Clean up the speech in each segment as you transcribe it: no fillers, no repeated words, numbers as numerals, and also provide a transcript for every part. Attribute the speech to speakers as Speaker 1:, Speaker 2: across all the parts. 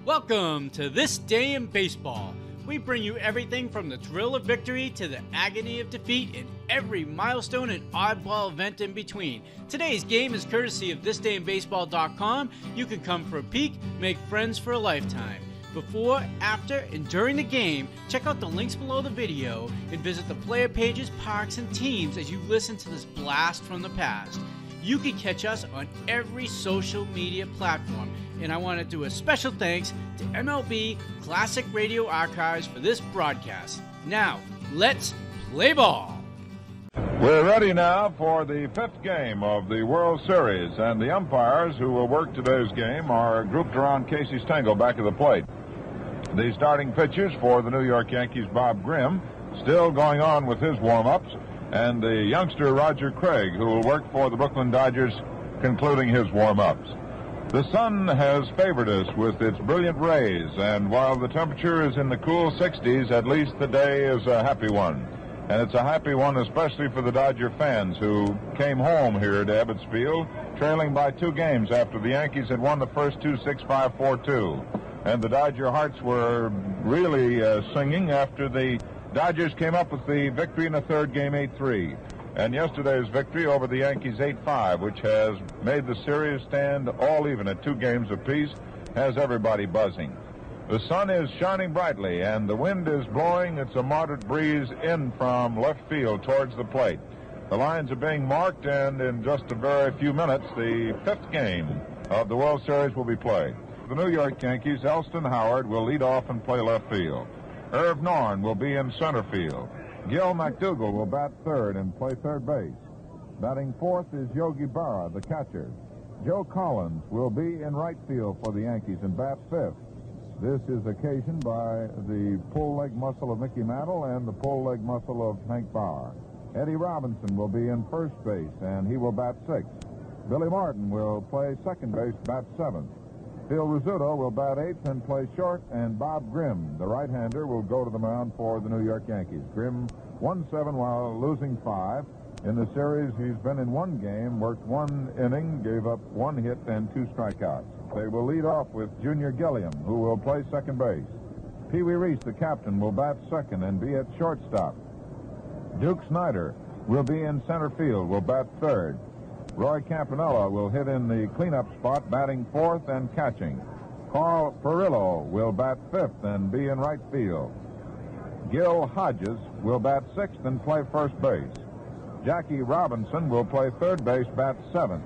Speaker 1: Welcome to This Day in Baseball. We bring you everything from the thrill of victory to the agony of defeat and every milestone and oddball event in between. Today's game is courtesy of thisdayinbaseball.com. You can come for a peek, make friends for a lifetime. Before, after, and during the game, check out the links below the video and visit the player pages, parks, and teams as you listen to this blast from the past. You can catch us on every social media platform, and I want to do a special thanks to MLB Classic Radio Archives for this broadcast. Now, let's play ball.
Speaker 2: We're ready now for the fifth game of the World Series, and the umpires who will work today's game are grouped around Casey Stengel back of the plate. The starting pitchers for the New York Yankees, Bob Grimm, still going on with his warm-ups, and the youngster Roger Craig, who will work for the Brooklyn Dodgers, concluding his warm-ups. The sun has favored us with its brilliant rays, and while the temperature is in the cool 60s, at least the day is a happy one. And it's a happy one especially for the Dodger fans who came home here to Ebbets Field, trailing by 2 games after the Yankees had won the first two 6-5, 4-2. And the Dodger hearts were really singing after the Dodgers came up with the victory in the third game, 8-3. And yesterday's victory over the Yankees, 8-5, which has made the series stand all even at 2 games apiece, has everybody buzzing. The sun is shining brightly, and the wind is blowing. It's a moderate breeze in from left field towards the plate. The lines are being marked, and in just a very few minutes, the fifth game of the World Series will be played. The New York Yankees, Elston Howard, will lead off and play left field. Irv Norn will be in center field. Gil McDougall will bat third and play third base. Batting fourth is Yogi Berra, the catcher. Joe Collins will be in right field for the Yankees and bat fifth. This is occasioned by the pull leg muscle of Mickey Mantle and the pull leg muscle of Hank Bauer. Eddie Robinson will be in first base, and he will bat sixth. Billy Martin will play second base, bat seventh. Phil Rizzuto will bat eighth and play short, and Bob Grimm, the right-hander, will go to the mound for the New York Yankees. Grimm won 7 while losing 5. In the series, he's been in 1 game, worked 1 inning, gave up 1 hit and 2 strikeouts. They will lead off with Junior Gilliam, who will play second base. Pee Wee Reese, the captain, will bat second and be at shortstop. Duke Snyder will be in center field, will bat third. Roy Campanella will hit in the cleanup spot, batting fourth and catching. Carl Perillo will bat fifth and be in right field. Gil Hodges will bat sixth and play first base. Jackie Robinson will play third base, bat seventh.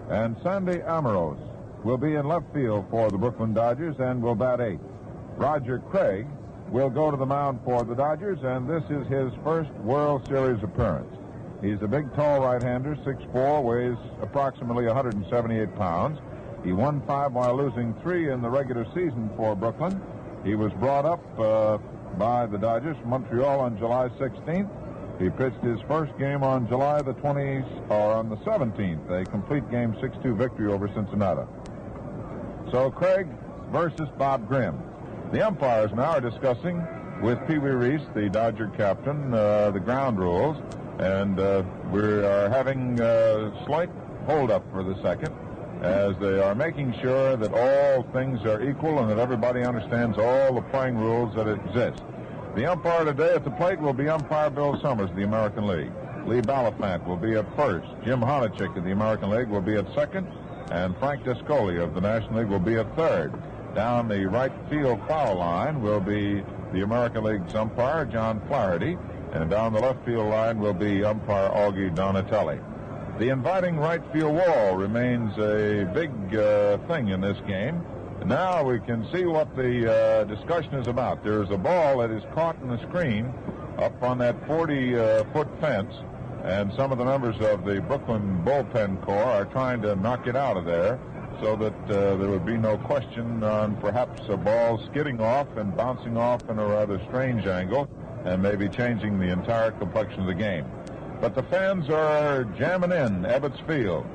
Speaker 2: And Sandy Amoros will be in left field for the Brooklyn Dodgers and will bat eighth. Roger Craig will go to the mound for the Dodgers, and this is his first World Series appearance. He's a big, tall right-hander, 6'4", weighs approximately 178 pounds. He won 5 while losing 3 in the regular season for Brooklyn. He was brought up by the Dodgers from Montreal on July 16th. He pitched his first game on July the 20th, or on the 17th, a complete game 6-2 victory over Cincinnati. So Craig versus Bob Grimm. The umpires now are discussing with Pee Wee Reese, the Dodger captain, the ground rules. And we are having a slight hold-up for the second as they are making sure that all things are equal and that everybody understands all the playing rules that exist. The umpire today at the plate will be umpire Bill Summers of the American League. Lee Balafant will be at first. Jim Honachek of the American League will be at second. And Frank Descoli of the National League will be at third. Down the right field foul line will be the American League's umpire, John Flaherty. And down the left field line will be umpire Augie Donatelli. The inviting right field wall remains a big thing in this game. Now we can see what the discussion is about. There's a ball that is caught in the screen up on that 40-foot fence, and some of the members of the Brooklyn bullpen corps are trying to knock it out of there so that there would be no question on perhaps a ball skidding off and bouncing off in a rather strange angle, and maybe changing the entire complexion of the game. But the fans are jamming in Ebbets Field.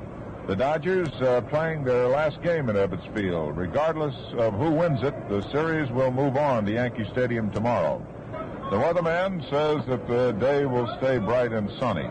Speaker 2: The Dodgers are playing their last game at Ebbets Field. Regardless of who wins it, the series will move on to Yankee Stadium tomorrow. The weatherman says that the day will stay bright and sunny.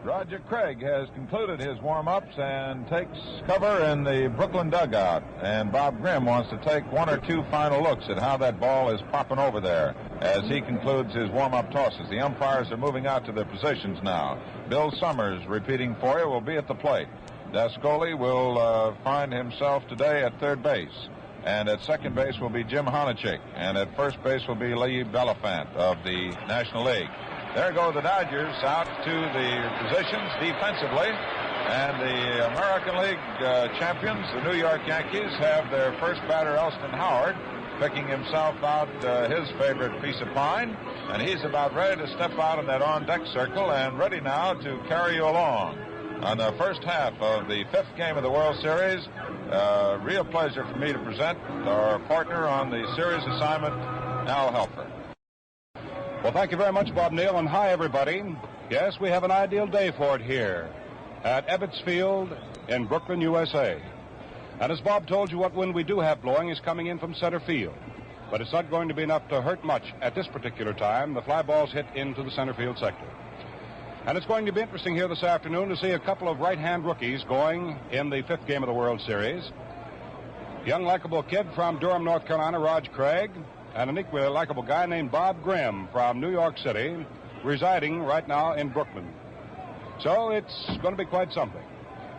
Speaker 2: Roger Craig has concluded his warm-ups and takes cover in the Brooklyn dugout. And Bob Grimm wants to take one or two final looks at how that ball is popping over there as he concludes his warm-up tosses. The umpires are moving out to their positions now. Bill Summers, repeating for you, will be at the plate. Dascoli will find himself today at third base. And at second base will be Jim Honachek. And at first base will be Lee Beliphant of the National League. There go the Dodgers out to the positions defensively. And the American League champions, the New York Yankees, have their first batter, Elston Howard, picking himself out his favorite piece of pine. And he's about ready to step out in that on-deck circle and ready now to carry you along on the first half of the fifth game of the World Series. Real pleasure for me to present our partner on the series assignment, Al Helfer.
Speaker 3: Well, thank you very much, Bob Neal, and hi, everybody. Yes, we have an ideal day for it here at Ebbets Field in Brooklyn, USA. And as Bob told you, what wind we do have blowing is coming in from center field. But it's not going to be enough to hurt much at this particular time. The fly balls hit into the center field sector. And it's going to be interesting here this afternoon to see a couple of right-hand rookies going in the fifth game of the World Series. Young, likable kid from Durham, North Carolina, Raj Craig, and an equally likable guy named Bob Grimm from New York City, residing right now in Brooklyn. So it's going to be quite something.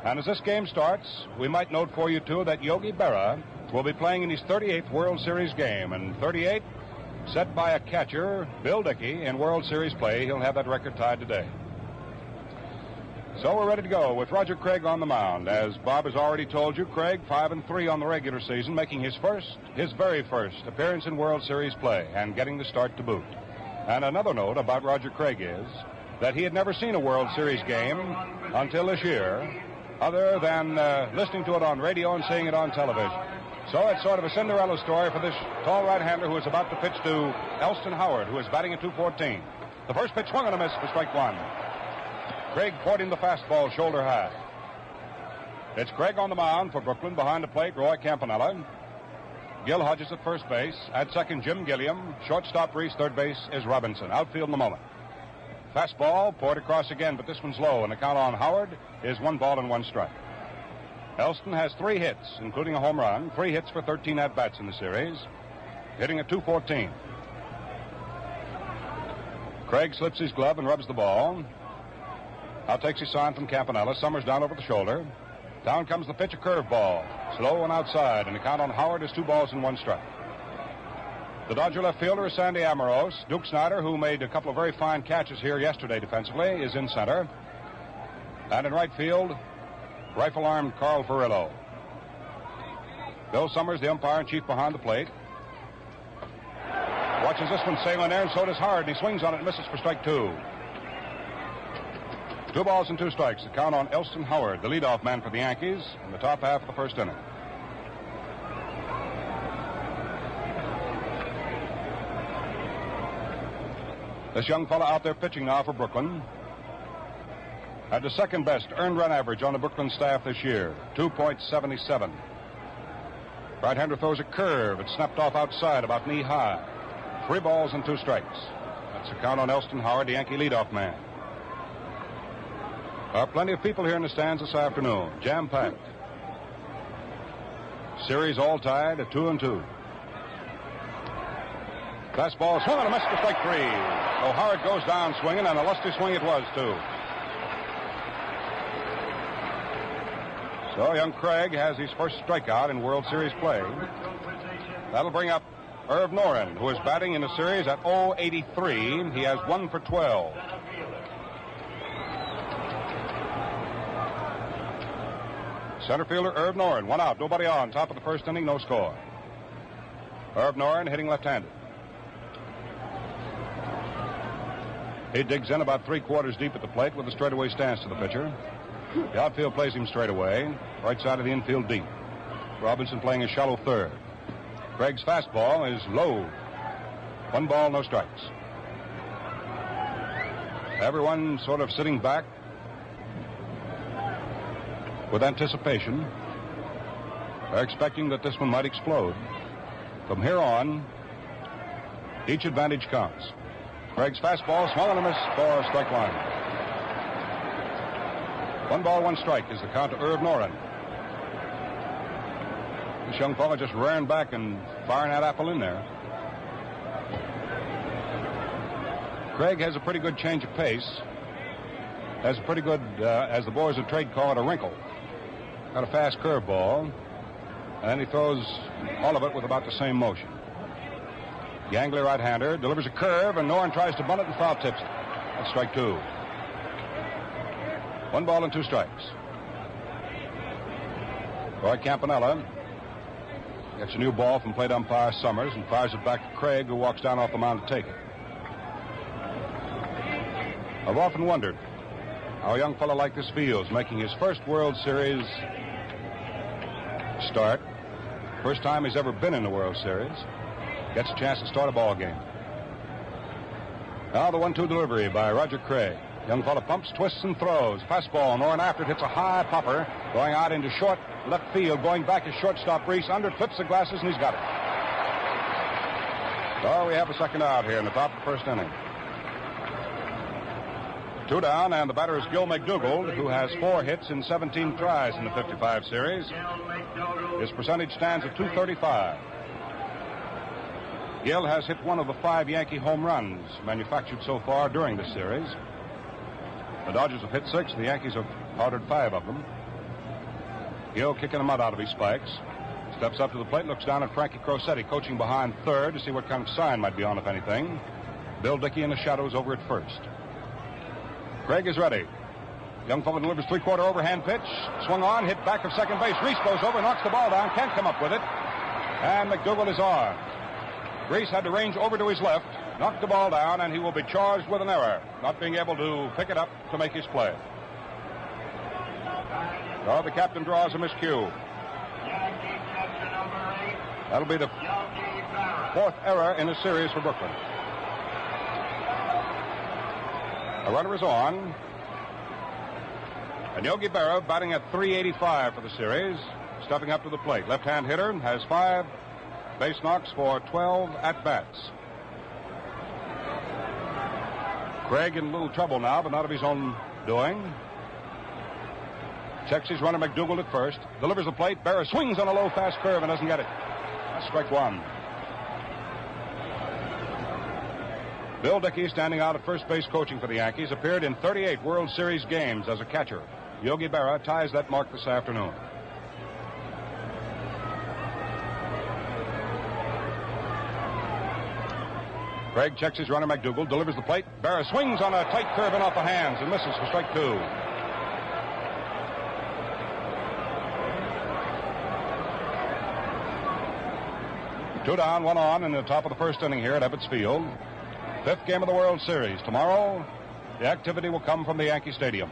Speaker 3: And as this game starts, we might note for you, too, that Yogi Berra will be playing in his 38th World Series game. And 38, set by a catcher, Bill Dickey, in World Series play. He'll have that record tied today. So we're ready to go with Roger Craig on the mound. As Bob has already told you, Craig 5-3 on the regular season, making his very first appearance in World Series play and getting the start to boot. And another note about Roger Craig is that he had never seen a World Series game until this year, other than listening to it on radio and seeing it on television. So it's sort of a Cinderella story for this tall right-hander who is about to pitch to Elston Howard, who is batting at .214. The first pitch swung and a miss for strike one. Craig courting the fastball shoulder high. It's Craig on the mound for Brooklyn. Behind the plate, Roy Campanella. Gil Hodges at first base. At second, Jim Gilliam. Shortstop Reese. Third base is Robinson. Outfield in the moment. Fastball poured across again, but this one's low, and the count on Howard is 1 ball and 1 strike. Elston has 3 hits, including a home run. 3 hits for 13 at-bats in the series. Hitting at .214. Craig slips his glove and rubs the ball. Now takes his sign from Campanella. Summers down over the shoulder. Down comes the pitch, a curveball. Slow and outside, and the count on Howard is 2 balls and 1 strike. The Dodger left fielder is Sandy Amoros. Duke Snyder, who made a couple of very fine catches here yesterday defensively, is in center. And in right field, rifle-armed Carl Furillo. Bill Summers, the umpire-in-chief behind the plate. Watches this one sail in there, and so does Howard, and he swings on it and misses for strike 2. 2 balls and 2 strikes. The count on Elston Howard, the leadoff man for the Yankees, in the top half of the first inning. This young fella out there pitching now for Brooklyn had the second best earned run average on the Brooklyn staff this year, 2.77. Right-hander throws a curve. It snapped off outside, about knee high. 3 balls and 2 strikes. That's the count on Elston Howard, the Yankee leadoff man. There are plenty of people here in the stands this afternoon, jam-packed. Series all tied at 2-2. Fastball swung and a miss for strike 3. So Howard goes down swinging, and a lusty swing it was, too. So young Craig has his first strikeout in World Series play. That'll bring up Irv Noren, who is batting in the series at .083. He has 1 for 12. Center fielder Irv Noren, 1 out, nobody on. Top of the first inning, no score. Irv Noren hitting left-handed. He digs in about 3/4 deep at the plate with a straightaway stance to the pitcher. The outfield plays him straight away. Right side of the infield deep. Robinson playing a shallow third. Craig's fastball is low. 1 ball, no strikes. Everyone sort of sitting back with anticipation. They're expecting that this one might explode. From here on, each advantage counts. Craig's fastball swung and a miss for strike 1. 1 ball, 1 strike is the count to Irv Noren. This young fellow just rearing back and firing that apple in there. Craig has a pretty good change of pace. Has a pretty good, as the boys of trade call it, a wrinkle. Got a fast curveball. And he throws all of it with about the same motion. Gangly right-hander delivers a curve, and Noren tries to bunt it and foul tips it. That's strike 2. 1 ball and 2 strikes. Roy Campanella gets a new ball from plate umpire Summers and fires it back to Craig, who walks down off the mound to take it. I've often wondered how a young fellow like this feels, making his first World Series start. First time he's ever been in the World Series. Gets a chance to start a ball game. Now the 1-2 delivery by Roger Craig. Young fellow pumps, twists, and throws. Fastball. Noren after it hits a high popper. Going out into short left field. Going back is shortstop Reese. Under it, flips the glasses, and he's got it. So we have a second out here in the top of the first inning. 2 down, and the batter is Gil McDougald, who has 4 hits in 17 tries in the 55 series. His percentage stands at .235. Gil has hit 1 of the 5 Yankee home runs manufactured so far during this series. The Dodgers have hit 6. The Yankees have powdered 5 of them. Gil kicking the mud out of his spikes. Steps up to the plate, looks down at Frankie Crosetti, coaching behind third to see what kind of sign might be on, if anything. Bill Dickey in the shadows over at first. Craig is ready. Young fellow delivers 3/4 overhand pitch. Swung on, hit back of second base. Reese goes over, knocks the ball down, can't come up with it. And McDougald is on. Reese had to range over to his left, knocked the ball down, and he will be charged with an error, not being able to pick it up to make his play. So the captain draws a miscue. That'll be the 4th error in the series for Brooklyn. The runner is on. And Yogi Berra batting at .385 for the series, stepping up to the plate. Left-hand hitter, has 5 base knocks for 12 at-bats. Craig in a little trouble now, but not of his own doing. Checks his runner McDougald at first. Delivers the plate. Berra swings on a low fast curve and doesn't get it. That's strike 1. Bill Dickey, standing out at first base coaching for the Yankees, appeared in 38 World Series games as a catcher. Yogi Berra ties that mark this afternoon. Craig checks his runner McDougald, delivers the plate. Berra swings on a tight curve and off the hands and misses for strike 2. Two down, 1 on in the top of the first inning here at Ebbets Field. 5th game of the World Series. Tomorrow, the activity will come from the Yankee Stadium.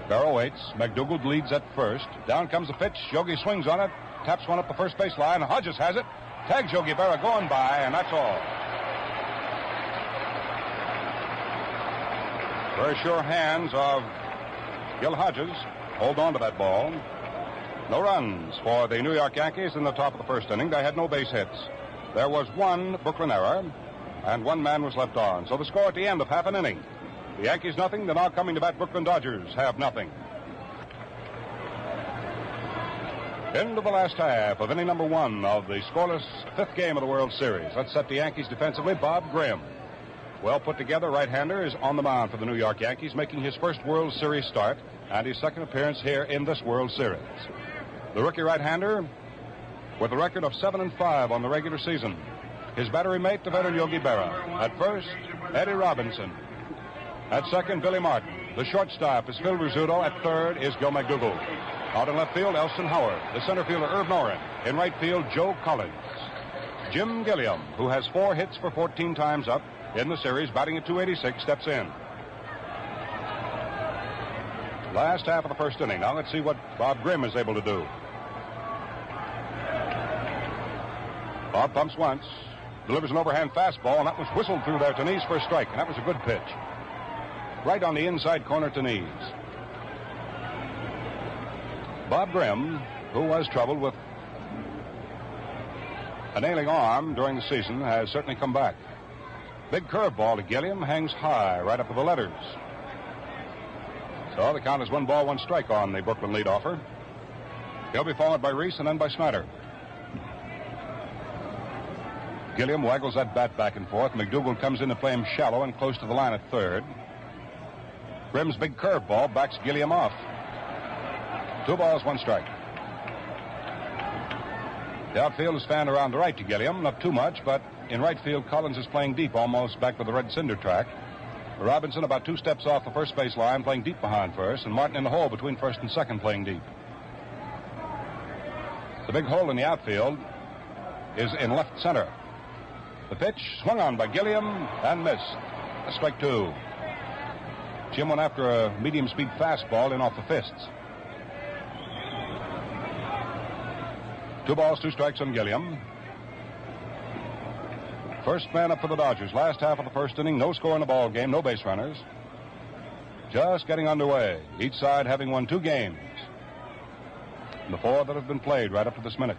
Speaker 3: Berra waits. McDougald leads at first. Down comes the pitch. Yogi swings on it. Taps one up the first base line. Hodges has it. Tags Yogi Berra going by, and that's all. Very sure hands of Gil Hodges hold on to that ball. No runs for the New York Yankees in the top of the first inning. They had no base hits. There was 1 Brooklyn error, and 1 man was left on. So the score at the end of half an inning. The Yankees nothing. The now coming to bat Brooklyn Dodgers have nothing. Into the last half of inning number 1 of the scoreless 5th game of the World Series. Let's set the Yankees defensively. Bob Grimm, well put together right-hander, is on the mound for the New York Yankees, making his first World Series start and his second appearance here in this World Series. The rookie right-hander with a record of 7-5 on the regular season. His battery mate, the veteran Yogi Berra. At first, Eddie Robinson. At second, Billy Martin. The shortstop is Phil Rizzuto. At third is Gil McDougald. Out in left field, Elston Howard. The center fielder, Irv Noren. In right field, Joe Collins. Jim Gilliam, who has 4 hits for 14 times up in the series, batting at .286, steps in. Last half of the first inning. Now let's see what Bob Grimm is able to do. Bob pumps once, delivers an overhand fastball, and that was whistled through there to knees for a strike, and that was a good pitch. Right on the inside corner to knees. Bob Grimm, who was troubled with an ailing arm during the season, has certainly come back. Big curveball to Gilliam, hangs high right up to the letters. So the count is 1 ball, 1 strike on the Brooklyn leadoffer. He'll be followed by Reese and then by Snyder. Gilliam waggles that bat back and forth. McDougal comes in to play him shallow and close to the line at third. Grimm's big curveball backs Gilliam off. 2 balls, 1 strike. The outfield is fanned around the right to Gilliam, not too much, but in right field, Collins is playing deep, almost back by the red cinder track. Robinson about 2 steps off the first base line, playing deep behind first, and Martin in the hole between first and second, playing deep. The big hole in the outfield is in left center. The pitch swung on by Gilliam and missed. A strike 2. Jim went after a medium-speed fastball in off the fists. 2 balls, 2 strikes on Gilliam. First man up for the Dodgers. Last half of the first inning, no score in the ball game, no base runners. Just getting underway. Each side having won 2 games. The 4 that have been played right up to this minute.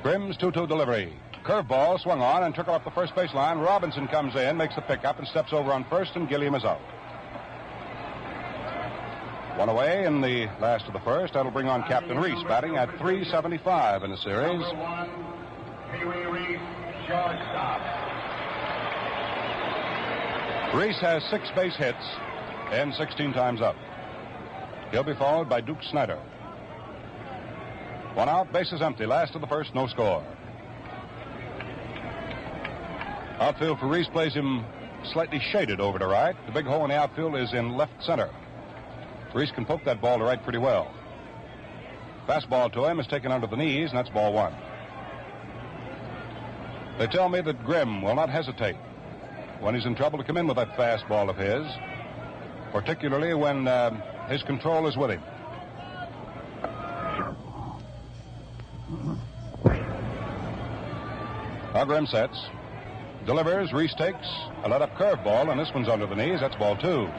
Speaker 3: Grimm's 2-2 delivery. Curveball swung on and took it up the first base line. Robinson comes in, makes the pickup, and steps over on first, and Gilliam is out. 1 away in the last of the first. That'll bring on Captain Reese, batting at .375 in the series.
Speaker 4: Number 1, Pee-wee Reese, shortstop.
Speaker 3: Reese has 6 base hits and 16 times up. He'll be followed by Duke Snyder. 1 out, bases empty. Last of the first, no score. Outfield for Reese plays him slightly shaded over to right. The big hole in the outfield is in left center. Reese can poke that ball to right pretty well. Fastball to him is taken under the knees, and that's ball 1. They tell me that Grimm will not hesitate when he's in trouble to come in with that fastball of his, particularly when his control is with him. Now Grimm sets. Delivers. Reese takes a let-up curveball, and this one's under the knees. That's ball 2.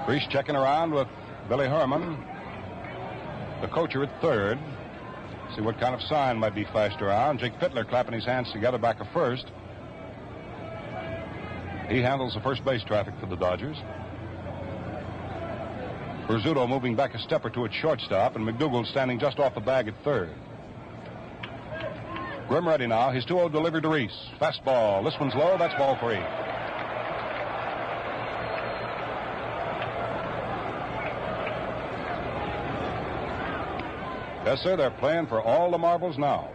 Speaker 3: Reese checking around with Billy Herman, the coacher at third. See what kind of sign might be flashed around. Jake Fittler clapping his hands together back of first. He handles the first base traffic for the Dodgers. Rizzuto moving back a step or two at shortstop, and McDougal standing just off the bag at third. Grimm ready now. His 2-0 delivered to Reese. Fastball. This one's low. That's ball 3. Yes, sir, they're playing for all the marbles now.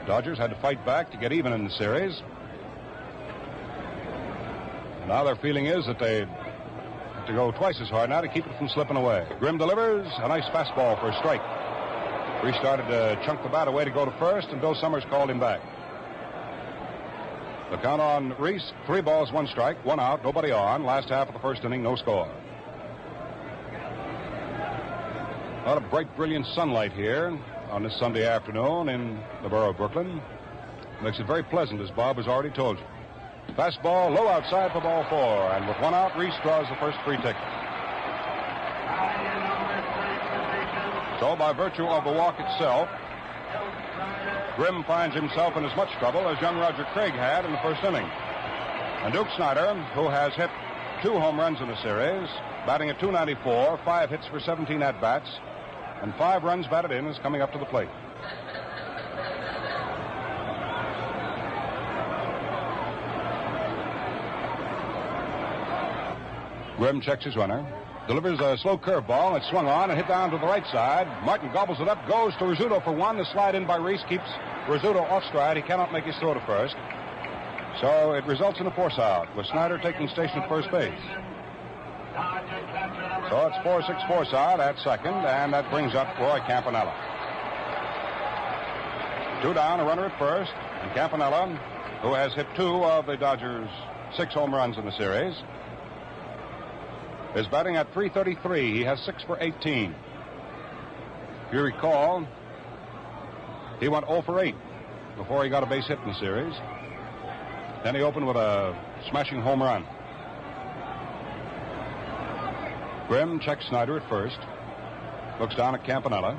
Speaker 3: Dodgers had to fight back to get even in the series. Now their feeling is that they have to go twice as hard now to keep it from slipping away. Grimm delivers a nice fastball for a strike. Reese started to chunk the bat away to go to first, and Bill Summers called him back. The count on Reese, 3 balls, 1 strike, 1 out, nobody on. Last half of the first inning, no score. A lot of bright, brilliant sunlight here on this Sunday afternoon in the borough of Brooklyn. Makes it very pleasant, as Bob has already told you. Fastball low outside for ball 4, and with 1 out, Reese draws the first free ticket. So, by virtue of the walk itself, Grimm finds himself in as much trouble as young Roger Craig had in the first inning. And Duke Snyder, who has hit 2 home runs in the series, batting at .294, 5 hits for 17 at-bats, and 5 runs batted in, is coming up to the plate. Grimm checks his runner. Delivers a slow curveball. It's swung on and hit down to the right side. Martin gobbles it up, goes to Rizzuto for 1. The slide in by Reese keeps Rizzuto off stride. He cannot make his throw to first. So it results in a force out, with Snyder taking station at first base. So it's 4-6 force out at second, and that brings up Roy Campanella. 2 down, a runner at first, and Campanella, who has hit 2 of the Dodgers' 6 home runs in the series, is batting at .333. He has 6 for 18. If you recall, he went 0 for 8 before he got a base hit in the series. Then he opened with a smashing home run. Grimm checks Snyder at first. Looks down at Campanella.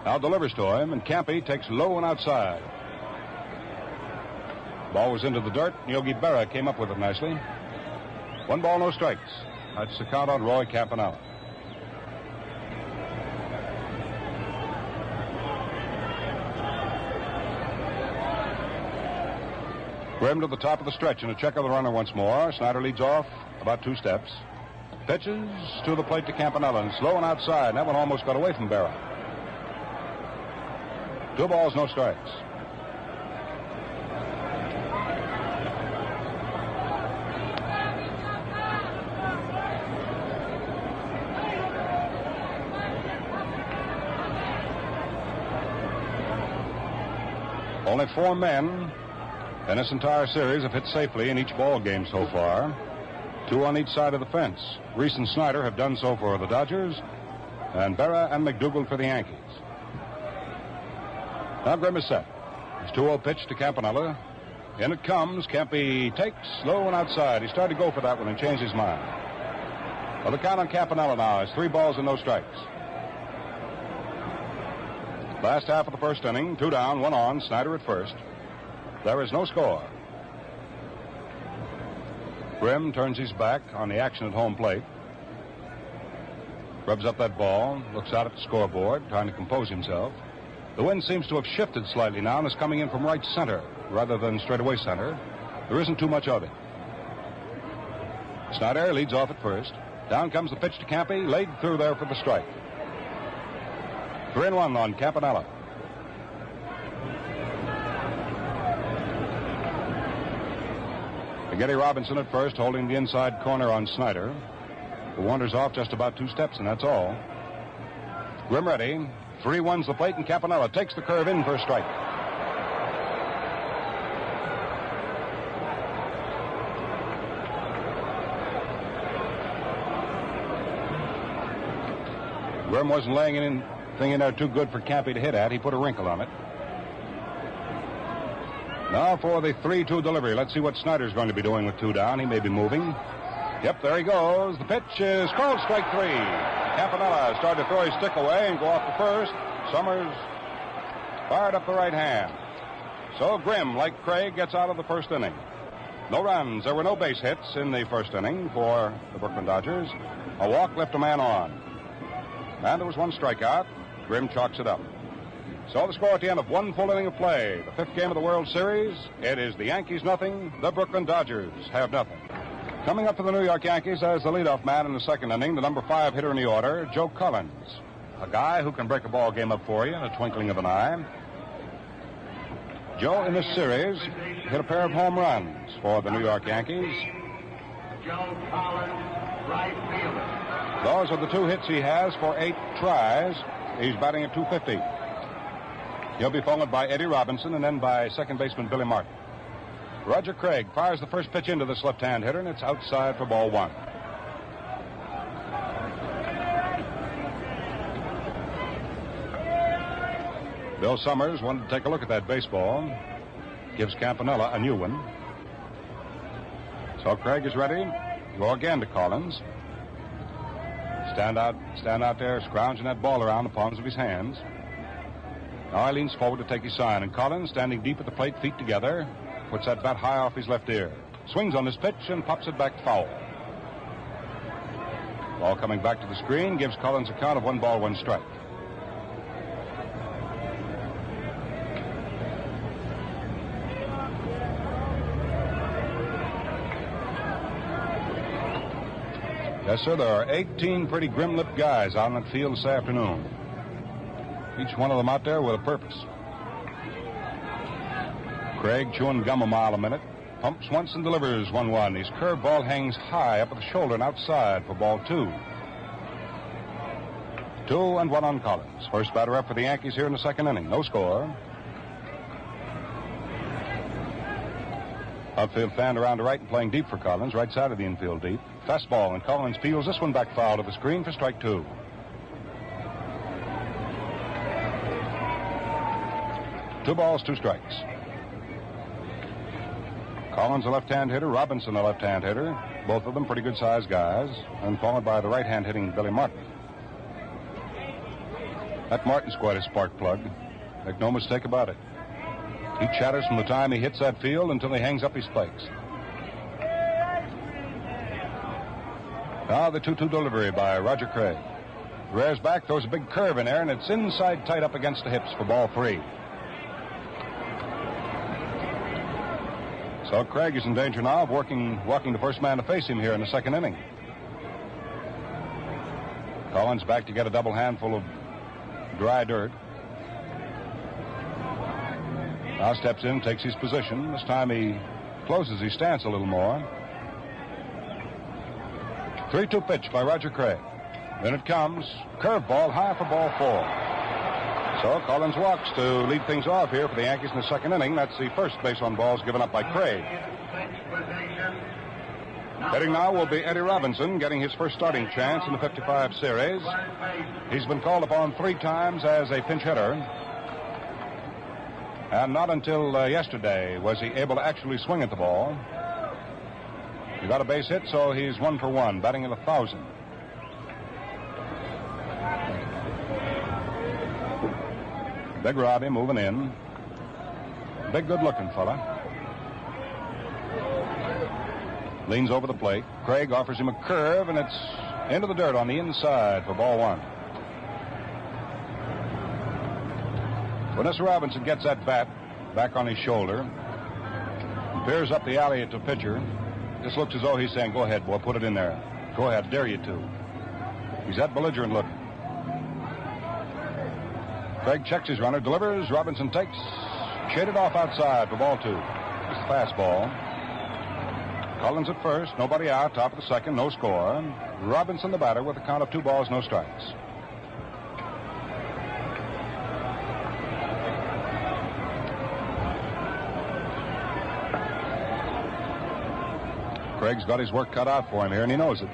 Speaker 3: Now delivers to him, and Campy takes low and outside. Ball was into the dirt. Yogi Berra came up with it nicely. 1 ball, no strikes. That's the count on Roy Campanella. Grimm to the top of the stretch and a check of the runner once more. Snyder leads off about 2 steps. Pitches to the plate to Campanella and slow and outside. And that one almost got away from Berra. 2 balls, no strikes. Only 4 men in this entire series have hit safely in each ball game so far. 2 on each side of the fence. Reese and Snyder have done so for the Dodgers, and Berra and McDougald for the Yankees. Now Grimm is set. His 2-0 pitch to Campanella. In it comes. Campy takes low and outside. He started to go for that one and changed his mind. Well, the count on Campanella now is 3 balls and no strikes. Last half of the first inning, 2 down, 1 on, Snyder at first. There is no score. Grimm turns his back on the action at home plate. Rubs up that ball, looks out at the scoreboard, trying to compose himself. The wind seems to have shifted slightly now and is coming in from right center rather than straightaway center. There isn't too much of it. Snyder leads off at first. Down comes the pitch to Campy, laid through there for the strike. 3-1 on Campanella. Getty Robinson at first, holding the inside corner on Snyder, who wanders off just about 2 steps, and that's all. Grimm ready. 3-1's the plate, and Campanella takes the curve in for a strike. Grimm wasn't laying anything in there too good for Campy to hit at. He put a wrinkle on it. Now for the 3-2 delivery. Let's see what Snyder's going to be doing with 2 down. He may be moving. Yep, there he goes. The pitch is called strike 3. Campanella started to throw his stick away and go off the first. Summers fired up the right hand. So Grimm, like Craig, gets out of the first inning. No runs. There were no base hits in the first inning for the Brooklyn Dodgers. A walk left a man on. And there was 1 strikeout. Grimm chalks it up. So the score at the end of 1 full inning of play. The 5th game of the World Series. It is the Yankees nothing. The Brooklyn Dodgers have nothing. Coming up for the New York Yankees as the leadoff man in the 2nd inning, the number 5 hitter in the order, Joe Collins. A guy who can break a ball game up for you in a twinkling of an eye. Joe, in this series, hit a pair of home runs for the New York Yankees.
Speaker 4: Joe Collins, right fielder.
Speaker 3: Those are the 2 hits he has for 8 tries. He's batting at .250. He'll be followed by Eddie Robinson and then by second baseman Billy Martin. Roger Craig fires the first pitch into this left-hand hitter, and it's outside for ball 1. Bill Summers wanted to take a look at that baseball. Gives Campanella a new one. So Craig is ready. Go again to Collins. Stand out there, scrounging that ball around the palms of his hands. Now he leans forward to take his sign, and Collins, standing deep at the plate, feet together, puts that bat high off his left ear. Swings on this pitch and pops it back foul. Ball coming back to the screen gives Collins a count of 1 ball, 1 strike. Yes, sir, there are 18 pretty grim-lipped guys out on that field this afternoon. Each one of them out there with a purpose. Craig chewing gum a mile a minute. Pumps once and delivers 1-1. His curveball hangs high up at the shoulder and outside for ball 2. 2-1 on Collins. First batter up for the Yankees here in the 2nd inning. No score. Outfield fanned around to right and playing deep for Collins. Right side of the infield deep. Fastball, and Collins peels this one back foul to the screen for strike 2. Two balls, 2 strikes. Collins, a left-hand hitter. Robinson, a left-hand hitter. Both of them pretty good-sized guys. And followed by the right-hand hitting Billy Martin. That Martin's quite a spark plug. Make no mistake about it. He chatters from the time he hits that field until he hangs up his spikes. Now the 2-2 delivery by Roger Craig. Rears back, throws a big curve in there, and it's inside tight up against the hips for ball 3. So Craig is in danger now of walking the first man to face him here in the second inning. Collins back to get a double handful of dry dirt. Now steps in, takes his position. This time he closes his stance a little more. 3-2 pitch by Roger Craig. Then it comes. Curveball high for ball 4. So Collins walks to lead things off here for the Yankees in the second inning. That's the first base on balls given up by Craig. Hitting now will be Eddie Robinson, getting his first starting chance in the 55 series. He's been called upon 3 times as a pinch hitter. And not until yesterday was he able to actually swing at the ball. He got a base hit, so he's 1 for 1, batting at 1,000. Big Robbie moving in. Big, good-looking fella. Leans over the plate. Craig offers him a curve, and it's into the dirt on the inside for ball 1. When Mr. Robinson gets that bat back on his shoulder, and peers up the alley at the pitcher, just looks as though he's saying, "Go ahead, boy, put it in there. Go ahead, dare you to." He's that belligerent looking. Craig checks his runner, delivers. Robinson takes, shaded off outside for ball 2. It's the fastball. Collins at first, nobody out, top of the second, no score. Robinson the batter with a count of 2 balls, no strikes. Craig's got his work cut out for him here, and he knows it.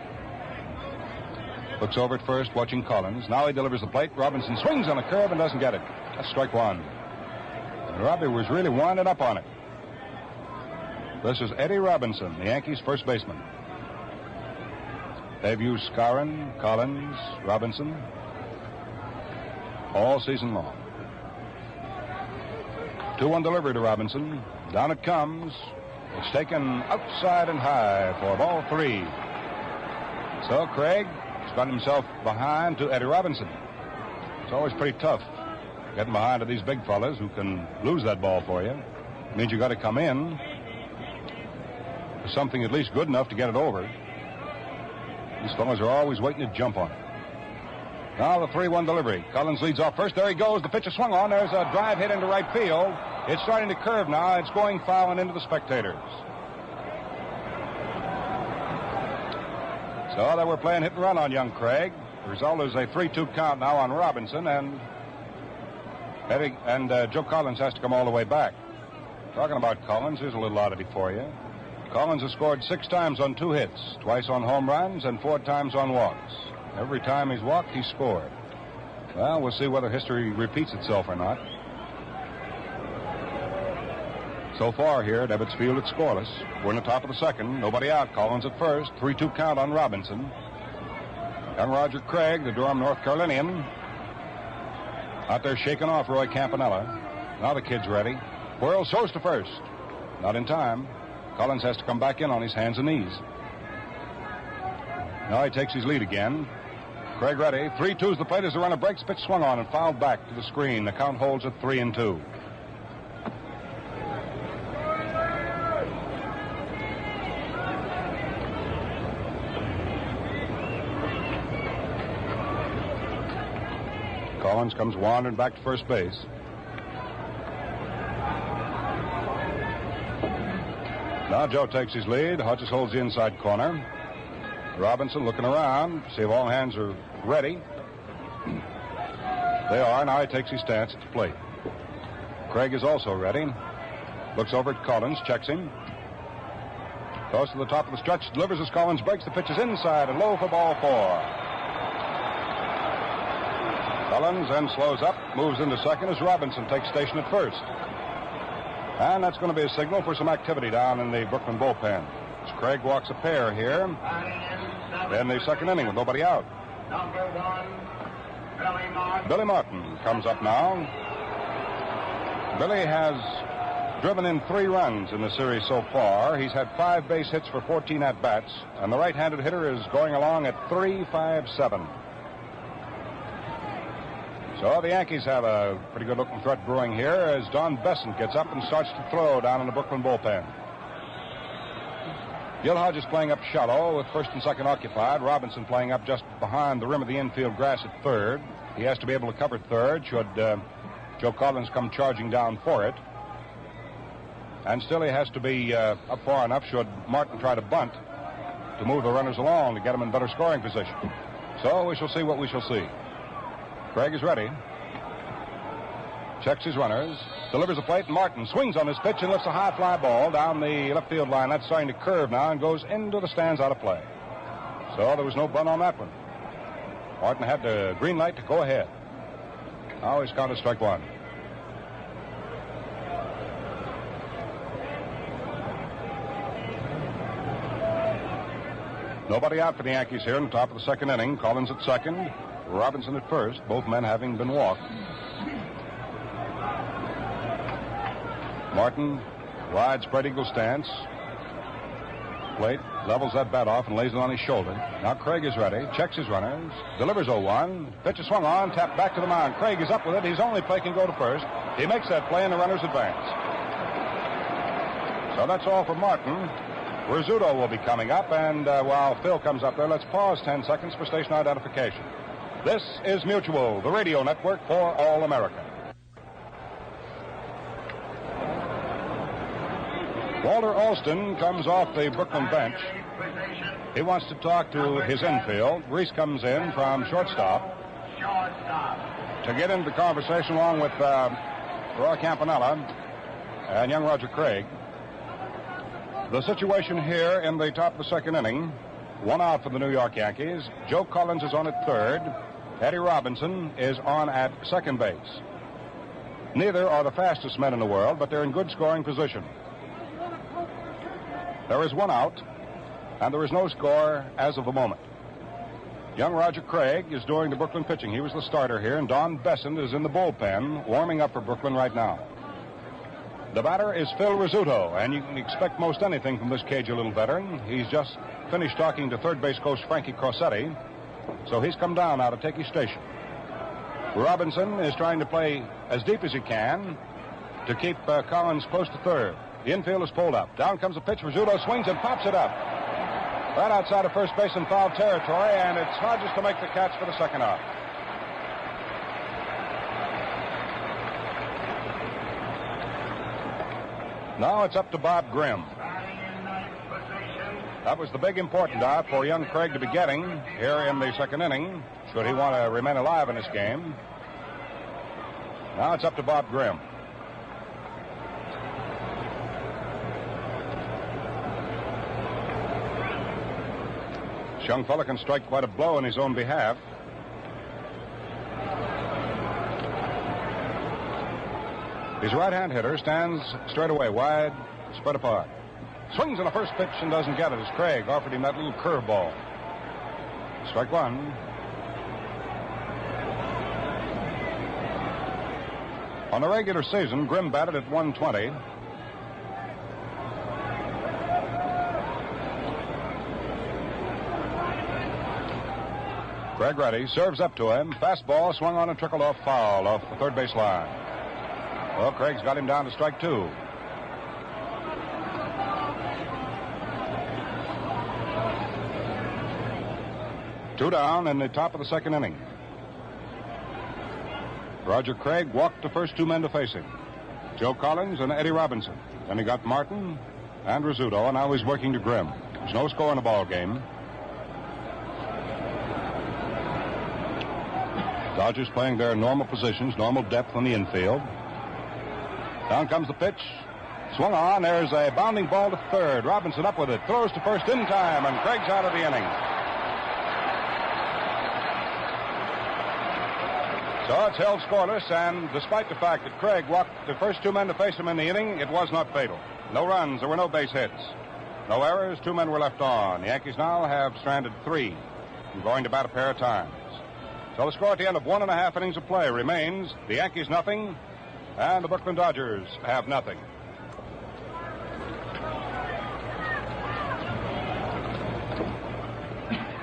Speaker 3: Looks over at first, watching Collins. Now he delivers the plate. Robinson swings on a curve and doesn't get it. That's strike 1. And Robbie was really winding up on it. This is Eddie Robinson, the Yankees' first baseman. They've used Skowron, Collins, Robinson all season long. 2-1 delivery to Robinson. Down it comes. It's taken outside and high for ball 3. So Craig has got himself behind to Eddie Robinson. It's always pretty tough getting behind to these big fellas who can lose that ball for you. It means you got to come in for something at least good enough to get it over. These fellas are always waiting to jump on it. Now the 3-1 delivery. Collins leads off first. There he goes. The pitch is swung on. There's a drive hit into right field. It's starting to curve now. It's going foul and into the spectators. So they were playing hit and run on young Craig. The result is a 3-2 count now on Robinson, and Joe Collins has to come all the way back. Talking about Collins, here's a little oddity for you. Collins has scored 6 times on 2 hits, twice on home runs and 4 times on walks. Every time he's walked, he's scored. Well, we'll see whether history repeats itself or not. So far here at Ebbets Field, it's scoreless. We're in the top of the second. Nobody out. Collins at first. 3-2 count on Robinson. Young Roger Craig, the Durham, North Carolinian, out there shaking off Roy Campanella. Now the kid's ready. Whirls throws to first. Not in time. Collins has to come back in on his hands and knees. Now he takes his lead again. Craig ready. 3-2's the plate as the runner breaks. Pitch swung on and fouled back to the screen. The count holds at 3-2. Collins comes wandering back to first base. Now Joe takes his lead. Hodges holds the inside corner. Robinson looking around, see if all hands are ready. They are. Now he takes his stance at the plate. Craig is also ready. Looks over at Collins, checks him. Goes to the top of the stretch, delivers as Collins breaks. The pitch is inside and low for ball 4. Collins then slows up, moves into second as Robinson takes station at first. And that's going to be a signal for some activity down in the Brooklyn bullpen. As Craig walks a pair here in the second inning with nobody out.
Speaker 4: Number 1,
Speaker 3: Billy Martin comes up now. Billy has driven in 3 runs in the series so far. He's had 5 base hits for 14 at-bats, and the right-handed hitter is going along at 3.57. So the Yankees have a pretty good-looking threat brewing here as Don Besant gets up and starts to throw down in the Brooklyn bullpen. Gil Hodges playing up shallow with first and second occupied. Robinson playing up just behind the rim of the infield grass at third. He has to be able to cover third should Joe Collins come charging down for it. And still he has to be up far enough should Martin try to bunt to move the runners along to get them in better scoring position. So we shall see what we shall see. Craig is ready. Checks his runners. Delivers a plate. Martin swings on his pitch and lifts a high fly ball down the left field line. That's starting to curve now and goes into the stands out of play. So there was no bunt on that one. Martin had the green light to go ahead. Now he's counted strike 1. Nobody out for the Yankees here in the top of the second inning. Collins at second. Robinson at first. Both men having been walked. Martin, wide spread eagle stance. Plate, levels that bat off and lays it on his shoulder. Now Craig is ready, checks his runners, delivers 0-1. Pitch is swung on, tapped back to the mound. Craig is up with it. His only play can go to first. He makes that play and the runners advance. So that's all for Martin. Rizzuto will be coming up, and while Phil comes up there, let's pause 10 seconds for station identification. This is Mutual, the radio network for all America. Walter Alston comes off the Brooklyn bench. He wants to talk to his infield. Reese comes in from shortstop to get into the conversation along with Roy Campanella and young Roger Craig. The situation here in the top of the second inning, 1 out for the New York Yankees. Joe Collins is on at third. Eddie Robinson is on at second base. Neither are the fastest men in the world, but they're in good scoring position. There is 1 out, and there is no score as of the moment. Young Roger Craig is doing the Brooklyn pitching. He was the starter here, and Don Besant is in the bullpen warming up for Brooklyn right now. The batter is Phil Rizzuto, and you can expect most anything from this cagey little veteran. He's just finished talking to third base coach Frankie Corsetti, so he's come down now to take his station. Robinson is trying to play as deep as he can to keep Collins close to third. The infield is pulled up. Down comes the pitch. Rizzuto swings and pops it up. Right outside of first base in foul territory, and it's Hodges to make the catch for the second out. Now it's up to Bob Grimm. That was the big important out for young Craig to be getting here in the second inning, should he want to remain alive in this game. Now it's up to Bob Grimm. This young fella can strike quite a blow in his own behalf. His right-hand hitter stands straight away, wide, spread apart. Swings on the first pitch and doesn't get it as Craig offered him that little curveball. Strike 1. On the regular season, Grimm batted at 120. Craig ready, serves up to him. Fastball swung on and trickled off foul off the third base line. Well, Craig's got him down to strike 2. Two down in the top of the second inning. Roger Craig walked the first 2 men to face him, Joe Collins and Eddie Robinson. Then he got Martin and Rizzuto, and now he's working to Grimm. There's no score in the ball game. Dodgers playing their normal positions, normal depth on the infield. Down comes the pitch. Swung on. There's a bounding ball to third. Robinson up with it. Throws to first in time, and Craig's out of the inning. So it's held scoreless, and despite the fact that Craig walked the first 2 men to face him in the inning, it was not fatal. No runs. There were no base hits. No errors. 2 men were left on. The Yankees now have stranded 3 and going to bat a pair of times. So the score at the end of 1.5 innings of play remains the Yankees nothing and the Brooklyn Dodgers have nothing.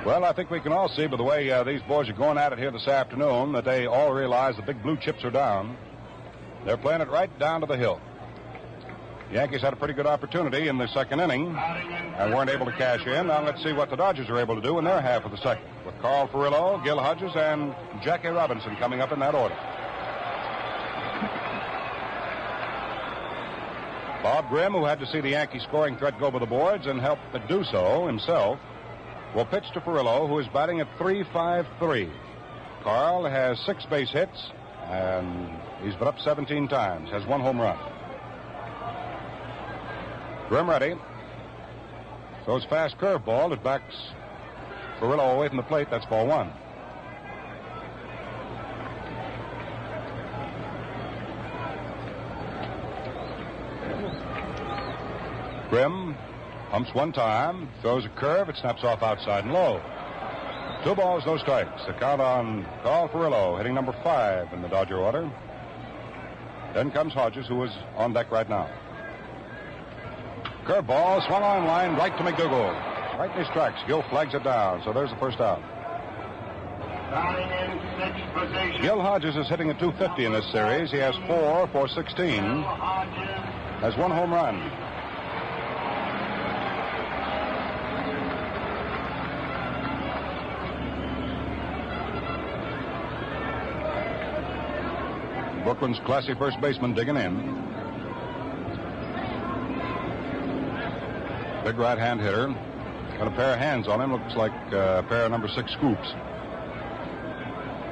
Speaker 3: Well, I think we can all see by the way these boys are going at it here this afternoon that they all realize the big blue chips are down. They're playing it right down to the hill. The Yankees had a pretty good opportunity in the second inning and weren't able to cash in. Now let's see what the Dodgers are able to do in their half of the second, with Carl Furillo, Gil Hodges, and Jackie Robinson coming up in that order. Bob Grimm, who had to see the Yankee scoring threat go over the boards and help but do so himself, will pitch to Furillo, who is batting at .353. Carl has 6 base hits, and he's been up 17 times, has 1 home run. Grimm ready. Throws fast curveball. It backs Furillo away from the plate. That's ball 1. Grimm pumps 1 time, throws a curve. It snaps off outside and low. 2 balls, no strikes. The count on Carl Furillo, hitting number 5 in the Dodger order. Then comes Hodges, who is on deck right now. Curveball, swung on line, right to McDougal. Right in his tracks. Gil flags it down, so there's the first out.
Speaker 4: Batting in 6th position.
Speaker 3: Gil Hodges is hitting at .250 in this series. He has 4 for 16. Has 1 home run. Brooklyn's classy first baseman digging in. Big right-hand hitter. Got a pair of hands on him. Looks like a pair of number 6 scoops.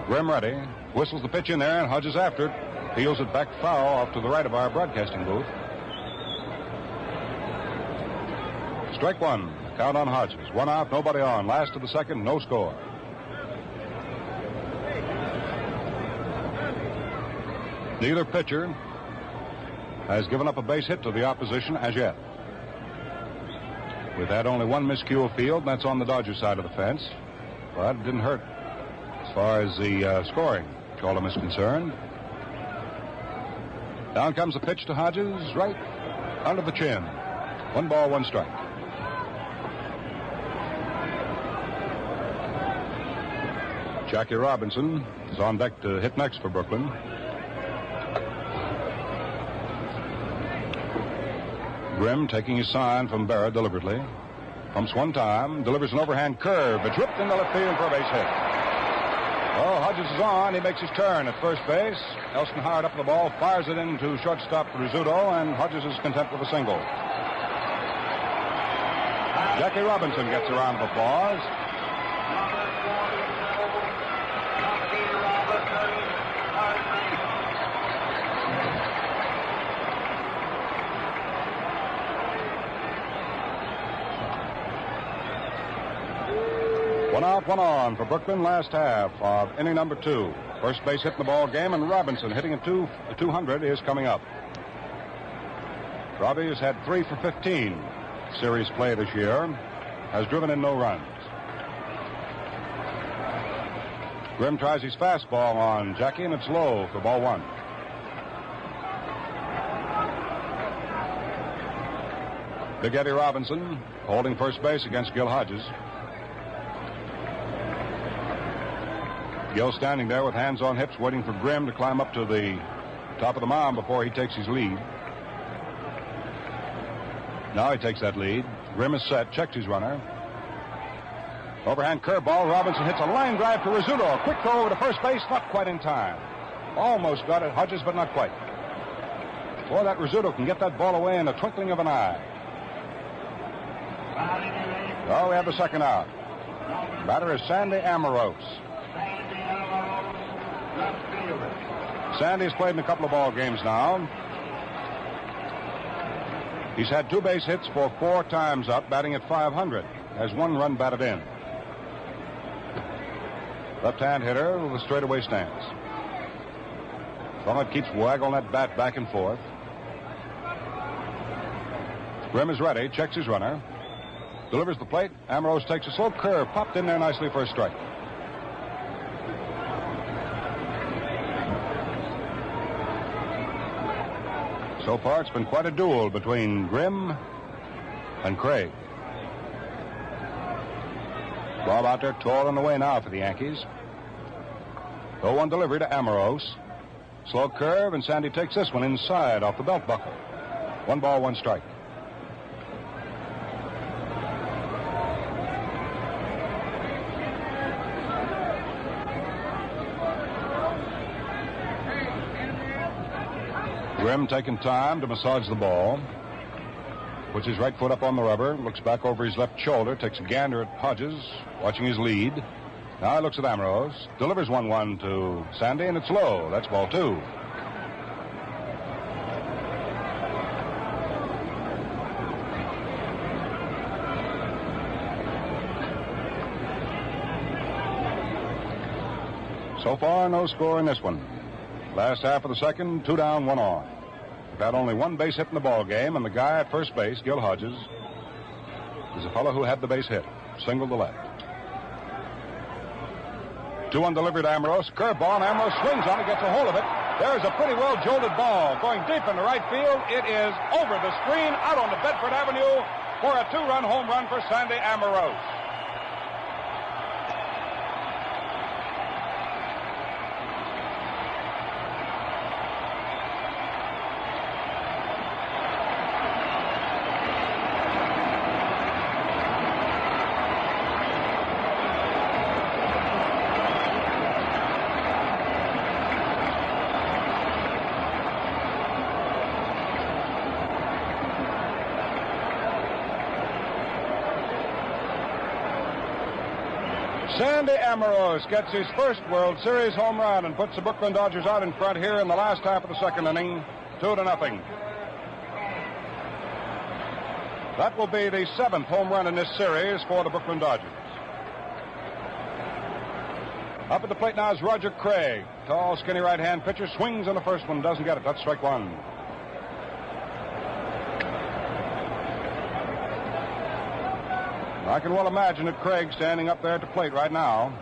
Speaker 3: Grimm ready. Whistles the pitch in there, and Hodges after it. Peels it back foul off to the right of our broadcasting booth. Strike 1. Count on Hodges. 1 out, nobody on. Last of the second, no score. Neither pitcher has given up a base hit to the opposition as yet. We've had only 1 miscue of field, and that's on the Dodgers side of the fence. But it didn't hurt as far as the scoring column is concerned. Down comes the pitch to Hodges, right under the chin. 1 ball, 1 strike. Jackie Robinson is on deck to hit next for Brooklyn. Grimm taking his sign from Barrett deliberately. Pumps 1 time, delivers an overhand curve. It's ripped into left field for a base hit. Oh, Hodges is on. He makes his turn at first base. Elston Howard up the ball, fires it into shortstop Rizzuto, and Hodges is content with a single. Jackie Robinson gets a round of applause. One out, 1 on for Brooklyn, last half of inning number 2. First base hit in the ball game, and Robinson hitting at 200 is coming up. Robbie has had 3 for 15 series play this year, has driven in no runs. Grimm tries his fastball on Jackie, and it's low for ball 1. Big Eddie Robinson holding first base against Gil Hodges. Gil standing there with hands on hips, waiting for Grimm to climb up to the top of the mound before he takes his lead. Now he takes that lead. Grimm is set, checked his runner. Overhand curveball. Robinson hits a line drive to Rizzuto. A quick throw over to first base, not quite in time. Almost got it, Hodges, but not quite. Boy, that Rizzuto can get that ball away in a twinkling of an eye. Well, we have the second out. Batter is Sandy Amoros. Sandy's played in a couple of ball games now. He's had 2 base hits for 4 times up, batting at .500. Has 1 run batted in. Left-hand hitter with a straightaway stance. Thummet keeps waggling that bat back and forth. Grimm is ready, checks his runner. Delivers the plate. Amoros takes a slow curve, popped in there nicely for a strike. So far, it's been quite a duel between Grimm and Craig. Bob out there toiling away now for the Yankees. 0-1 delivery to Amoros. Slow curve, and Sandy takes this one inside off the belt buckle. 1 ball, 1 strike. Grimm taking time to massage the ball. Puts his right foot up on the rubber, looks back over his left shoulder, takes a gander at Hodges, watching his lead. Now he looks at Amoros, delivers 1-1 to Sandy, and it's low. That's ball 2. So far, no score in this one. Last half of the second, 2 down, 1 on. We've had only 1 base hit in the ball game, and the guy at first base, Gil Hodges, is a fellow who had the base hit. Single to left. 2-1 delivery to Amoros. Curveball, and Amoros swings on it, gets a hold of it. There's a pretty well jolted ball going deep into right field. It is over the screen, out on the Bedford Avenue for a 2-run home run for Sandy Amoros. Sandy Amoros gets his first World Series home run and puts the Brooklyn Dodgers out in front here in the last half of the second inning, 2-0. That will be the 7th home run in this series for the Brooklyn Dodgers. Up at the plate now is Roger Craig. Tall, skinny right-hand pitcher, swings on the first one, doesn't get it. That's strike 1. I can well imagine that Craig, standing up there at the plate right now,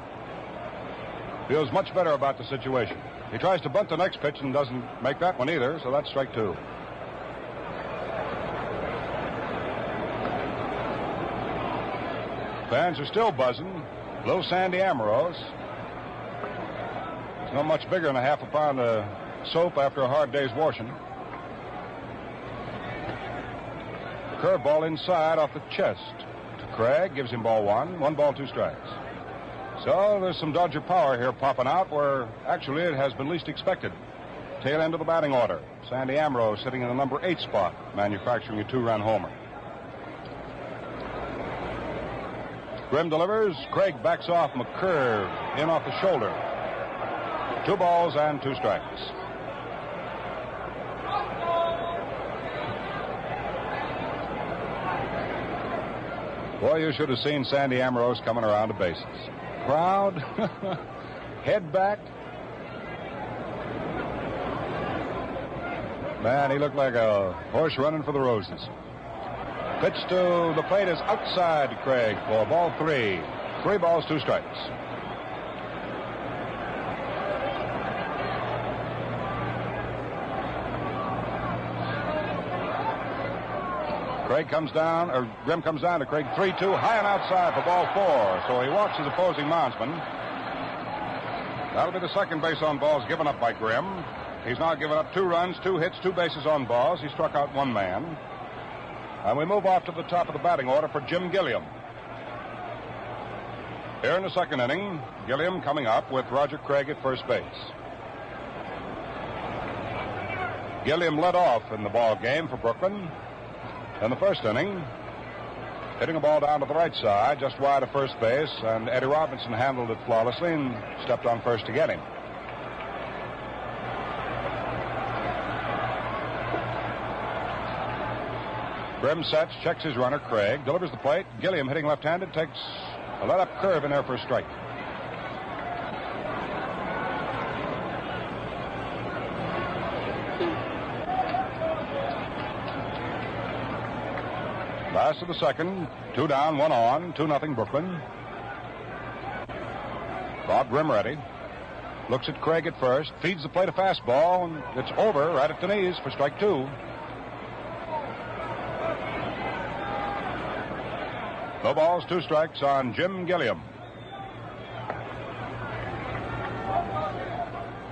Speaker 3: feels much better about the situation. He tries to bunt the next pitch and doesn't make that one either, so that's strike 2. Fans are still buzzing. Little Sandy Amoros. It's not much bigger than a half a pound of soap after a hard day's washing. Curveball inside off the chest. Craig gives him ball 1. 1 ball, 2 strikes. So there's some Dodger power here popping out where actually it has been least expected. Tail end of the batting order. Sandy Amoros sitting in the number 8 spot, manufacturing a 2-run homer. Grimm delivers. Craig backs off from a curve in off the shoulder. 2 balls and 2 strikes. Boy, you should have seen Sandy Amoros coming around the bases. Crowd, head back. Man, he looked like a horse running for the roses. Pitch to the plate is outside to Craig for ball 3. 3 balls, 2 strikes. Grimm comes down to Craig 3-2, high and outside for ball 4. So he walks his opposing moundsman. That'll be the second base on balls given up by Grimm. He's now given up 2 runs, 2 hits, 2 bases on balls. He struck out 1 man. And we move off to the top of the batting order for Jim Gilliam. Here in the second inning, Gilliam coming up with Roger Craig at first base. Gilliam led off in the ball game for Brooklyn. In the first inning, hitting a ball down to the right side, just wide of first base, and Eddie Robinson handled it flawlessly and stepped on first to get him. Grimm sets, checks his runner, Craig, delivers the plate. Gilliam, hitting left-handed, takes a let-up curve in there for a strike. Last of the second, 2 down, 1 on, 2-0 Brooklyn. Bob Grimm ready. Looks at Craig at first, feeds the plate a fastball, and it's over right at the knees for strike 2. No balls, 2 strikes on Jim Gilliam.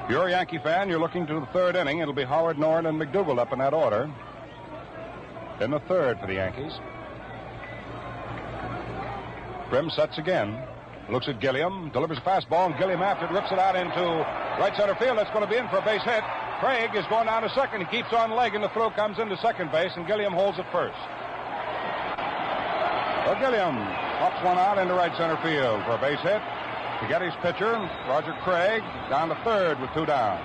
Speaker 3: If you're a Yankee fan, you're looking to the third inning. It'll be Howard, Noren, and McDougal up in that order. In the third for the Yankees. Grimm sets again. Looks at Gilliam. Delivers a fastball, and Gilliam after it rips it out into right center field. That's going to be in for a base hit. Craig is going down to second. He keeps on legging. The throw comes into second base, and Gilliam holds it first. So Gilliam pops one out into right center field for a base hit. To get his pitcher, Roger Craig, down to third with two down.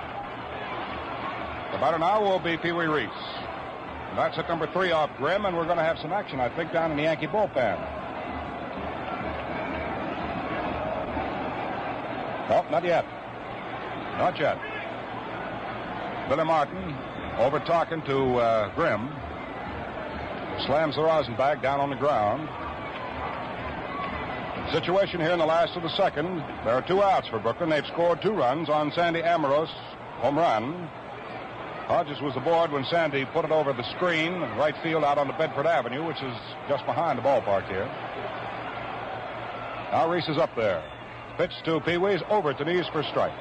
Speaker 3: The batter now will be Pee Wee Reese. And that's hit number 3 off Grimm, and we're going to have some action, I think, down in the Yankee bullpen. Oh, not yet. Not yet. Billy Martin over talking to Grimm. Slams the rosin bag down on the ground. Situation here in the last of the second. There are 2 outs for Brooklyn. They've scored 2 runs on Sandy Amoros' home run. Hodges was aboard when Sandy put it over the screen in right field out on the Bedford Avenue, which is just behind the ballpark here. Now Reese is up there. Pitch to Pee Wee's over to knees for strike.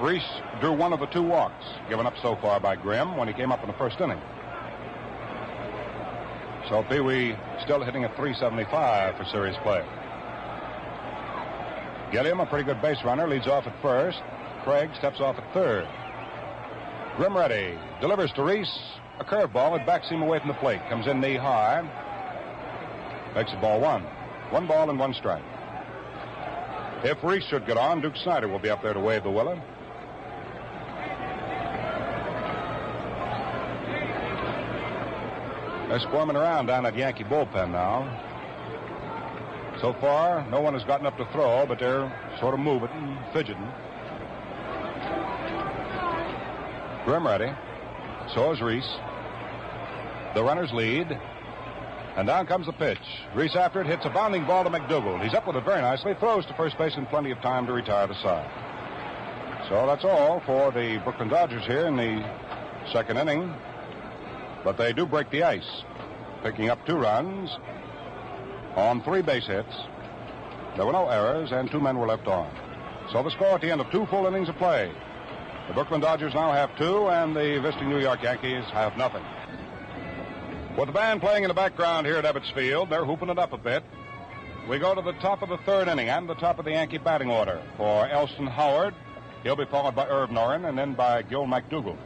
Speaker 3: Reese drew one of the 2 walks given up so far by Grimm when he came up in the first inning. So Pee Wee still hitting at .375 for series play. Gilliam, a pretty good base runner, leads off at first. Craig steps off at third. Grimm ready. Delivers to Reese. A curveball. It backs him away from the plate. Comes in knee high. Makes it ball 1. 1 ball and 1 strike. If Reese should get on, Duke Snyder will be up there to wave the willow. They're squirming around down at Yankee bullpen now. So far, no one has gotten up to throw, but they're sort of moving and fidgeting. Grimm ready. So is Reese. The runners lead. And down comes the pitch. Reese after it hits a bounding ball to McDougal. He's up with it very nicely. Throws to first base in plenty of time to retire the side. So that's all for the Brooklyn Dodgers here in the second inning. But they do break the ice, picking up 2 runs on 3 base hits. There were no errors, and 2 men were left on. So the score at the end of 2 full innings of play. The Brooklyn Dodgers now have 2, and the visiting New York Yankees have nothing. With the band playing in the background here at Ebbets Field, they're hooping it up a bit. We go to the top of the third inning and the top of the Yankee batting order for Elston Howard. He'll be followed by Irv Noren and then by Gil McDougal.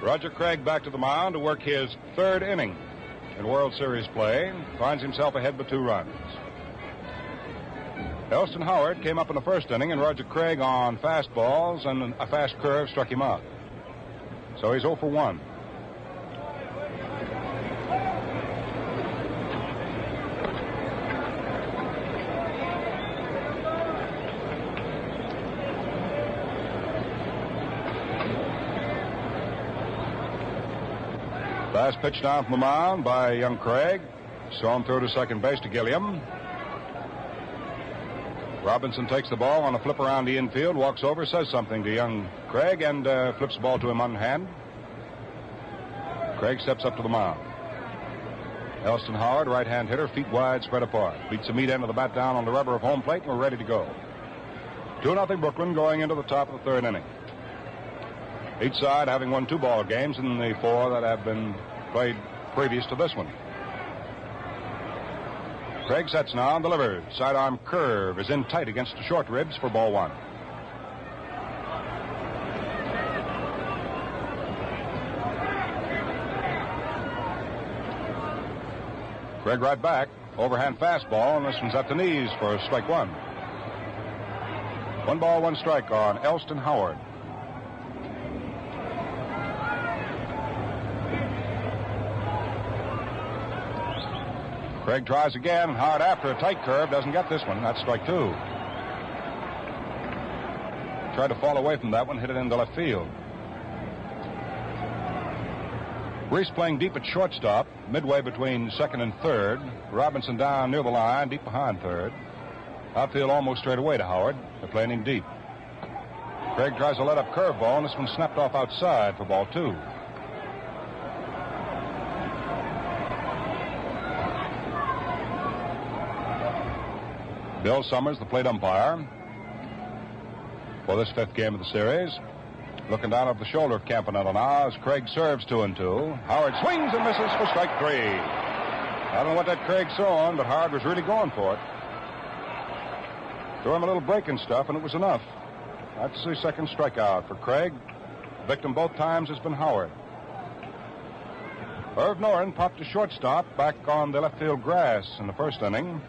Speaker 3: Roger Craig back to the mound to work his 3rd inning in World Series play. Finds himself ahead by 2 runs. Elston Howard came up in the first inning, and Roger Craig on fastballs and a fast curve struck him out. So he's 0 for 1. Last pitch down from the mound by young Craig. Saw him throw to second base to Gilliam. Robinson takes the ball on a flip around the infield, walks over, says something to young Craig, and flips the ball to him on hand. Craig steps up to the mound. Elston Howard, right-hand hitter, feet wide, spread apart. Beats the meat end of the bat down on the rubber of home plate, and we're ready to go. 2-0 Brooklyn going into the top of the 3rd inning. Each side having won 2 ball games in the 4 that have been played previous to this one. Craig sets now and delivers. Sidearm curve is in tight against the short ribs for ball 1. Craig right back. Overhand fastball, and this one's at the knees for strike 1. 1 ball, 1 strike on Elston Howard. Craig tries again. Hard after a tight curve. Doesn't get this one. That's strike 2. Tried to fall away from that one. Hit it into left field. Reese playing deep at shortstop. Midway between second and third. Robinson down near the line. Deep behind third. Outfield almost straight away to Howard. They're playing him deep. Craig tries a let-up curveball, and this one snapped off outside for ball 2. Bill Summers, the plate umpire. for this fifth game of the series. Looking down over the shoulder of Campanella now as Craig serves 2-2. Howard swings and misses for strike 3. I don't know what that Craig saw on, but Howard was really going for it. Threw him a little break and stuff, and it was enough. That's the second strikeout for Craig. The victim both times has been Howard. Irv Noren popped to shortstop back on the left field grass in the first inning.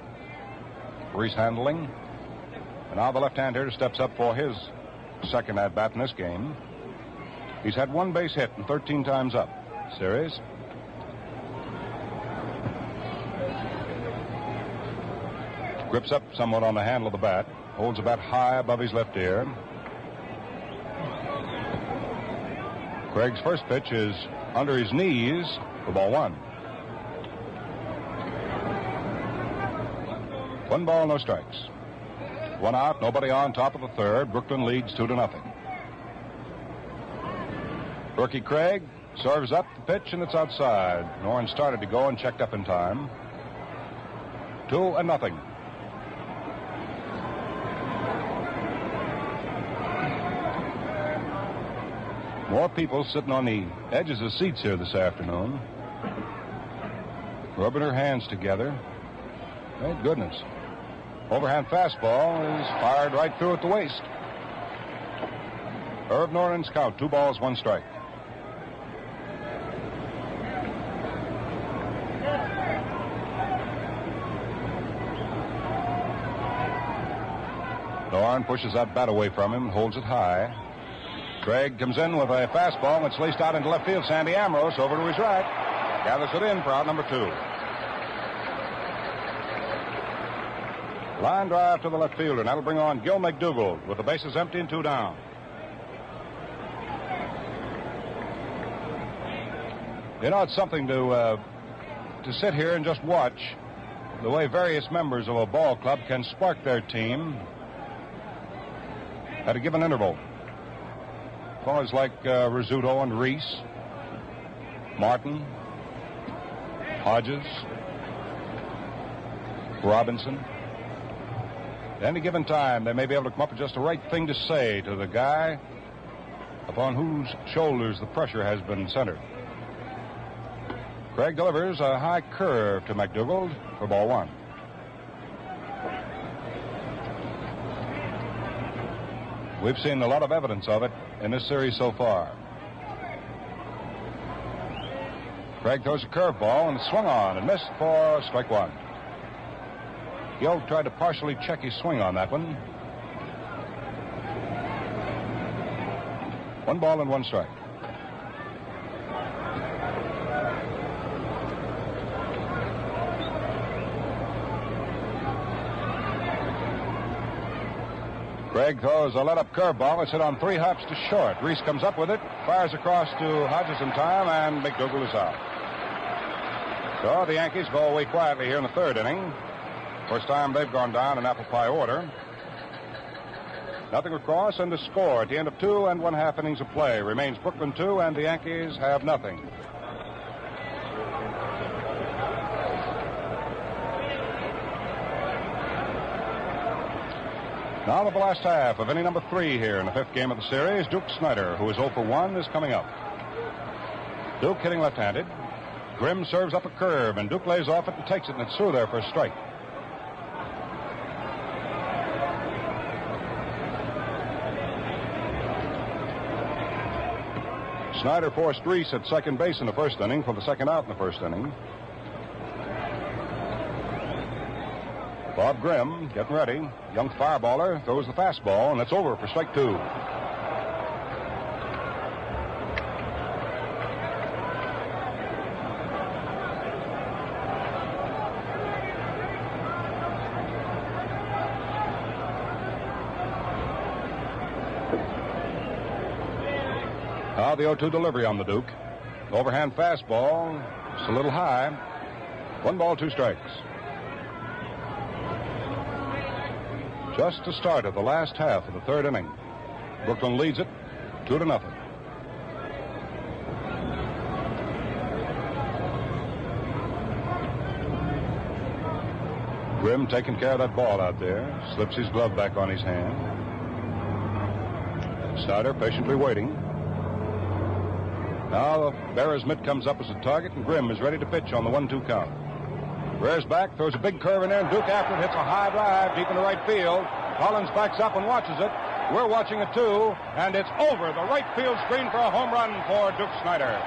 Speaker 3: Reese handling. And now the left-hand hitter steps up for his second at-bat in this game. He's had one base hit and 13 times up. Series. Grips up somewhat on the handle of the bat. Holds the bat high above his left ear. Craig's first pitch is under his knees for ball 1. 1 ball, no strikes. 1 out, nobody on, top of the third. Brooklyn leads 2-0. Rookie Craig serves up the pitch, and it's outside. Noren started to go and checked up in time. 2-0. More people sitting on the edges of seats here this afternoon, rubbing their hands together. Thank goodness. Overhand fastball is fired right through at the waist. Irv Noren's count, 2 balls, 1 strike. Noren pushes that bat away from him, holds it high. Craig comes in with a fastball that's laced out into left field. Sandy Amoros over to his right. Gathers it in for out number 2. Line drive to the left fielder, and that'll bring on Gil McDougald with the bases empty and 2 down. You know, it's something to sit here and just watch the way various members of a ball club can spark their team at a given interval. Fellows like Rizzuto and Reese, Martin, Hodges, Robinson. At any given time, they may be able to come up with just the right thing to say to the guy upon whose shoulders the pressure has been centered. Craig delivers a high curve to McDougald for ball 1. We've seen a lot of evidence of it in this series so far. Craig throws a curveball and swung on and missed for strike 1. Gil tried to partially check his swing on that one. 1 ball and 1 strike. Craig throws a let-up curveball. It's hit on 3 hops to short. Reese comes up with it, fires across to Hodges in time, and McDougald is out. So the Yankees go away quietly here in the 3rd inning. First time they've gone down in apple pie order. Nothing across, and the score at the end of 2 1/2 innings of play remains Brooklyn 2, and the Yankees have nothing. Now to the last half of inning number 3 here in the 5th game of the series. Duke Snyder, who is 0 for 1, is coming up. Duke hitting left-handed. Grimm serves up a curve, and Duke lays off it and takes it, and it's through there for a strike. Snyder forced Reese at second base in the 1st inning for the 2nd out in the 1st inning. Bob Grimm getting ready. Young fireballer throws the fastball, and it's over for strike 2. Now the 0-2 delivery on the Duke. Overhand fastball. It's a little high. 1 ball, 2 strikes. Just the start of the last half of the 3rd inning. Brooklyn leads it 2-0. Grimm taking care of that ball out there. Slips his glove back on his hand. Snyder patiently waiting. Now Berra's mitt comes up as a target, and Grimm is ready to pitch on the 1-2 count. Rears back, throws a big curve in there, and Duke after it hits a high drive deep into right field. Collins backs up and watches it. We're watching it too, and it's over the right field screen for a home run for Duke Snyder.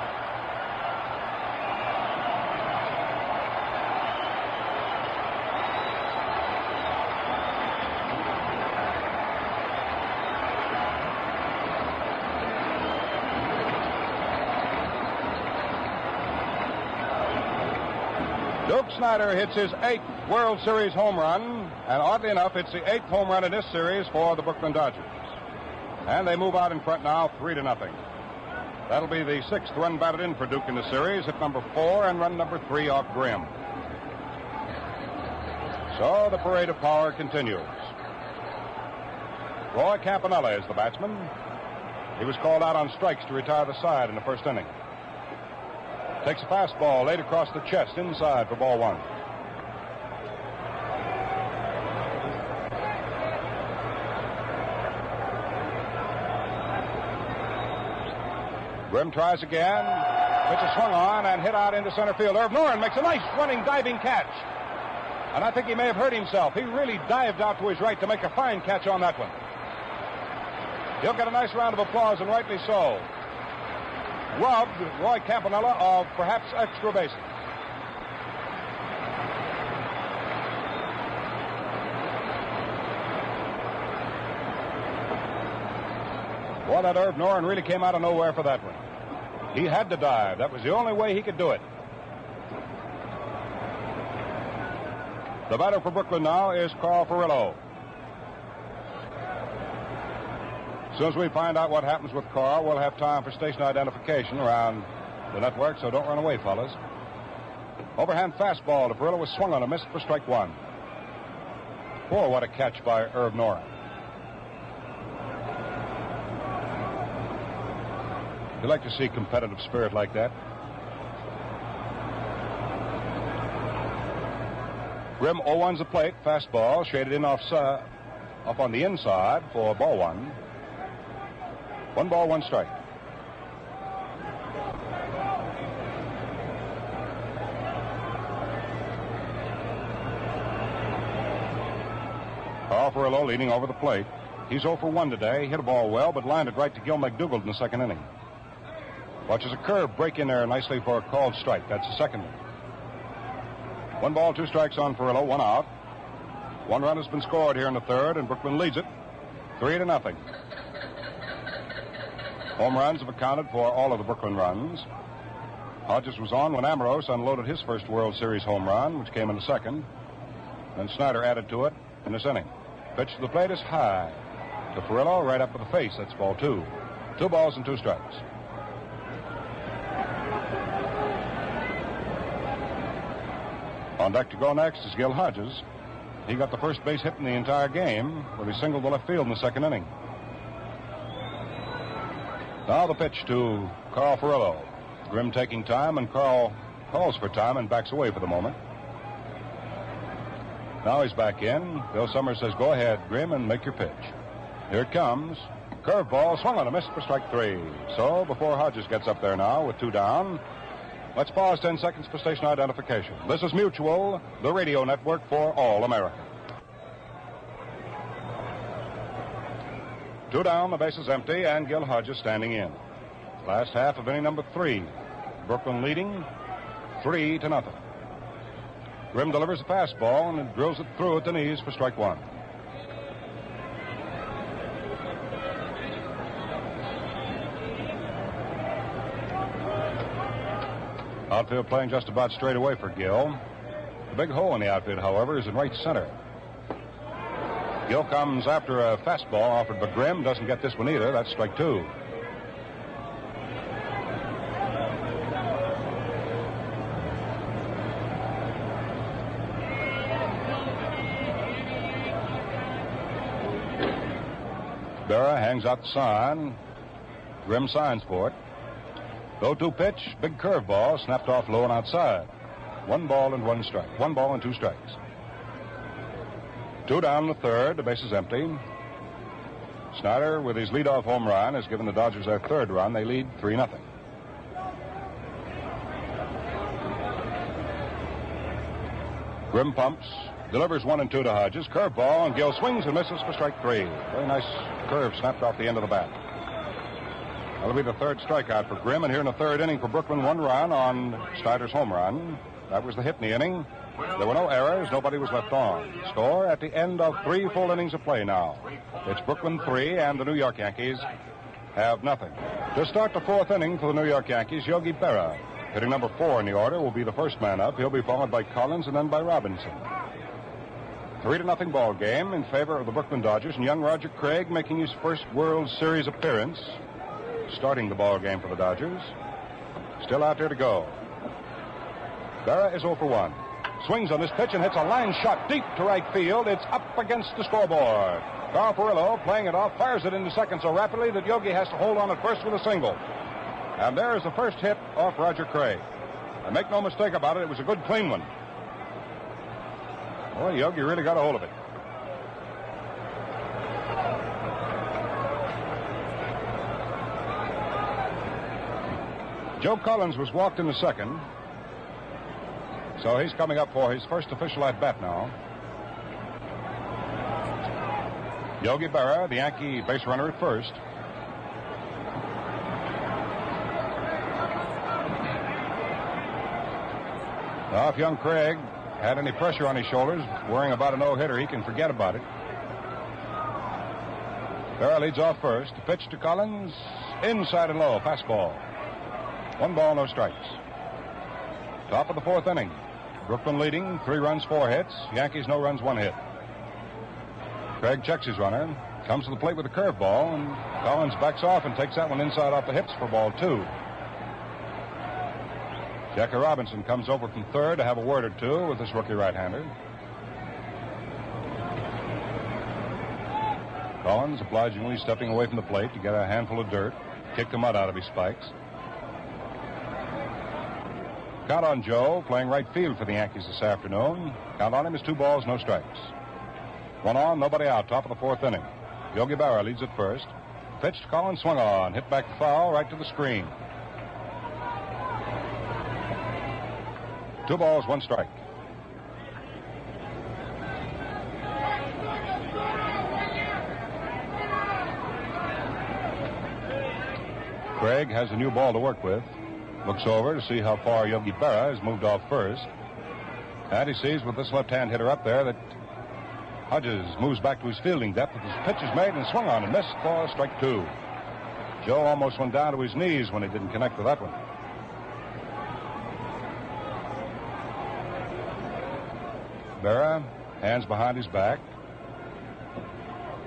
Speaker 3: Duke Snyder hits his 8th World Series home run, and oddly enough, it's the 8th home run in this series for the Brooklyn Dodgers. And they move out in front now, 3-0. That'll be the 6th run batted in for Duke in the series, hit number 4 and run number 3 off Grimm. So the parade of power continues. Roy Campanella is the batsman. He was called out on strikes to retire the side in the first inning. Takes a fastball laid across the chest inside for ball 1. Grimm tries again. Pitch is swung on and hit out into center field. Irv Noren makes a nice running diving catch. And I think he may have hurt himself. He really dived out to his right to make a fine catch on that one. He'll get a nice round of applause, and rightly so. Robbed Roy Campanella of perhaps extra bases. Boy, that Irv Noren really came out of nowhere for that one. He had to dive. That was the only way he could do it. The batter for Brooklyn now is Carl Furillo. As soon as we find out what happens with Carl, we'll have time for station identification around the network, so don't run away, fellas. Overhand fastball to Furillo was swung on a miss for strike 1. Boy, what a catch by Irv Noren. You like to see competitive spirit like that. Grimm 0-1's the plate, fastball shaded in off on the inside for ball 1. 1 ball, 1 strike. Carl Furillo leaning over the plate. He's 0 for 1 today. Hit a ball well, but lined it right to Gil McDougald in the second inning. Watches a curve break in there nicely for a called strike. That's the second one. 1 ball, 2 strikes on Furillo, 1 out. 1 run has been scored here in the third, and Brooklyn leads it 3-0. Home runs have accounted for all of the Brooklyn runs. Hodges was on when Amoros unloaded his first World Series home run, which came in the second. Then Snyder added to it in this inning. Pitch to the plate is high to Furillo, right up to the face. That's ball 2. 2 balls and 2 strikes. On deck to go next is Gil Hodges. He got the first base hit in the entire game when he singled to left field in the second inning. Now the pitch to Carl Furillo. Grimm taking time, and Carl calls for time and backs away for the moment. Now he's back in. Bill Summers says, go ahead, Grimm, and make your pitch. Here it comes. Curveball swung on a miss for strike 3. So before Hodges gets up there now with 2 down, let's pause 10 seconds for station identification. This is Mutual, the radio network for all America. 2 down, the base is empty, and Gil Hodges standing in. Last half of inning number 3. Brooklyn leading 3-0. Grimm delivers a fastball and drills it through at the knees for strike 1. Outfield playing just about straight away for Gil. The big hole in the outfield, however, is in right center. Gil comes after a fastball offered by Grimm. Doesn't get this one either. That's strike 2. Berra hangs out the sign. Grimm signs for it. 0-2 pitch, big curveball, snapped off low and outside. 1 ball and 1 strike. 1 ball and 2 strikes. 2 down in the third, the base is empty. Snyder, with his leadoff home run, has given the Dodgers their third run. They lead 3-0. Grimm pumps, delivers 1 and 2 to Hodges. Curveball, and Gill swings and misses for strike 3. Very nice curve snapped off the end of the bat. That'll be the third strikeout for Grimm, and here in the third inning for Brooklyn, 1 run on Snyder's home run. That was the hit in the inning. There were no errors. Nobody was left on. Score at the end of 3 full innings of play now. It's Brooklyn 3, and the New York Yankees have nothing. To start the fourth inning for the New York Yankees, Yogi Berra, hitting number 4 in the order, will be the first man up. He'll be followed by Collins and then by Robinson. 3-0 ball game in favor of the Brooklyn Dodgers, and young Roger Craig making his first World Series appearance, starting the ball game for the Dodgers. Still out there to go. Berra is 0 for 1. Swings on this pitch and hits a line shot deep to right field. It's up against the scoreboard. Carl Furillo, playing it off, fires it into second so rapidly that Yogi has to hold on at first with a single. And there is the first hit off Roger Craig. And make no mistake about it, it was a good clean one. Boy, Yogi really got a hold of it. Joe Collins was walked in the second. So he's coming up for his first official at-bat now. Yogi Berra, the Yankee base runner at first. Now, if young Craig had any pressure on his shoulders, worrying about a no-hitter, he can forget about it. Berra leads off first. The pitch to Collins, inside and low, fastball. 1 ball, no strikes. Top of the fourth inning. Brooklyn leading, 3 runs, 4 hits. Yankees, no runs, 1 hit. Craig checks his runner, comes to the plate with a curveball, and Collins backs off and takes that one inside off the hips for ball 2. Jackie Robinson comes over from third to have a word or two with this rookie right-hander. Collins obligingly stepping away from the plate to get a handful of dirt, kick the mud out of his spikes. Count on Joe, playing right field for the Yankees this afternoon. Count on him is 2 balls, no strikes. 1 on, nobody out, top of the fourth inning. Yogi Berra leads at first. Pitch to Collins, swung on, hit back foul, right to the screen. 2 balls, 1 strike. Craig has a new ball to work with. Looks over to see how far Yogi Berra has moved off first. And he sees with this left-hand hitter up there that Hodges moves back to his fielding depth. His pitch is made and swung on and missed for strike 2. Joe almost went down to his knees when he didn't connect with that one. Berra, hands behind his back.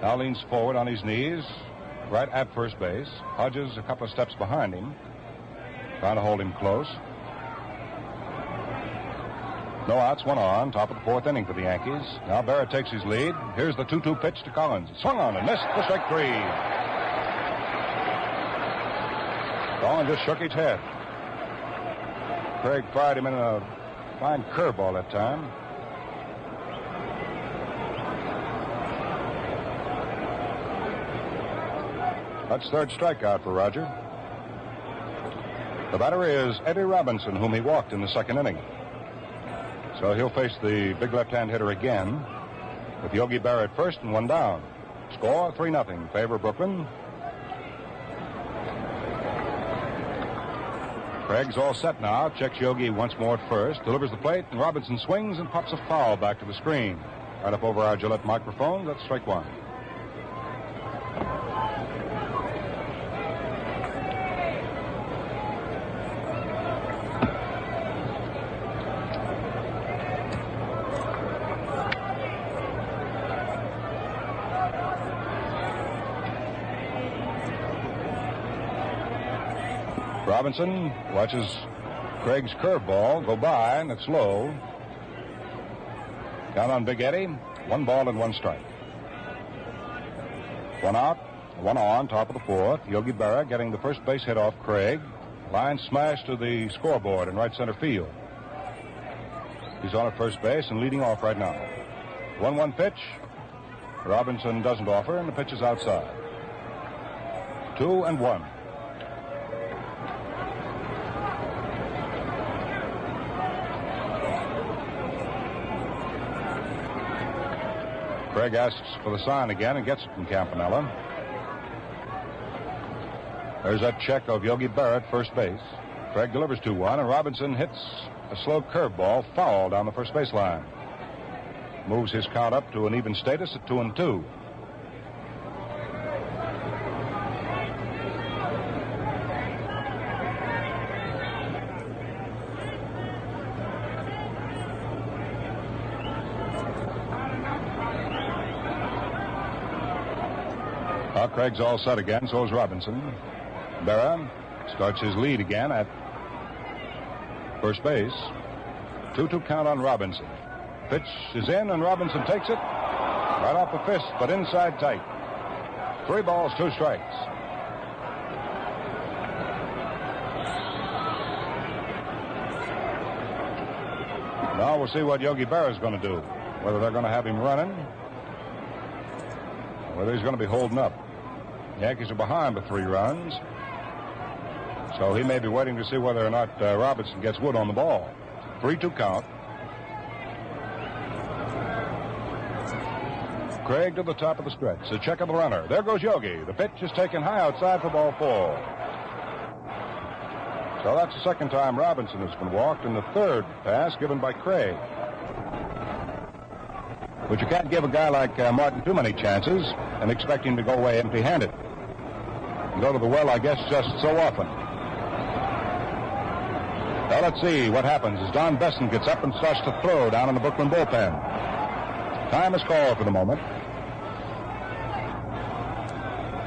Speaker 3: Now leans forward on his knees, right at first base. Hodges a couple of steps behind him, trying to hold him close. No outs, 1 on, top of the fourth inning for the Yankees. Now Berra takes his lead. Here's the 2-2 pitch to Collins. Swung on and missed for strike 3. Collins just shook his head. Craig fired him in a fine curveball that time. That's third strikeout for Roger. The batter is Eddie Robinson, whom he walked in the second inning. So he'll face the big left-hand hitter again with Yogi Berra at first and 1 down. Score 3-0 in favor of Brooklyn. Craig's all set now. Checks Yogi once more at first. Delivers the plate, and Robinson swings and pops a foul back to the screen. Right up over our Gillette microphone. That's strike 1. Robinson watches Craig's curveball go by, and it's low. Count on Big Eddie. 1 ball and 1 strike. 1 out, 1 on, top of the fourth. Yogi Berra getting the first base hit off Craig. Line smash to the scoreboard in right center field. He's on at first base and leading off right now. 1-1 pitch. Robinson doesn't offer, and the pitch is outside. 2-1. Craig asks for the sign again and gets it from Campanella. There's that check of Yogi Berra at first base. Craig delivers 2-1, and Robinson hits a slow curveball foul down the first baseline. Moves his count up to an even status at 2-2. Craig's all set again, so is Robinson. Berra starts his lead again at first base. 2-2 count on Robinson. Pitch is in, and Robinson takes it right off the fist, but inside tight. 3 balls, 2 strikes. Now we'll see what Yogi Berra is going to do. Whether they're going to have him running, or whether he's going to be holding up. The Yankees are behind by 3 runs. So he may be waiting to see whether or not Robinson gets wood on the ball. 3-2 count. Craig to the top of the stretch. The check of the runner. There goes Yogi. The pitch is taken high outside for ball 4. So that's the second time Robinson has been walked, and the third pass given by Craig. But you can't give a guy like Martin too many chances and expect him to go away empty-handed. Go to the well, I guess, just so often. Now let's see what happens as Don Besson gets up and starts to throw down in the Brooklyn bullpen. Time is called for the moment.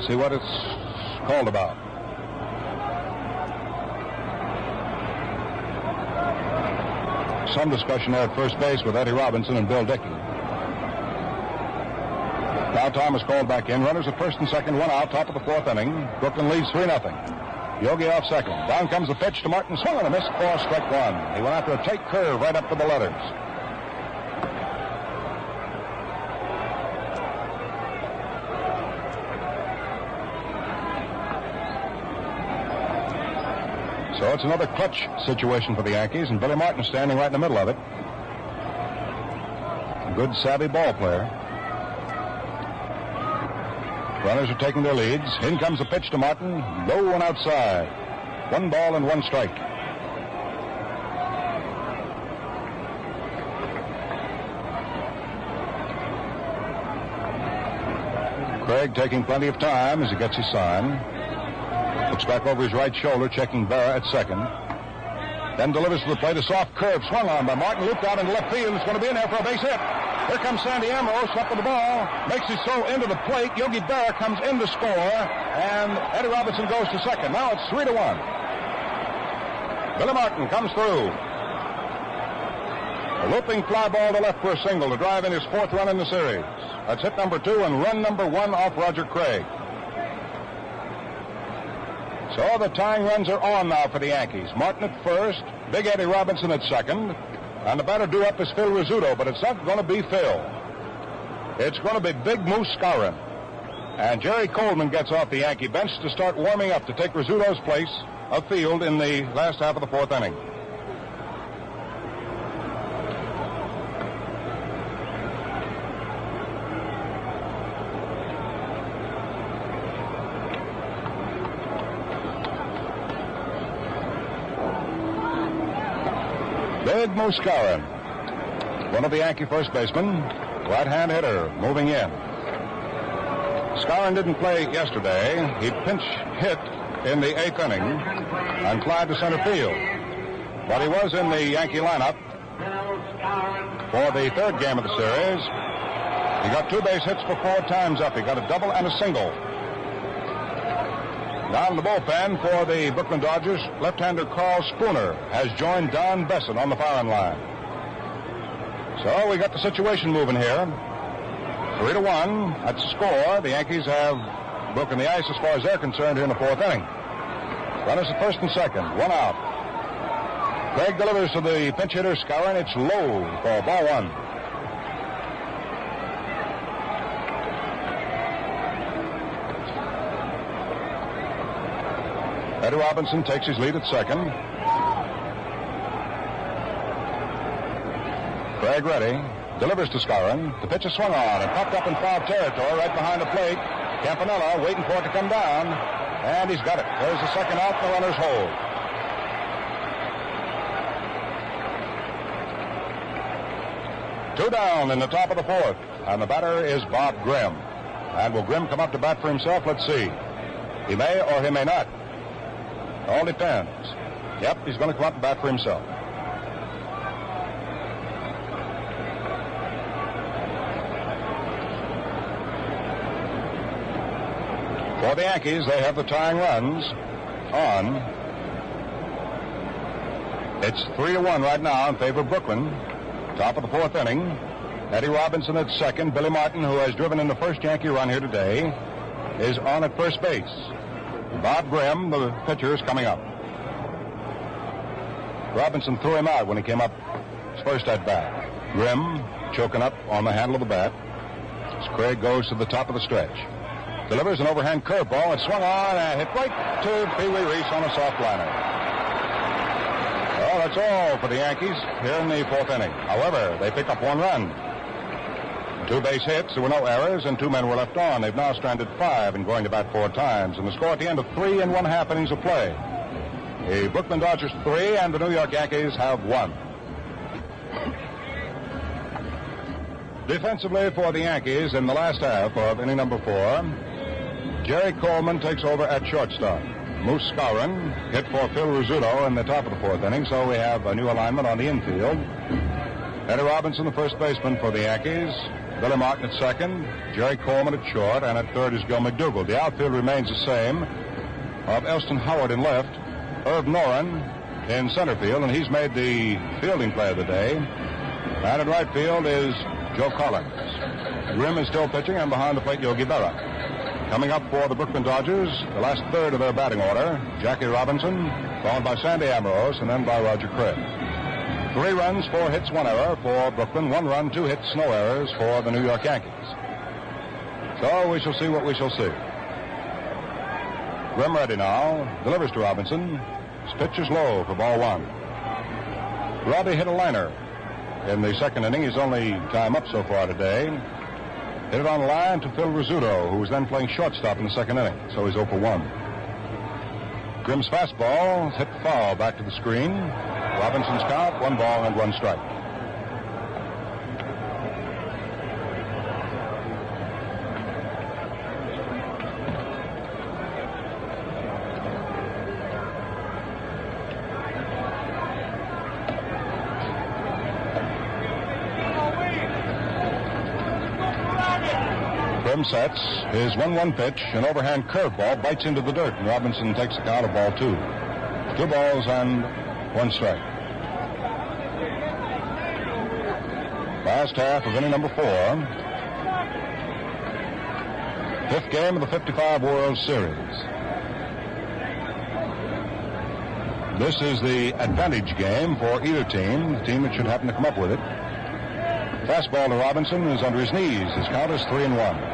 Speaker 3: See what it's called about. Some discussion there at first base with Eddie Robinson and Bill Dickey. Now time is called back in. Runners at first and second, 1 out, top of the 4th inning. Brooklyn leads 3-0. Yogi off second. Down comes the pitch to Martin. Swung on a miss, ball, strike 1. He went after a tight curve right up to the letters. So it's another clutch situation for the Yankees, and Billy Martin standing right in the middle of it. A good, savvy ball player. Runners are taking their leads. In comes the pitch to Martin. Low and outside. 1 ball and 1 strike. Craig taking plenty of time as he gets his sign. Looks back over his right shoulder, checking Berra at second. Then delivers to the plate. A soft curve swung on by Martin. Looped out into left field. It's going to be in there for a base hit. Here comes Sandy Amoros up with the ball. Makes his throw into the plate. Yogi Berra comes in to score. And Eddie Robinson goes to second. Now it's 3-1. Billy Martin comes through. A looping fly ball to left for a single to drive in his 4th run in the series. That's hit number 2 and run number 1 off Roger Craig. So the tying runs are on now for the Yankees. Martin at first, Big Eddie Robinson at second, and the batter due up is Phil Rizzuto, but it's not going to be Phil. It's going to be Big Moose Skowron. And Jerry Coleman gets off the Yankee bench to start warming up to take Rizzuto's place of field in the last half of the 4th inning. Big Moose Skowron, one of the Yankee first basemen, right-hand hitter, moving in. Skowron didn't play yesterday. He pinch hit in the 8th inning and flied to center field. But he was in the Yankee lineup for the 3rd game of the series. He got 2 base hits for 4 times up. He got a double and a single. Down in the bullpen for the Brooklyn Dodgers, left-hander Carl Spooner has joined Don Besson on the firing line. So we got the situation moving here. 3-1. That's the score. The Yankees have broken the ice as far as they're concerned here in the 4th inning. Runners at first and second, 1 out. Craig delivers to the pinch hitter Skowron. It's low for ball 1. Eddie Robinson takes his lead at second. Craig ready. Delivers to Skowron. The pitch is swung on and popped up in foul territory right behind the plate. Campanella waiting for it to come down. And he's got it. There's the second out, the runners hold. Two down in the top of the fourth. And the batter is Bob Grimm. And will Grimm come up to bat for himself? Let's see. He may or he may not. All depends. Yep, he's going to come up and bat for himself. For the Yankees, they have the tying runs on. It's 3-1 right now in favor of Brooklyn. Top of the fourth inning. Eddie Robinson at second. Billy Martin, who has driven in the first Yankee run here today, is on at first base. Bob Grimm, the pitcher, is coming up. Robinson threw him out when he came up his first at bat. Grimm choking up on the handle of the bat as Craig goes to the top of the stretch. Delivers an overhand curveball. It swung on and hit right to Pee Wee Reese on a soft liner. Well, that's all for the Yankees here in the fourth inning. However, they pick up one run. Two base hits, there were no errors, and two men were left on. They've now stranded five and going to bat four times. And the score at the end of 3 1/2 innings of play. The Brooklyn Dodgers 3 and the New York Yankees have 1. Defensively for the Yankees in the last half of inning number 4, Jerry Coleman takes over at shortstop. Moose Skowron hit for Phil Rizzuto in the top of the fourth inning, so we have a new alignment on the infield. Eddie Robinson, the first baseman for the Yankees. Billy Martin at second. Jerry Coleman at short, and at third is Gil McDougall. The outfield remains the same of Elston Howard in left, Herb Noren in center field, and he's made the fielding play of the day. And in right field is Joe Collins. Grimm is still pitching, and behind the plate, Yogi Berra. Coming up for the Brooklyn Dodgers, the last third of their batting order, Jackie Robinson, followed by Sandy Amoros, and then by Roger Craig. 3 runs, 4 hits, 1 error for Brooklyn. 1 run, 2 hits, no errors for the New York Yankees. So we shall see what we shall see. Grimm ready now. Delivers to Robinson. His pitch is low for ball 1. Robbie hit a liner in the second inning. His only time up so far today. Hit it on the line to Phil Rizzuto, who was then playing shortstop in the second inning. So he's 0 for 1. Grimm's fastball hit foul back to the screen. Robinson's count, 1 ball and 1 strike. Grimm sets his 1-1 pitch, an overhand curveball, bites into the dirt, and Robinson takes the count of ball 2. 2 balls and 1 strike. Last half of inning number 4. 5th game of the 55 World Series. This is the advantage game for either team, the team that should happen to come up with it. Fastball to Robinson is under his knees. His count is 3-1.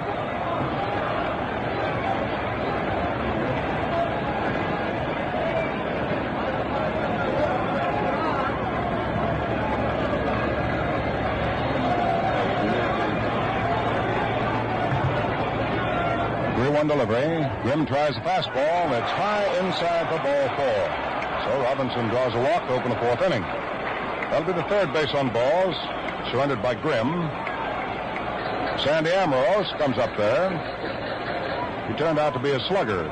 Speaker 3: Delivery. Grimm tries a fastball. It's high inside for ball 4. So Robinson draws a walk to open the 4th inning. That'll be the third base on balls, surrendered by Grimm. Sandy Amoros comes up there. He turned out to be a slugger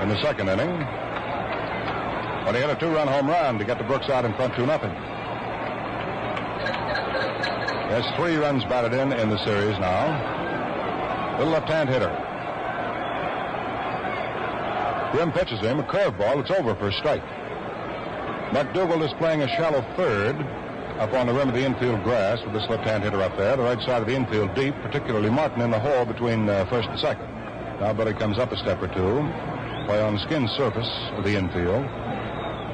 Speaker 3: in the second inning, but he hit a 2-run home run to get the Brooks out in front 2-0. There's 3 runs batted in the series now. Little left-hand hitter. Grimm pitches him a curveball. It's over for a strike. McDougall is playing a shallow third up on the rim of the infield grass with this left-hand hitter up there. The right side of the infield deep, particularly Martin in the hole between first and second. Now Billy comes up a step or 2. Play on the skin surface of the infield.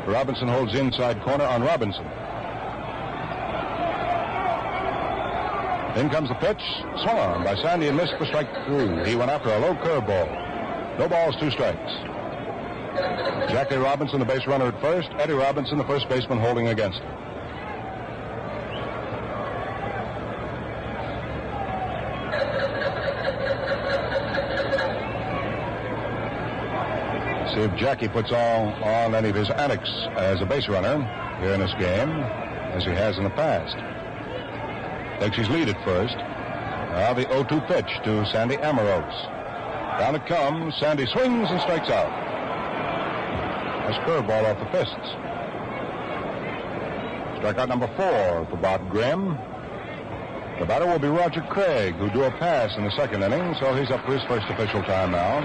Speaker 3: Robinson holds the inside corner on Robinson. In comes the pitch. Swung on by Sandy and missed for strike 3. He went after a low curveball. No balls, 2 strikes. Jackie Robinson, the base runner at first. Eddie Robinson, the first baseman, holding against him. See if Jackie puts on any of his antics as a base runner here in this game, as he has in the past. Takes his lead at first. Now the 0-2 pitch to Sandy Amoros. Down it comes. Sandy swings and strikes out. Nice curveball off the fists. Strikeout number 4 for Bob Grimm. The batter will be Roger Craig, who drew a pass in the second inning, so he's up for his first official time now.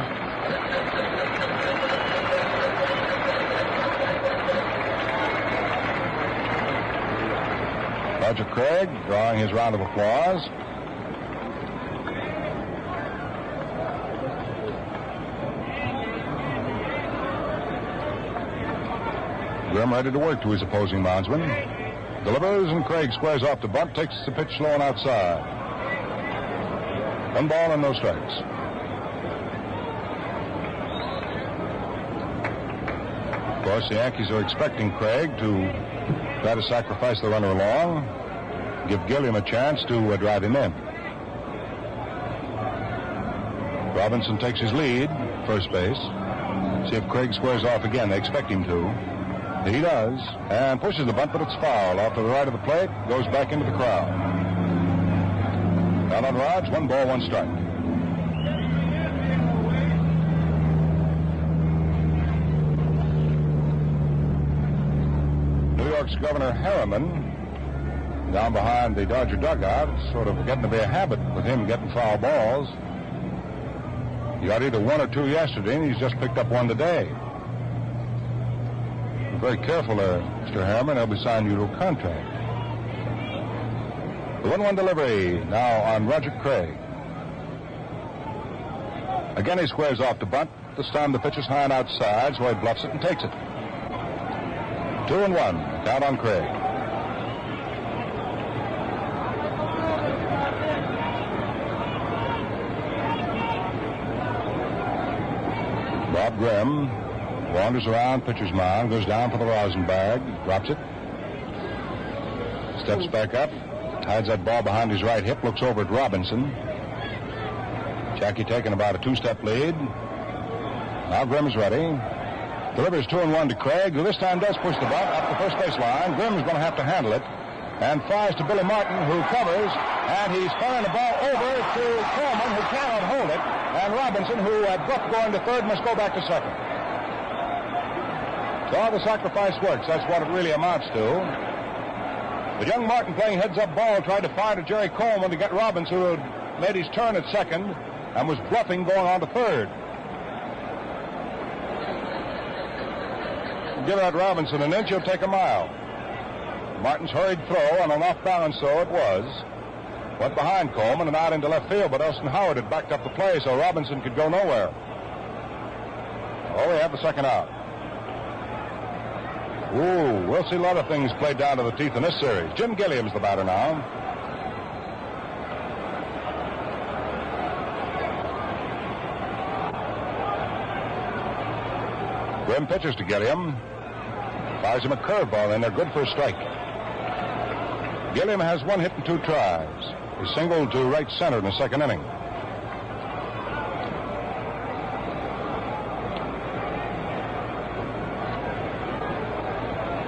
Speaker 3: Roger Craig drawing his round of applause. Grimm ready to work to his opposing moundsman. Delivers, and Craig squares off the bunt, takes the pitch slow and outside. 1 ball and no strikes. Of course, the Yankees are expecting Craig to try to sacrifice the runner along, give Gilliam a chance to drive him in. Robinson takes his lead, first base. See if Craig squares off again. They expect him to. He does, and pushes the bunt, but it's foul. Off to the right of the plate, goes back into the crowd. Down on rods, 1 ball, 1 strike. New York's Governor Harriman, down behind the Dodger dugout, sort of getting to be a habit with him getting foul balls. He got either 1 or 2 yesterday, and he's just picked up 1 today. Very careful there, Mr. Harriman. They'll be signing you to a contract. The 1-1 delivery now on Roger Craig. Again, he squares off the bunt. This time the pitch is high and outside, so he bluffs it and takes it. 2-1. Count on Craig. Bob Grimm wanders around pitcher's mound, goes down for the rosin bag, drops it, steps back up, hides that ball behind his right hip, looks over at Robinson. Jackie taking about a 2-step lead. Now Grimm is ready. Delivers 2-1 to Craig, who this time does push the bunt up the first base line. Grimm is going to have to handle it, and fires to Billy Martin, who covers, and he's firing the ball over to Coleman, who cannot hold it, and Robinson, who had Buck going to third, must go back to second. So the sacrifice works. That's what it really amounts to. The young Martin, playing heads-up ball, tried to fire to Jerry Coleman to get Robinson, who had made his turn at second and was bluffing going on to third. Give that Robinson an inch, he'll take a mile. Martin's hurried throw, and an off-balance throw it was. Went behind Coleman and out into left field, but Elston Howard had backed up the play, so Robinson could go nowhere. Oh, we have the second out. Ooh, we'll see a lot of things played down to the teeth in this series. Jim Gilliam's the batter now. Grimm pitches to Gilliam. Fires him a curveball, and they're good for a strike. Gilliam has 1 hit and 2 tries. He singled to right center in the second inning.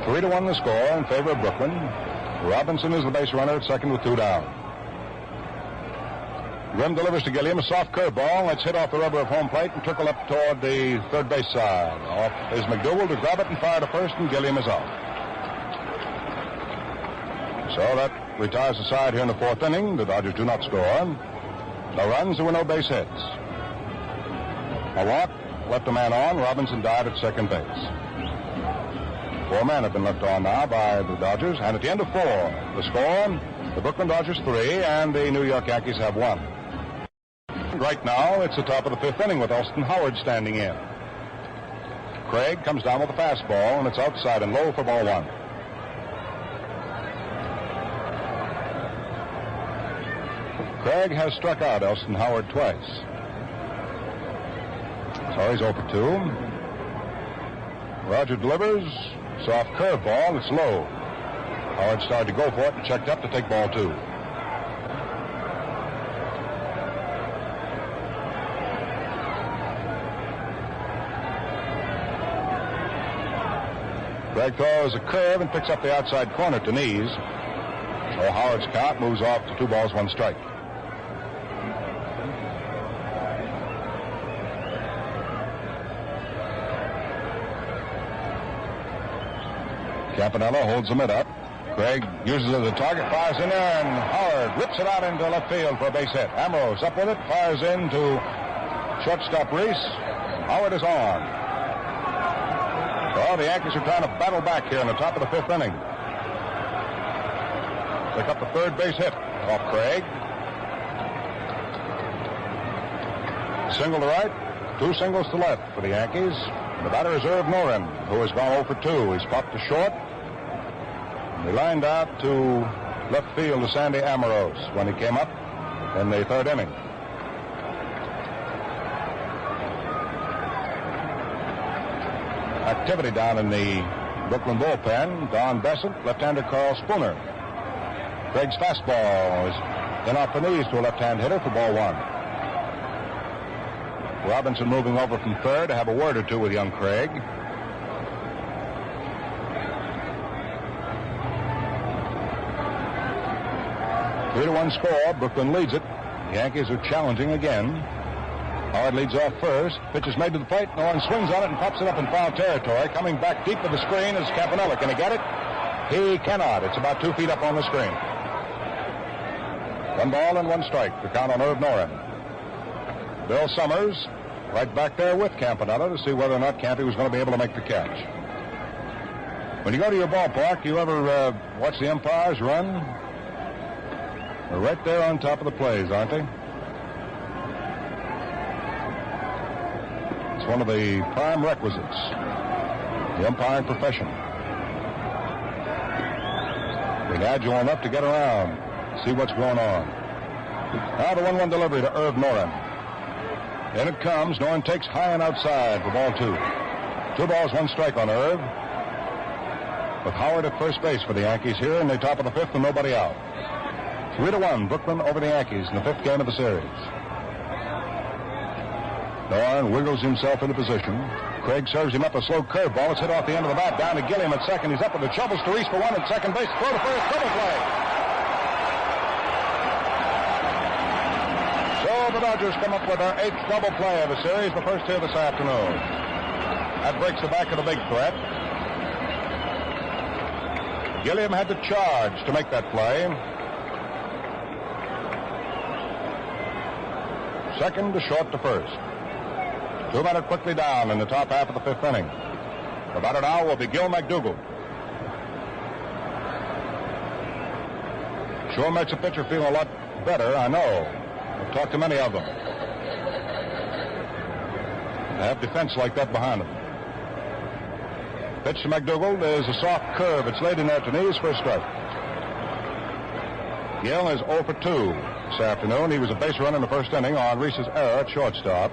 Speaker 3: Three to 1 the score in favor of Brooklyn. Robinson is the base runner at second with 2 down. Grimm delivers to Gilliam a soft curveball. Let's hit off the rubber of home plate and trickle up toward the third base side. Off is McDougal to grab it and fire to first, and Gilliam is out. So that retires the side here in the 4th inning. The Dodgers do not score. No runs, there were no base hits. A walk, left a man on. Robinson died at second base. 4 men have been left on now by the Dodgers, and at the end of 4, the score, the Brooklyn Dodgers 3 and the New York Yankees have 1. Right now, it's the top of the 5th inning with Elston Howard standing in. Craig comes down with a fastball, and it's outside and low for ball 1. Craig has struck out Elston Howard twice. So he's 0 for 2. Roger delivers. Soft curveball. It's low. Howard started to go for it and checked up to take ball 2. Craig throws a curve and picks up the outside corner to knees. So Howard's count moves off to 2 balls, 1 strike. Campanella holds the mid up. Craig uses it as a target, fires in there, and Howard rips it out into left field for a base hit. Amoros up with it, fires in to shortstop Reese. Howard is on. So the Yankees are trying to battle back here in the top of the 5th inning. Pick up the third base hit off Craig. Single to right, 2 singles to left for the Yankees. The batter is Irv Noren, who has gone 0 for 2. He's popped to short. He lined out to left field to Sandy Amoros when he came up in the 3rd inning. Activity down in the Brooklyn bullpen. Don Bessent, left-hander Carl Spooner. Craig's fastball is in off the knees to a left-hand hitter for ball 1. Robinson moving over from third to have a word or two with young Craig. Three to 1 score. Brooklyn leads it. The Yankees are challenging again. Howard leads off first. Pitch is made to the plate. Noren swings on it and pops it up in foul territory. Coming back deep of the screen is Campanella. Can he get it? He cannot. It's about 2 feet up on the screen. 1 ball and 1 strike. The count on Irv Noren. Bill Summers right back there with Campanella to see whether or not Campy was going to be able to make the catch. When you go to your ballpark, you ever watch the umpires run? They're right there on top of the plays, aren't they? It's one of the prime requisites, the umpiring profession. Being agile enough to get around, see what's going on. Now the 1-1 delivery to Irv Noren. In it comes. Noren takes high and outside for ball 2. 2 balls, 1 strike on Irv. With Howard at first base for the Yankees here in the top of the 5th and nobody out. 3 to 1, Brooklyn over the Yankees in the 5th game of the series. Noren wiggles himself into position. Craig serves him up a slow curveball. It's hit off the end of the bat down to Gilliam at second. He's up with the shovels to Reese for 1 at second base. Throw to first, double play. The Dodgers come up with their 8th double play of the series, the first here this afternoon. That breaks the back of the big threat. Gilliam had to charge to make that play. Second to short to first. 2 men are quickly down in the top half of the 5th inning. The batter now will be Gil McDougall. Sure makes a pitcher feel a lot better, I know. I've talked to many of them. They have defense like that behind them. Pitch to McDougall is a soft curve. It's laid in there to knees for a strike. Gil is 0 for 2 this afternoon. He was a base runner in the 1st inning on Reese's error at shortstop.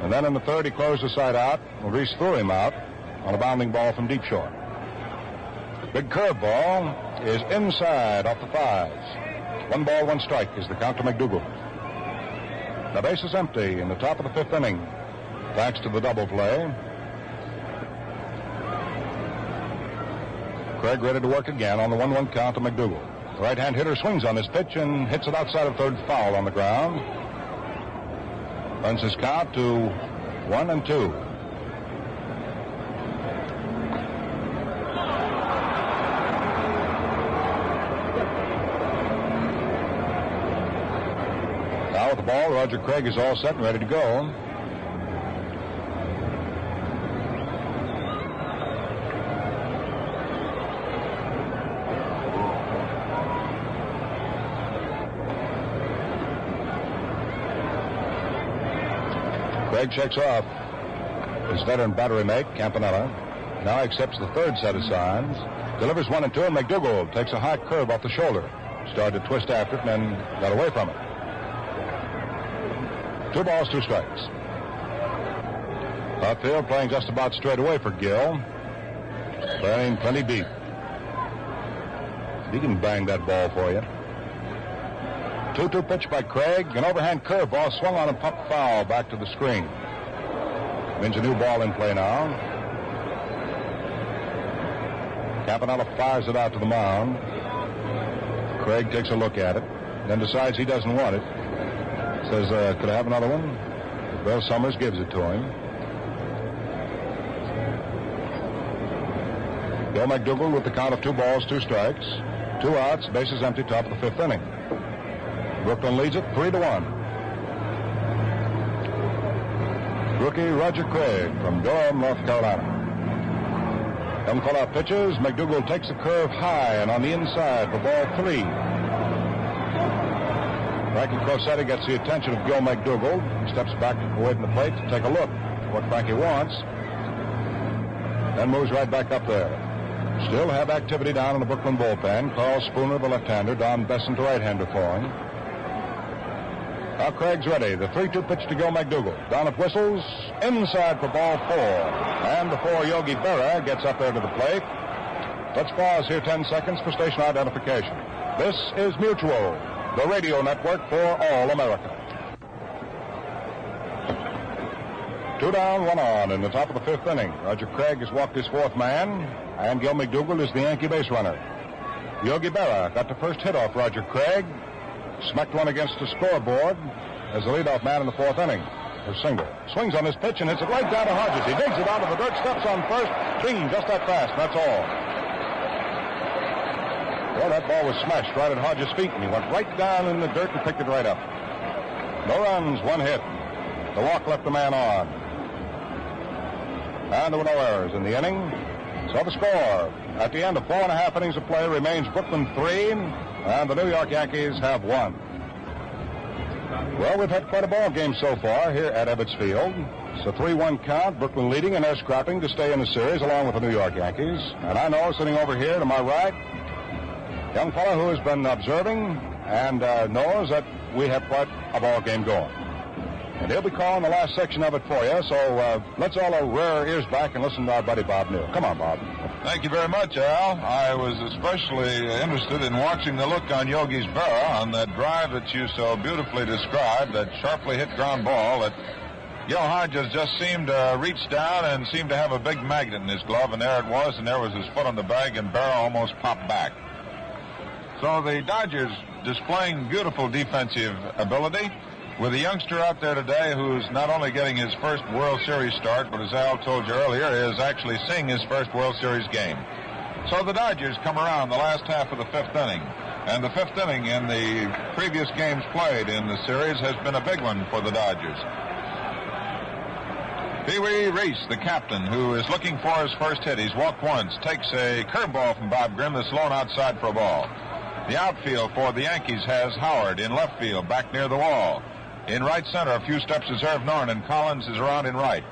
Speaker 3: And then in the 3rd, he closed the side out. Reese threw him out on a bounding ball from deep short. Big curveball is inside off the 5s. 1 ball, 1 strike is the count to McDougall. The base is empty in the top of the 5th inning, thanks to the double play. Craig ready to work again on the 1-1 count to McDougall. The right-hand hitter swings on this pitch and hits it outside of third, foul on the ground. Runs his count to 1-2. Now with the ball, Roger Craig is all set and ready to go. Craig checks off his veteran battery mate, Campanella. Now accepts the 3rd set of signs. Delivers 1-2, and McDougall takes a high curve off the shoulder. Started to twist after it and then got away from it. 2 balls, 2 strikes. Outfield playing just about straight away for Gill. Playing plenty deep. He can bang that ball for you. 2-2 pitch by Craig. An overhand curveball swung on and pumped foul back to the screen. Means a new ball in play now. Campanella fires it out to the mound. Craig takes a look at it, then decides he doesn't want it. Says, could I have another one? Bill Summers gives it to him. Bill McDougald with the count of 2 balls, 2 strikes. 2 outs, bases empty, top of the 5th inning. Brooklyn leads it 3-1. Rookie Roger Craig from Durham, North Carolina. Young full out pitches. McDougald takes a curve high and on the inside for ball 3. Frankie Crosetti gets the attention of Gil McDougald. He steps back away from the plate to take a look at what Frankie wants. Then moves right back up there. Still have activity down in the Brooklyn bullpen. Carl Spooner, the left-hander. Don Besson, the right-hander for him. Now Craig's ready. The 3-2 pitch to Gil McDougald. Down it whistles. Inside for ball 4. And before Yogi Berra gets up there to the plate, let's pause here 10 seconds for station identification. This is Mutual, the radio network for all America. 2 down, 1 on in the top of the 5th inning. Roger Craig has walked his 4th man, and Gil McDougald is the Yankee base runner. Yogi Berra got the first hit off Roger Craig. Smacked one against the scoreboard as the leadoff man in the 4th inning. A single. Swings on his pitch and hits it right down to Hodges. He digs it out of the dirt, steps on first. Bing, just that fast. That's all. Well, that ball was smashed right at Hodges' feet, and he went right down in the dirt and picked it right up. No runs, 1 hit. The walk left the man on. And there were no errors in the inning. So the score at the end of 4.5 innings of play remains Brooklyn 3, and the New York Yankees have 1. Well, we've had quite a ball game so far here at Ebbets Field. It's a 3-1 count, Brooklyn leading, and they're scrapping to stay in the series along with the New York Yankees. And I know, sitting over here to my right, young fellow who has been observing and knows that we have quite a ball game going. And he'll be calling the last section of it for you, so let's all rear our ears back and listen to our buddy Bob Neal. Come on, Bob.
Speaker 2: Thank you very much, Al. I was especially interested in watching the look on Yogi's Berra on that drive that you so beautifully described, that sharply hit ground ball that Gil Hodges just seemed to reach down and seemed to have a big magnet in his glove, and there it was, and there was his foot on the bag, and Berra almost popped back. So the Dodgers displaying beautiful defensive ability, with a youngster out there today who's not only getting his first World Series start, but as Al told you earlier, is actually seeing his first World Series game. So the Dodgers come around the last half of the 5th inning. And the 5th inning in the previous games played in the series has been a big one for the Dodgers. Pee Wee Reese, the captain, who is looking for his first hit. He's walked once, takes a curveball from Bob Grimm that's thrown outside for a ball. The outfield for the Yankees has Howard in left field, back near the wall. In right center, a few steps is Irv Norton, and Collins is around in right.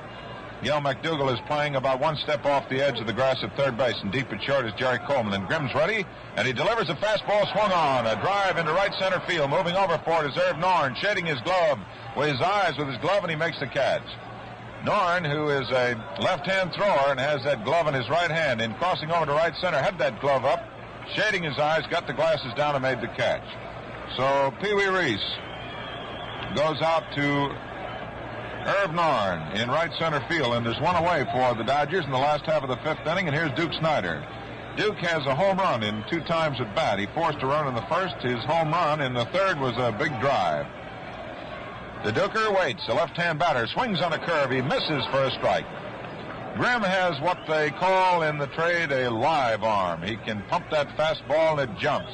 Speaker 2: Gil McDougald is playing about 1 step off the edge of the grass at third base, and deep at short is Jerry Coleman. And Grimm's ready, and he delivers a fastball swung on. A drive into right center field. Moving over for it is Irv Norton, shading his glove with his eyes with his glove, and he makes the catch. Norton, who is a left-hand thrower and has that glove in his right hand, in crossing over to right center, had that glove up, shading his eyes, got the glasses down, and made the catch. So Pee Wee Reese goes out to Irv Norton in right center field, and there's 1 away for the Dodgers in the last half of the 5th inning, and here's Duke Snider. Duke has a home run in 2 times at bat. He forced a run in the first. His home run in the third was a big drive. The Duker waits. The left-hand batter swings on a curve. He misses for a strike. Grimm has what they call in the trade a live arm. He can pump that fastball and it jumps.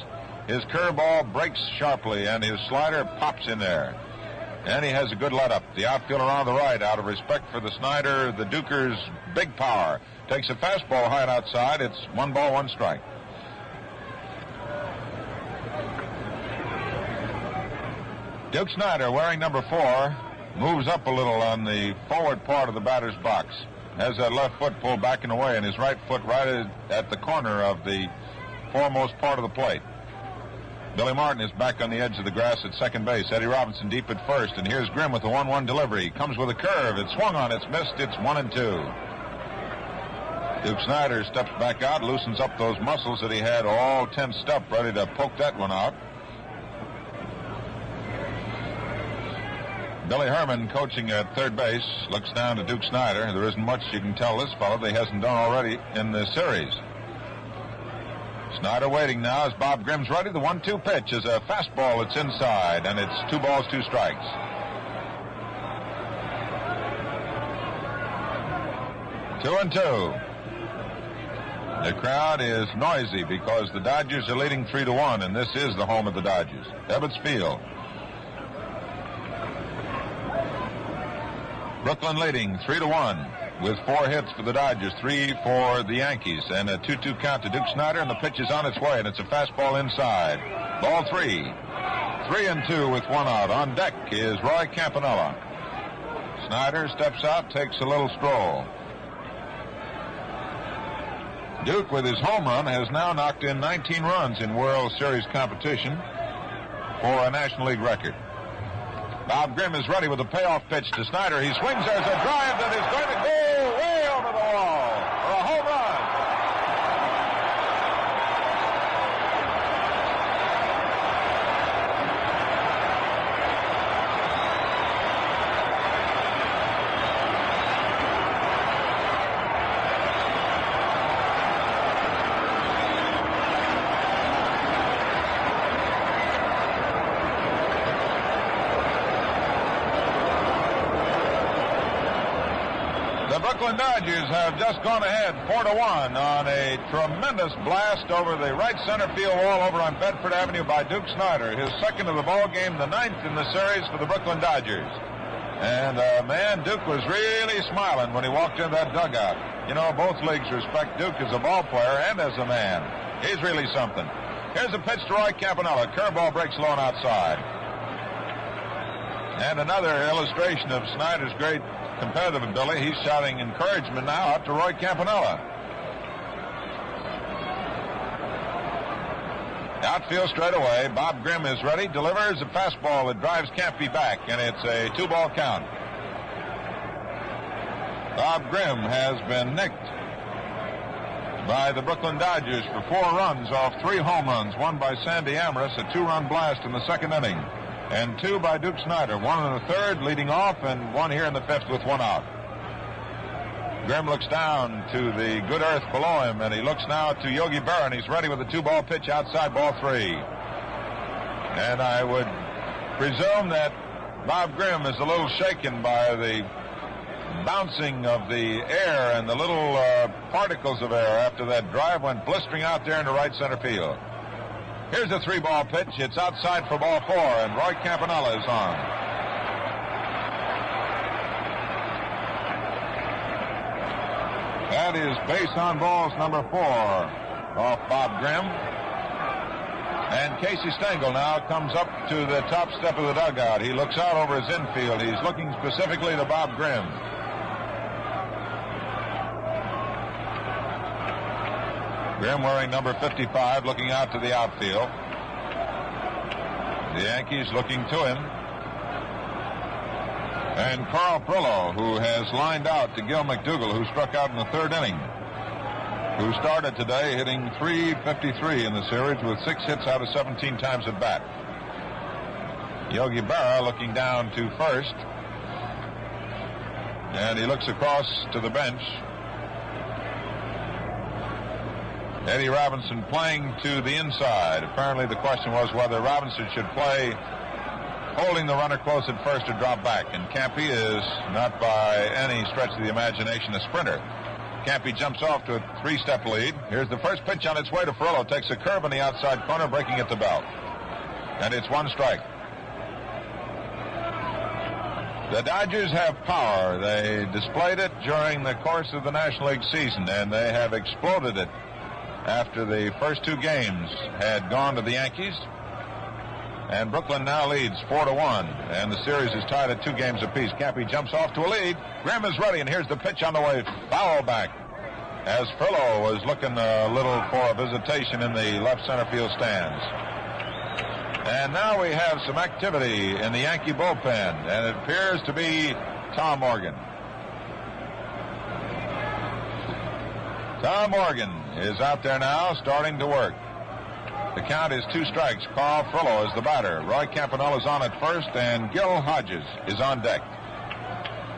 Speaker 2: His curveball breaks sharply, and his slider pops in there. And he has a good let-up. The outfielder on the right, out of respect for the Snider, the Duker's big power, takes a fastball high and outside. It's 1 ball, 1 strike. Duke Snider, wearing number 4, moves up a little on the forward part of the batter's box. Has that left foot pulled back and away, and his right foot right at the corner of the foremost part of the plate. Billy Martin is back on the edge of the grass at second base. Eddie Robinson deep at first, and here's Grimm with the 1-1 delivery. Comes with a curve. It's swung on. It's missed. It's 1-2. Duke Snider steps back out, loosens up those muscles that he had all tensed up, ready to poke that one out. Billy Herman, coaching at third base, looks down to Duke Snider. There isn't much you can tell this fellow that he hasn't done already in this series. Snider waiting now as Bob Grimm's ready. The 1-2 pitch is a fastball that's inside, and it's 2 balls, 2 strikes. Two and two. The crowd is noisy because the Dodgers are leading 3-1, and this is the home of the Dodgers, Ebbets Field. Brooklyn leading 3-1 with 4 hits for the Dodgers, 3 for the Yankees, and a 2-2 count to Duke Snider, and the pitch is on its way, and it's a fastball inside. Ball 3. 3-2 with 1 out. On deck is Roy Campanella. Snider steps out, takes a little stroll. Duke, with his home run, has now knocked in 19 runs in World Series competition for a National League record. Bob Grimm is ready with a payoff pitch to Snider. He swings. There's a drive that is going to go way over the wall for a home run. The Brooklyn Dodgers have just gone ahead 4-1 on a tremendous blast over the right center field wall over on Bedford Avenue by Duke Snider. His second of the ball game, the 9th in the series for the Brooklyn Dodgers. And, man, Duke was really smiling when he walked into that dugout. You know, both leagues respect Duke as a ball player and as a man. He's really something. Here's a pitch to Roy Campanella. Curveball breaks low and outside. And another illustration of Snider's great competitive ability. He's shouting encouragement now out to Roy Campanella. Outfield straight away. Bob Grimm is ready. Delivers a fastball that drives Campy back, and it's a 2-ball count. Bob Grimm has been nicked by the Brooklyn Dodgers for 4 runs off 3 home runs. One by Sandy Amoros, a 2-run blast in the second inning, and 2 by Duke Snider. 1 in the third, leading off, and 1 here in the 5th with 1 out. Grimm looks down to the good earth below him, and he looks now to Yogi Berra, and he's ready with a 2-ball pitch outside, ball 3. And I would presume that Bob Grimm is a little shaken by the bouncing of the air and the little particles of air after that drive went blistering out there into right center field. Here's a 3-ball pitch. It's outside for ball 4, and Roy Campanella is on. That is base on balls number 4 off Bob Grimm. And Casey Stengel now comes up to the top step of the dugout. He looks out over his infield. He's looking specifically to Bob Grimm. Grimm wearing number 55, looking out to the outfield. The Yankees looking to him. And Carl Perillo, who has lined out to Gil McDougall, who struck out in the 3rd inning, who started today hitting .353 in the series with 6 hits out of 17 times at bat. Yogi Berra looking down to first, and he looks across to the bench. Eddie Robinson playing to the inside. Apparently the question was whether Robinson should play holding the runner close at first or drop back. And Campy is not by any stretch of the imagination a sprinter. Campy jumps off to a 3-step lead. Here's the first pitch on its way to Perillo. Takes a curve in the outside corner, breaking at the belt. And it's 1 strike. The Dodgers have power. They displayed it during the course of the National League season, and they have exploded it after the first 2 games had gone to the Yankees. And Brooklyn now leads 4-1, and the series is tied at 2 games apiece. Campy jumps off to a lead. Grimm is ready, and here's the pitch on the way. Foul back, as Perillo was looking a little for a visitation in the left center field stands. And now we have some activity in the Yankee bullpen, and it appears to be Tom Morgan. Tom Morgan is out there now, starting to work. The count is 2 strikes. Carl Frillo is the batter. Roy Campanella is on at first, and Gil Hodges is on deck.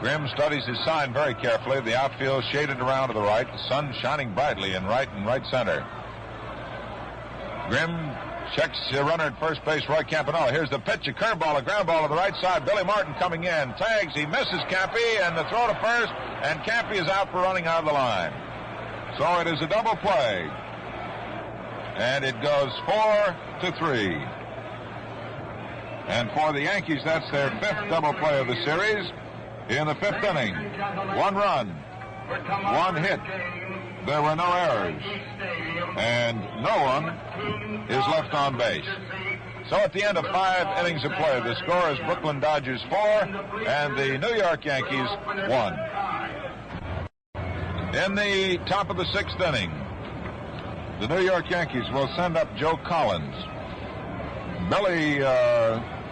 Speaker 2: Grimm studies his sign very carefully. The outfield shaded around to the right. The sun shining brightly in right and right center. Grimm checks the runner at first base, Roy Campanella. Here's the pitch, a curveball, a ground ball to the right side. Billy Martin coming in. Tags, he misses Campy, and the throw to first, and Campy is out for running out of the line. So it is a double play. And it goes 4-3. And for the Yankees, that's their 5th double play of the series. In the 5th inning, 1 run, 1 hit. There were no errors, and no one is left on base. So at the end of 5 innings of play, the score is Brooklyn Dodgers 4 and the New York Yankees 1. In the top of the 6th inning, the New York Yankees will send up Joe Collins.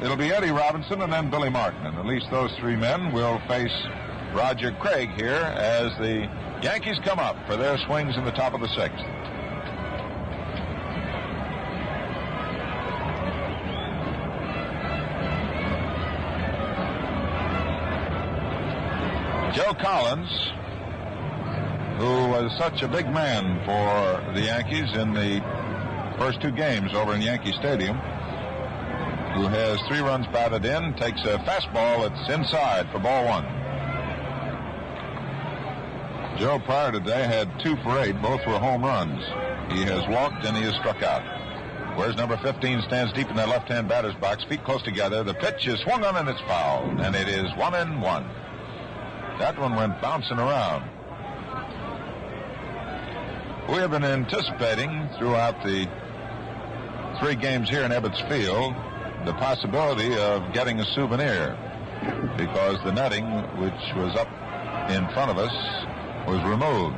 Speaker 2: It'll be Eddie Robinson and then Billy Martin, and at least those 3 men will face Roger Craig here as the Yankees come up for their swings in the top of the 6th. Joe Collins, who was such a big man for the Yankees in the first 2 games over in Yankee Stadium, who has 3 runs batted in, takes a fastball that's inside for ball 1. Joe prior today had 2 for 8. Both were home runs. He has walked and he has struck out. Whereas number 15 stands deep in that left-hand batter's box, feet close together. The pitch is swung on and it's fouled, and it is 1-1. That one went bouncing around. We have been anticipating throughout the 3 games here in Ebbets Field the possibility of getting a souvenir, because the netting, which was up in front of us, was removed.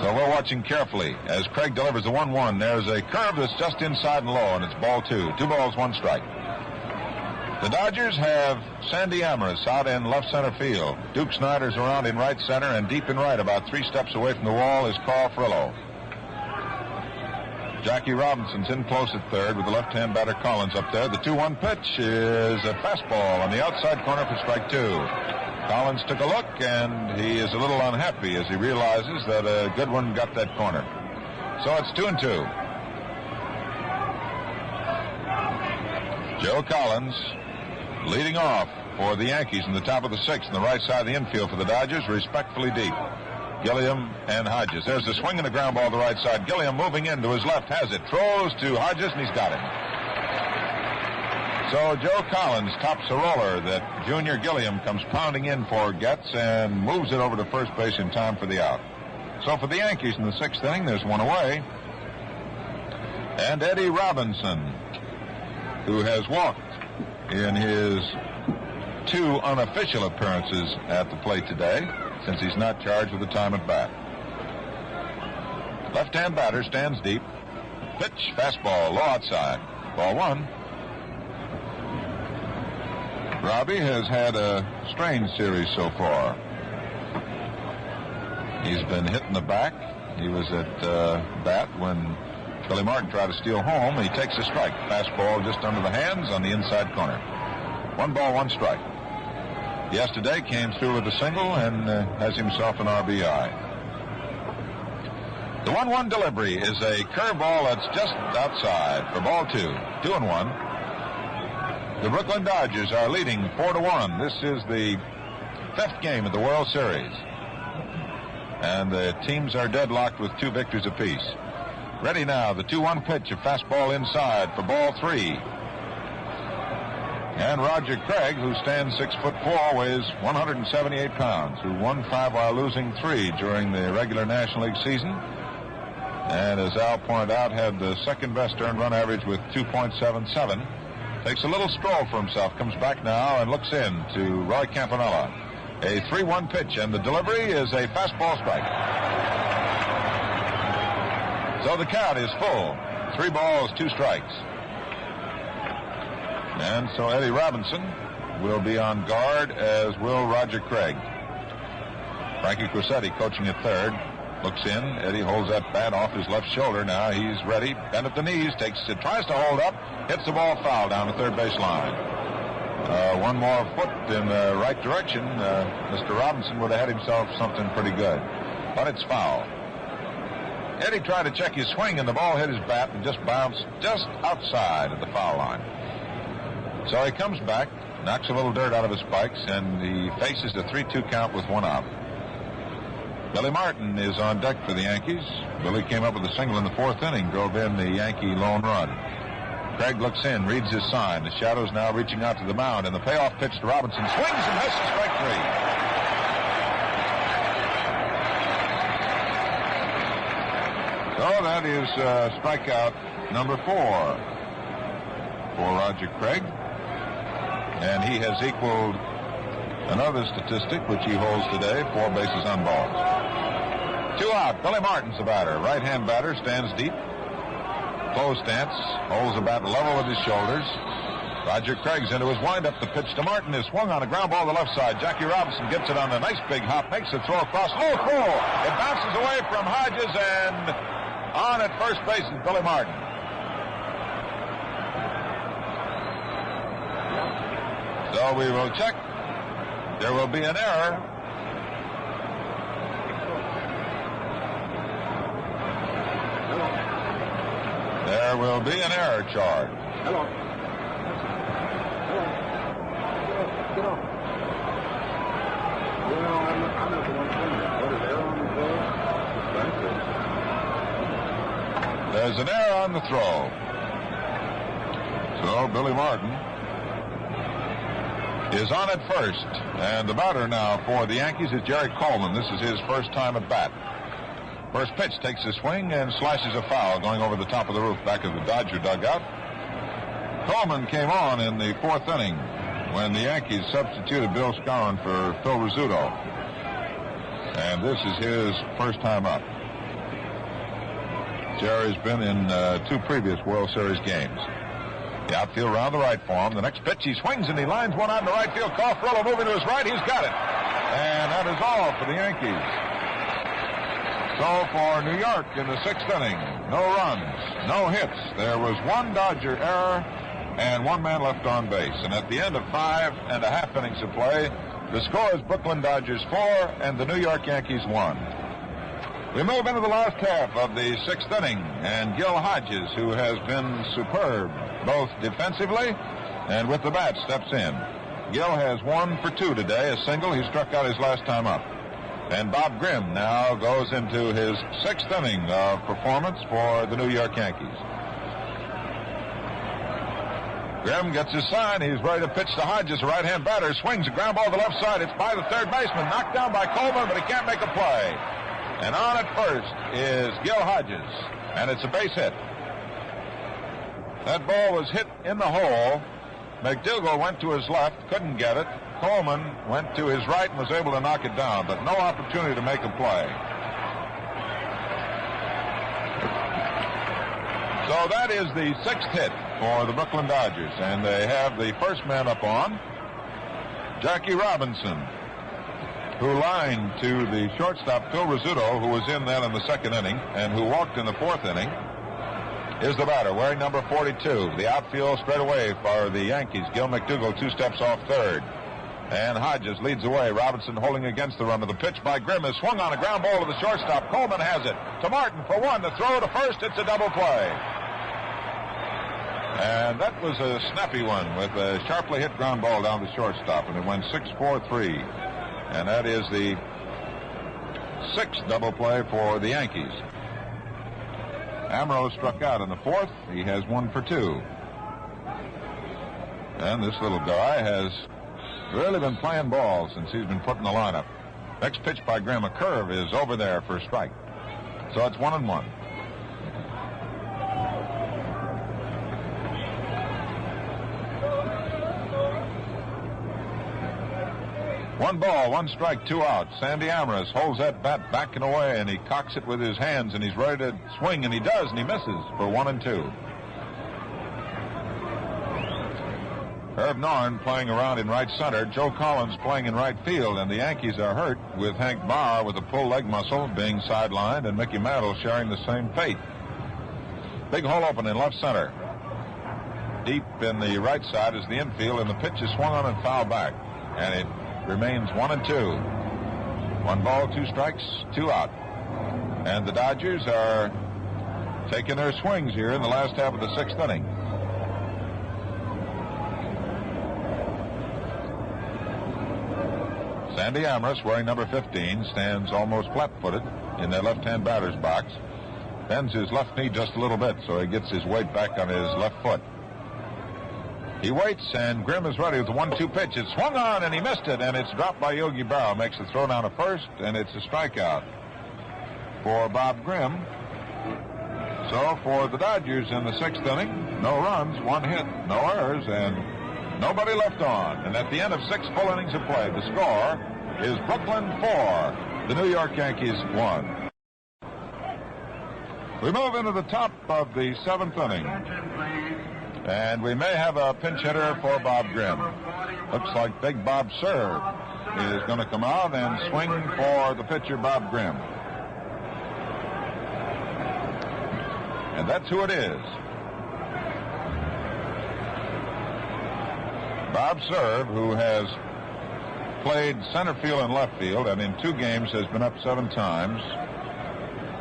Speaker 2: So we're watching carefully as Craig delivers the 1-1. There's a curve that's just inside and low, and it's ball 2. 2 balls, 1 strike. The Dodgers have Sandy Amoros out in left center field. Duke Snider's around in right center, and deep in right, about 3 steps away from the wall, is Carl Frillo. Jackie Robinson's in close at third with the left-hand batter Collins up there. The 2-1 pitch is a fastball on the outside corner for strike 2. Collins took a look, and he is a little unhappy as he realizes that a good one got that corner. So it's 2-2. Joe Collins leading off for the Yankees in the top of the 6th in the right side of the infield for the Dodgers, respectfully deep. Gilliam and Hodges. There's the swing and a ground ball to the right side. Gilliam moving in to his left, has it, throws to Hodges, and he's got him. So Joe Collins tops a roller that Junior Gilliam comes pounding in for, gets, and moves it over to first base in time for the out. So for the Yankees in the 6th inning, there's 1 away. And Eddie Robinson, who has walked in his 2 unofficial appearances at the plate today, since he's not charged with a time at bat. Left-hand batter stands deep. Pitch, fastball, low outside. Ball 1. Robbie has had a strange series so far. He's been hit in the back. He was at bat when Billy Martin tried to steal home. He takes a strike. Fastball just under the hands on the inside corner. 1 ball, 1 strike. Yesterday came through with a single and has himself an RBI. The 1-1 delivery is a curveball that's just outside for ball 2. 2-1. The Brooklyn Dodgers are leading 4-1. This is the 5th game of the World Series. And the teams are deadlocked with 2 victories apiece. Ready now, the 2-1 pitch, a fastball inside for ball 3. And Roger Craig, who stands 6'4", weighs 178 pounds, who won 5 while losing 3 during the regular National League season. And as Al pointed out, had the second best earned run average with 2.77. Takes a little stroll for himself, comes back now and looks in to Roy Campanella. A 3-1 pitch, and the delivery is a fastball strike. So the count is full. 3 balls, 2 strikes. And so Eddie Robinson will be on guard, as will Roger Craig. Frankie Crosetti coaching at third. Looks in. Eddie holds that bat off his left shoulder. Now he's ready. Bent at the knees. Tries to hold up. Hits the ball foul down the third base line. One more foot in the right direction. Mr. Robinson would have had himself something pretty good. But it's foul. Eddie tried to check his swing, and the ball hit his bat and just bounced just outside of the foul line. So he comes back, knocks a little dirt out of his spikes, and he faces the 3-2 count with 1 out. Billy Martin is on deck for the Yankees. Billy came up with a single in the 4th inning, drove in the Yankee lone run. Craig looks in, reads his sign. The shadow's now reaching out to the mound, and the payoff pitch to Robinson swings and misses, strike 3. So that is strikeout number 4 for Roger Craig. And he has equaled another statistic which he holds today, 4 bases on balls. 2 out. Billy Martin's the batter. Right-hand batter, stands deep. Closed stance, holds the bat level with his shoulders. Roger Craig's into his windup. The pitch to Martin is swung on a ground ball to the left side. Jackie Robinson gets it on a nice big hop, makes a throw across. Oh, cool! It bounces away from Hodges, and on at first base is Billy Martin. So we will check. There will be an error. There will be an error charge.
Speaker 4: Hello. Get off. Well, I'm not the one saying that. What is error on the throw?
Speaker 2: There's an error on the throw. So Billy Martin is on at first. And the batter now for the Yankees is Jerry Coleman. This is his first time at bat. First pitch takes a swing and slashes a foul going over the top of the roof back of the Dodger dugout. Coleman came on in the 4th inning when the Yankees substituted Bill Skowron for Phil Rizzuto. And this is his first time up. Jerry's been in 2 previous World Series games. The outfield round the right for him. The next pitch, he swings and he lines one out in the right field. Cofferillo moving to his right. He's got it. And that is all for the Yankees. So for New York in the 6th inning, no runs, no hits. There was 1 Dodger error and 1 man left on base. And at the end of 5.5 innings of play, the score is Brooklyn Dodgers 4 and the New York Yankees 1. We move into the last half of the 6th inning, and Gil Hodges, who has been superb both defensively and with the bat, steps in. Gil has 1 for 2 today, a single. He struck out his last time up. And Bob Grimm now goes into his 6th inning of performance for the New York Yankees. Grimm gets his sign. He's ready to pitch to Hodges, a right-hand batter. Swings a ground ball to the left side. It's by the third baseman. Knocked down by Coleman, but he can't make a play. And on at first is Gil Hodges, and it's a base hit. That ball was hit in the hole. McDougall went to his left, couldn't get it. Coleman went to his right and was able to knock it down, but no opportunity to make a play. So that is the 6th hit for the Brooklyn Dodgers, and they have the first man up on, Jackie Robinson, who lined to the shortstop, Phil Rizzuto, who was in then in the 2nd inning, and who walked in the 4th inning, is the batter, wearing number 42. The outfield straight away for the Yankees. Gil McDougall 2 steps off third. And Hodges leads away. Robinson holding against the run of the pitch by Grimm is swung on a ground ball to the shortstop. Coleman has it to Martin for 1. The throw to first. It's a double play. And that was a snappy one with a sharply hit ground ball down the shortstop. And it went 6-4-3. And that is the 6th double play for the Yankees. Amoros struck out in the 4th. He has 1 for 2. And this little guy has really been playing ball since he's been put in the lineup. Next pitch by Grimm, a curve, is over there for a strike. So it's 1-1. 1 ball, 1 strike, 2 out. Sandy Amoros holds that bat back and away, and he cocks it with his hands, and he's ready to swing, and he does, and he misses for 1 and 2. Herb Norrin playing around in right center. Joe Collins playing in right field, and the Yankees are hurt with Hank Bauer with a pulled leg muscle being sidelined, and Mickey Mantle sharing the same fate. Big hole open in left center. Deep in the right side is the infield, and the pitch is swung on and fouled back, and it remains 1 and 2. 1 ball, 2 strikes, 2 out. And the Dodgers are taking their swings here in the last half of the 6th inning. Sandy Amoros, wearing number 15, stands almost flat-footed in that left-hand batter's box. Bends his left knee just a little bit so he gets his weight back on his left foot. He waits, and Grimm is ready with the 1-2 pitch. It's swung on, and he missed it, and it's dropped by Yogi Berra. Makes the throw down to first, and it's a strikeout for Bob Grimm. So for the Dodgers in the 6th inning, no runs, 1 hit, no errors, and nobody left on. And at the end of 6 full innings of play, the score is Brooklyn 4, the New York Yankees 1. We move into the top of the 7th inning. And we may have a pinch hitter for Bob Grimm. Looks like Big Bob Serve is going to come out and swing for the pitcher, Bob Grimm. And that's who it is. Bob Serve, who has played center field and left field, and in 2 games has been up 7 times,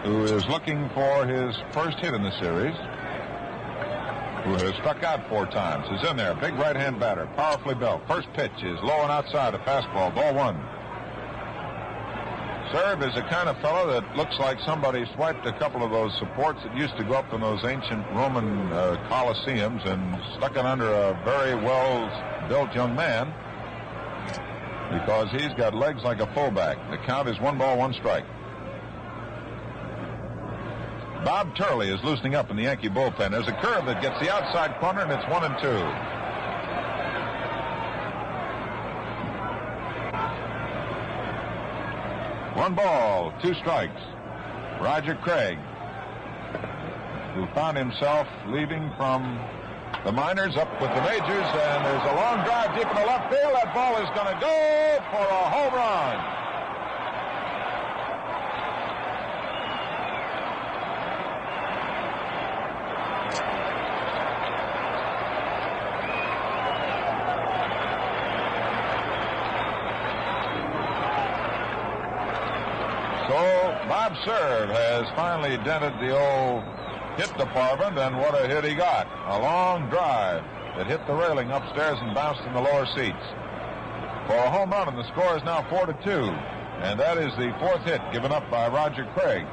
Speaker 2: who is looking for his first hit in the series, who has struck out 4 times, is in there. Big right-hand batter, powerfully built. First pitch is low and outside, a fastball, ball 1. Serve is the kind of fellow that looks like somebody swiped a couple of those supports that used to go up in those ancient Roman coliseums and stuck it under a very well-built young man, because he's got legs like a fullback. The count is 1 ball, 1 strike. Bob Turley is loosening up in the Yankee bullpen. There's a curve that gets the outside corner, and it's 1 and 2. One ball, 2 strikes. Roger Craig, who found himself leaving from the minors up with the majors, and there's a long drive deep in the left field. That ball is going to go for a home run. Bob Serve has finally dented the old hit department, and what a hit he got. A long drive that hit the railing upstairs and bounced in the lower seats for a home run, and the score is now 4-2. And that is the 4th hit given up by Roger Craig.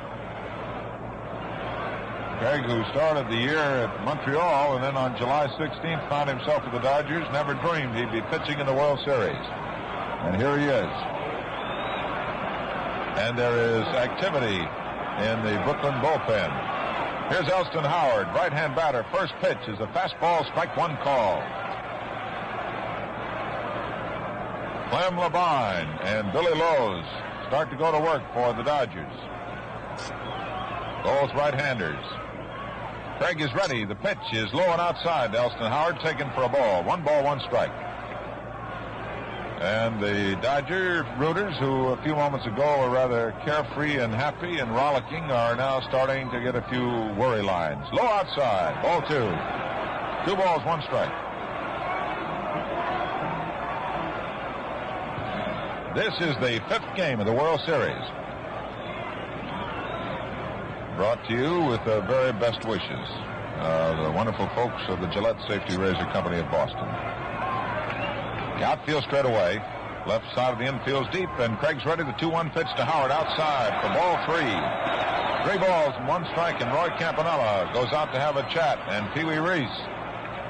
Speaker 2: Craig, who started the year at Montreal and then on July 16th found himself with the Dodgers, never dreamed he'd be pitching in the World Series. And here he is. And there is activity in the Brooklyn bullpen. Here's Elston Howard, right-hand batter. First pitch is a fastball, strike 1 call. Clem Labine and Billy Lowe's start to go to work for the Dodgers. Both right-handers. Craig is ready. The pitch is low and outside. Elston Howard taken for a ball. 1 ball, 1 strike. And the Dodger rooters, who a few moments ago were rather carefree and happy and rollicking, are now starting to get a few worry lines. Low outside, ball 2. 2 balls, 1 strike. This is the 5th game of the World Series. Brought to you with the very best wishes. The wonderful folks of the Gillette Safety Razor Company of Boston. The outfield straight away. Left side of the infield's deep, and Craig's ready. The 2-1 pitch to Howard outside for ball 3. 3 balls and 1 strike, and Roy Campanella goes out to have a chat, and Pee Wee Reese,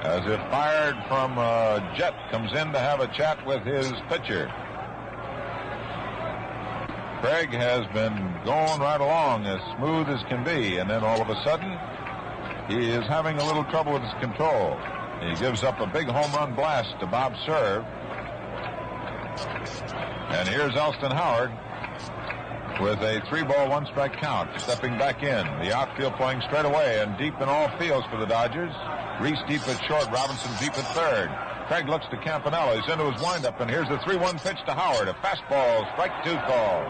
Speaker 2: as if fired from a jet, comes in to have a chat with his pitcher. Craig has been going right along as smooth as can be, and then all of a sudden he is having a little trouble with his control. He gives up a big home run blast to Bob Serve. And here's Elston Howard with a 3-ball, 1-strike count, stepping back in. The outfield playing straight away and deep in all fields for the Dodgers. Reese deep at short, Robinson deep at third. Craig looks to Campanella. He's into his windup, and here's the 3-1 pitch to Howard. A fastball, strike 2 call.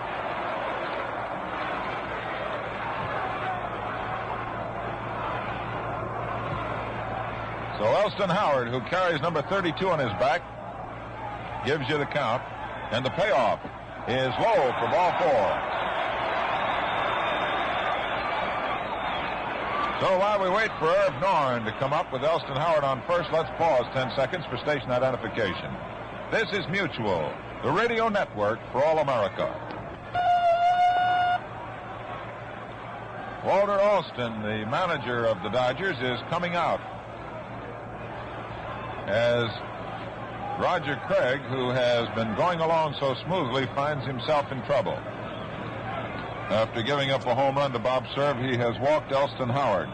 Speaker 2: So Elston Howard, who carries number 32 on his back, gives you the count, and the payoff is low for ball 4. So while we wait for Irv Norn to come up with Elston Howard on first, let's pause 10 seconds for station identification. This is Mutual, the radio network for all America. Walter Alston, the manager of the Dodgers, is coming out as Roger Craig, who has been going along so smoothly, finds himself in trouble. After giving up a home run to Bob Cerv, he has walked Elston Howard.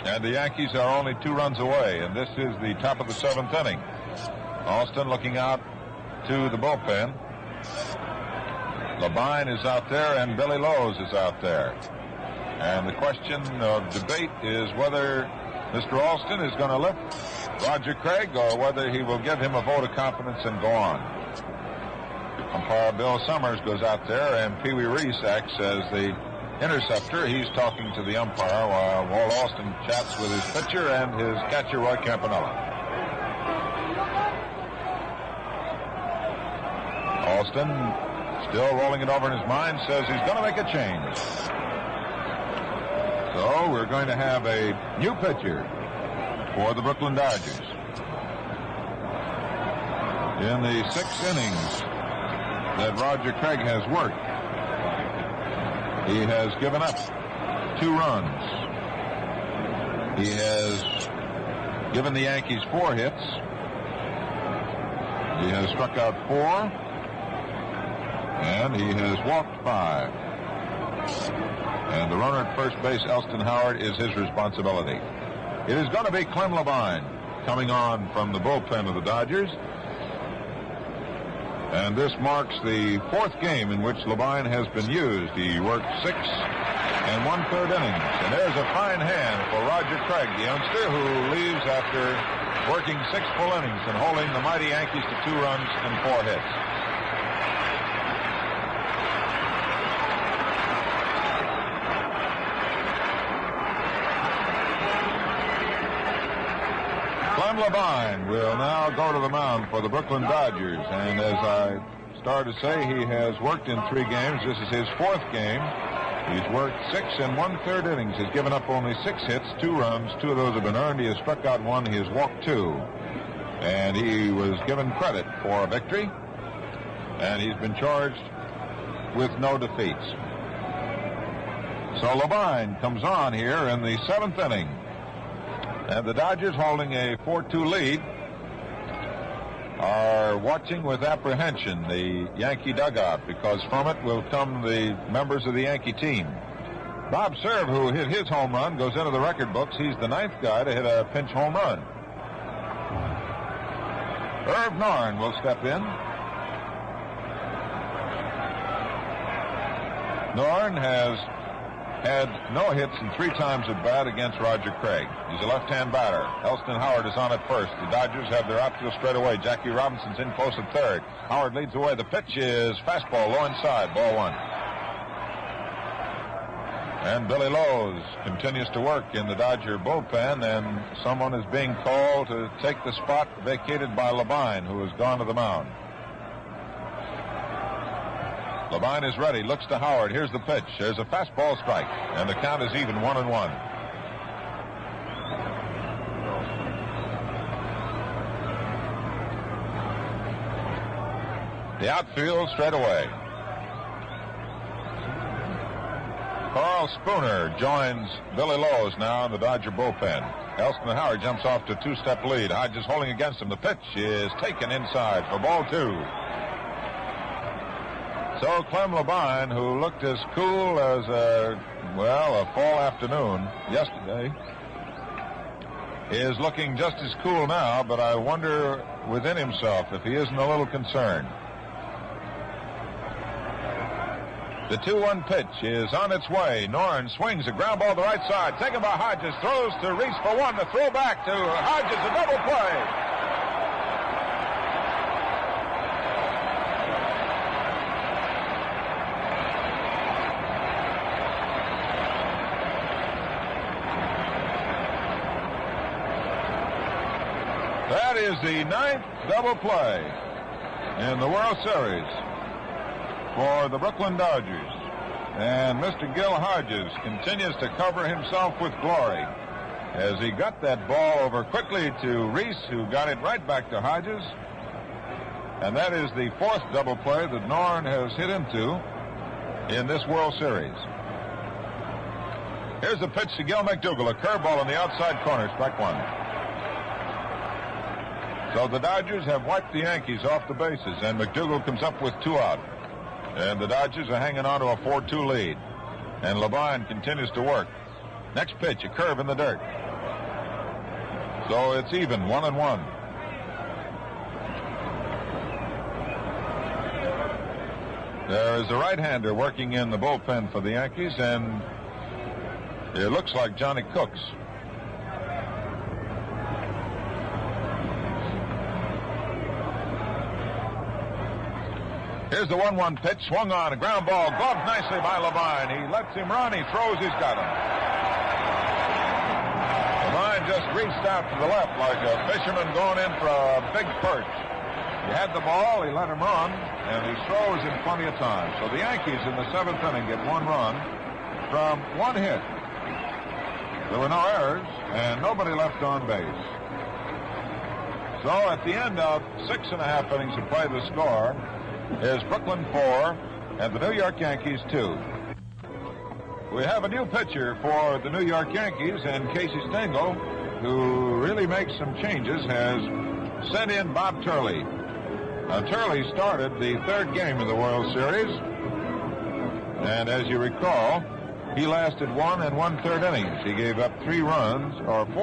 Speaker 2: And the Yankees are only 2 runs away, and this is the top of the 7th inning. Alston looking out to the bullpen. Labine is out there, and Billy Lowe's is out there. And the question of debate is whether Mr. Alston is going to lift Roger Craig or whether he will give him a vote of confidence and go on. Umpire Bill Summers goes out there, and Pee Wee Reese acts as the interceptor. He's talking to the umpire while Walt Alston chats with his pitcher and his catcher, Roy Campanella. Alston, still rolling it over in his mind, says he's going to make a change. So we're going to have a new pitcher for the Brooklyn Dodgers. In the 6 innings that Roger Craig has worked, he has given up 2 runs. He has given the Yankees 4 hits. He has struck out 4, and he has walked 5. And the runner at first base, Elston Howard, is his responsibility. It is going to be Clem Labine coming on from the bullpen of the Dodgers. And this marks the 4th game in which Labine has been used. He worked 6 1/3 innings. And there's a fine hand for Roger Craig, the youngster, who leaves after working 6 full innings and holding the mighty Yankees to 2 runs and 4 hits. Clem Labine will now go to the mound for the Brooklyn Dodgers. And as I started to say, he has worked in 3 games. This is his 4th game. He's worked 6 1/3 innings. He's given up only 6 hits, 2 runs. 2 of those have been earned. He has struck out 1. He has walked 2. And he was given credit for a victory. And he's been charged with no defeats. So Labine comes on here in the 7th inning. And the Dodgers, holding a 4-2 lead, are watching with apprehension the Yankee dugout, because from it will come the members of the Yankee team. Bob Cerv, who hit his home run, goes into the record books. He's the 9th guy to hit a pinch home run. Irv Norn will step in. Norn has had no hits and 3 times at bat against Roger Craig. He's a left-hand batter. Elston Howard is on at first. The Dodgers have their outfield straight away. Jackie Robinson's in close at third. Howard leads away. The pitch is fastball, low inside, ball 1. And Billy Lowe's continues to work in the Dodger bullpen, and someone is being called to take the spot vacated by Labine, who has gone to the mound. Labine is ready, looks to Howard. Here's the pitch. There's a fastball strike, and the count is even 1-1. The outfield straight away. Carl Spooner joins Billy Lowe's now in the Dodger bullpen. Elston Howard jumps off to 2-step lead. Hodges holding against him. The pitch is taken inside for ball 2. So Clem Labine, who looked as cool as a fall afternoon yesterday, is looking just as cool now, but I wonder within himself if he isn't a little concerned. The 2-1 pitch is on its way. Norn swings a ground ball to the right side. Taken by Hodges. Throws to Reese for one. The throw back to Hodges. A double play. That is the 9th double play in the World Series for the Brooklyn Dodgers. And Mr. Gil Hodges continues to cover himself with glory as he got that ball over quickly to Reese, who got it right back to Hodges. And that is the 4th double play that Norn has hit into in this World Series. Here's the pitch to Gil McDougall, a curveball in the outside corner, strike one. So the Dodgers have wiped the Yankees off the bases, and McDougall comes up with 2 out. And the Dodgers are hanging on to a 4-2 lead. And Levine continues to work. Next pitch, a curve in the dirt. So it's even, 1-1. There is a right-hander working in the bullpen for the Yankees, and it looks like Johnny Cooks. Here's the 1-1 pitch, swung on, a ground ball, gloved nicely by Levine. He lets him run, he throws, he's got him. Levine just reached out to the left like a fisherman going in for a big perch. He had the ball, he let him run, and he throws in plenty of time. So the Yankees in the 7th inning get 1 run from 1 hit. There were no errors, and nobody left on base. So at the end of 6.5 innings of play, the score is Brooklyn 4 and the New York Yankees 2. We have a new pitcher for the New York Yankees, and Casey Stengel, who really makes some changes, has sent in Bob Turley. Now, Turley started the 3rd game of the World Series, and as you recall, he lasted 1 1/3 innings. He gave up 4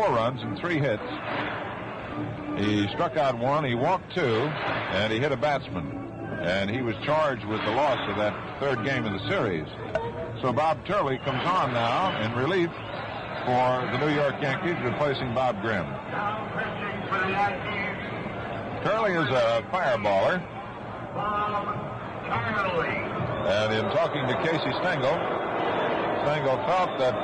Speaker 2: runs and 3 hits. He struck out 1, he walked 2, and he hit a batsman. And he was charged with the loss of that 3rd game of the series. So Bob Turley comes on now in relief for the New York Yankees, replacing Bob Grimm.
Speaker 4: Now pitching for the Yankees,
Speaker 2: Turley is a fireballer.
Speaker 4: Bob Turley.
Speaker 2: And in talking to Casey Stengel, Stengel felt that,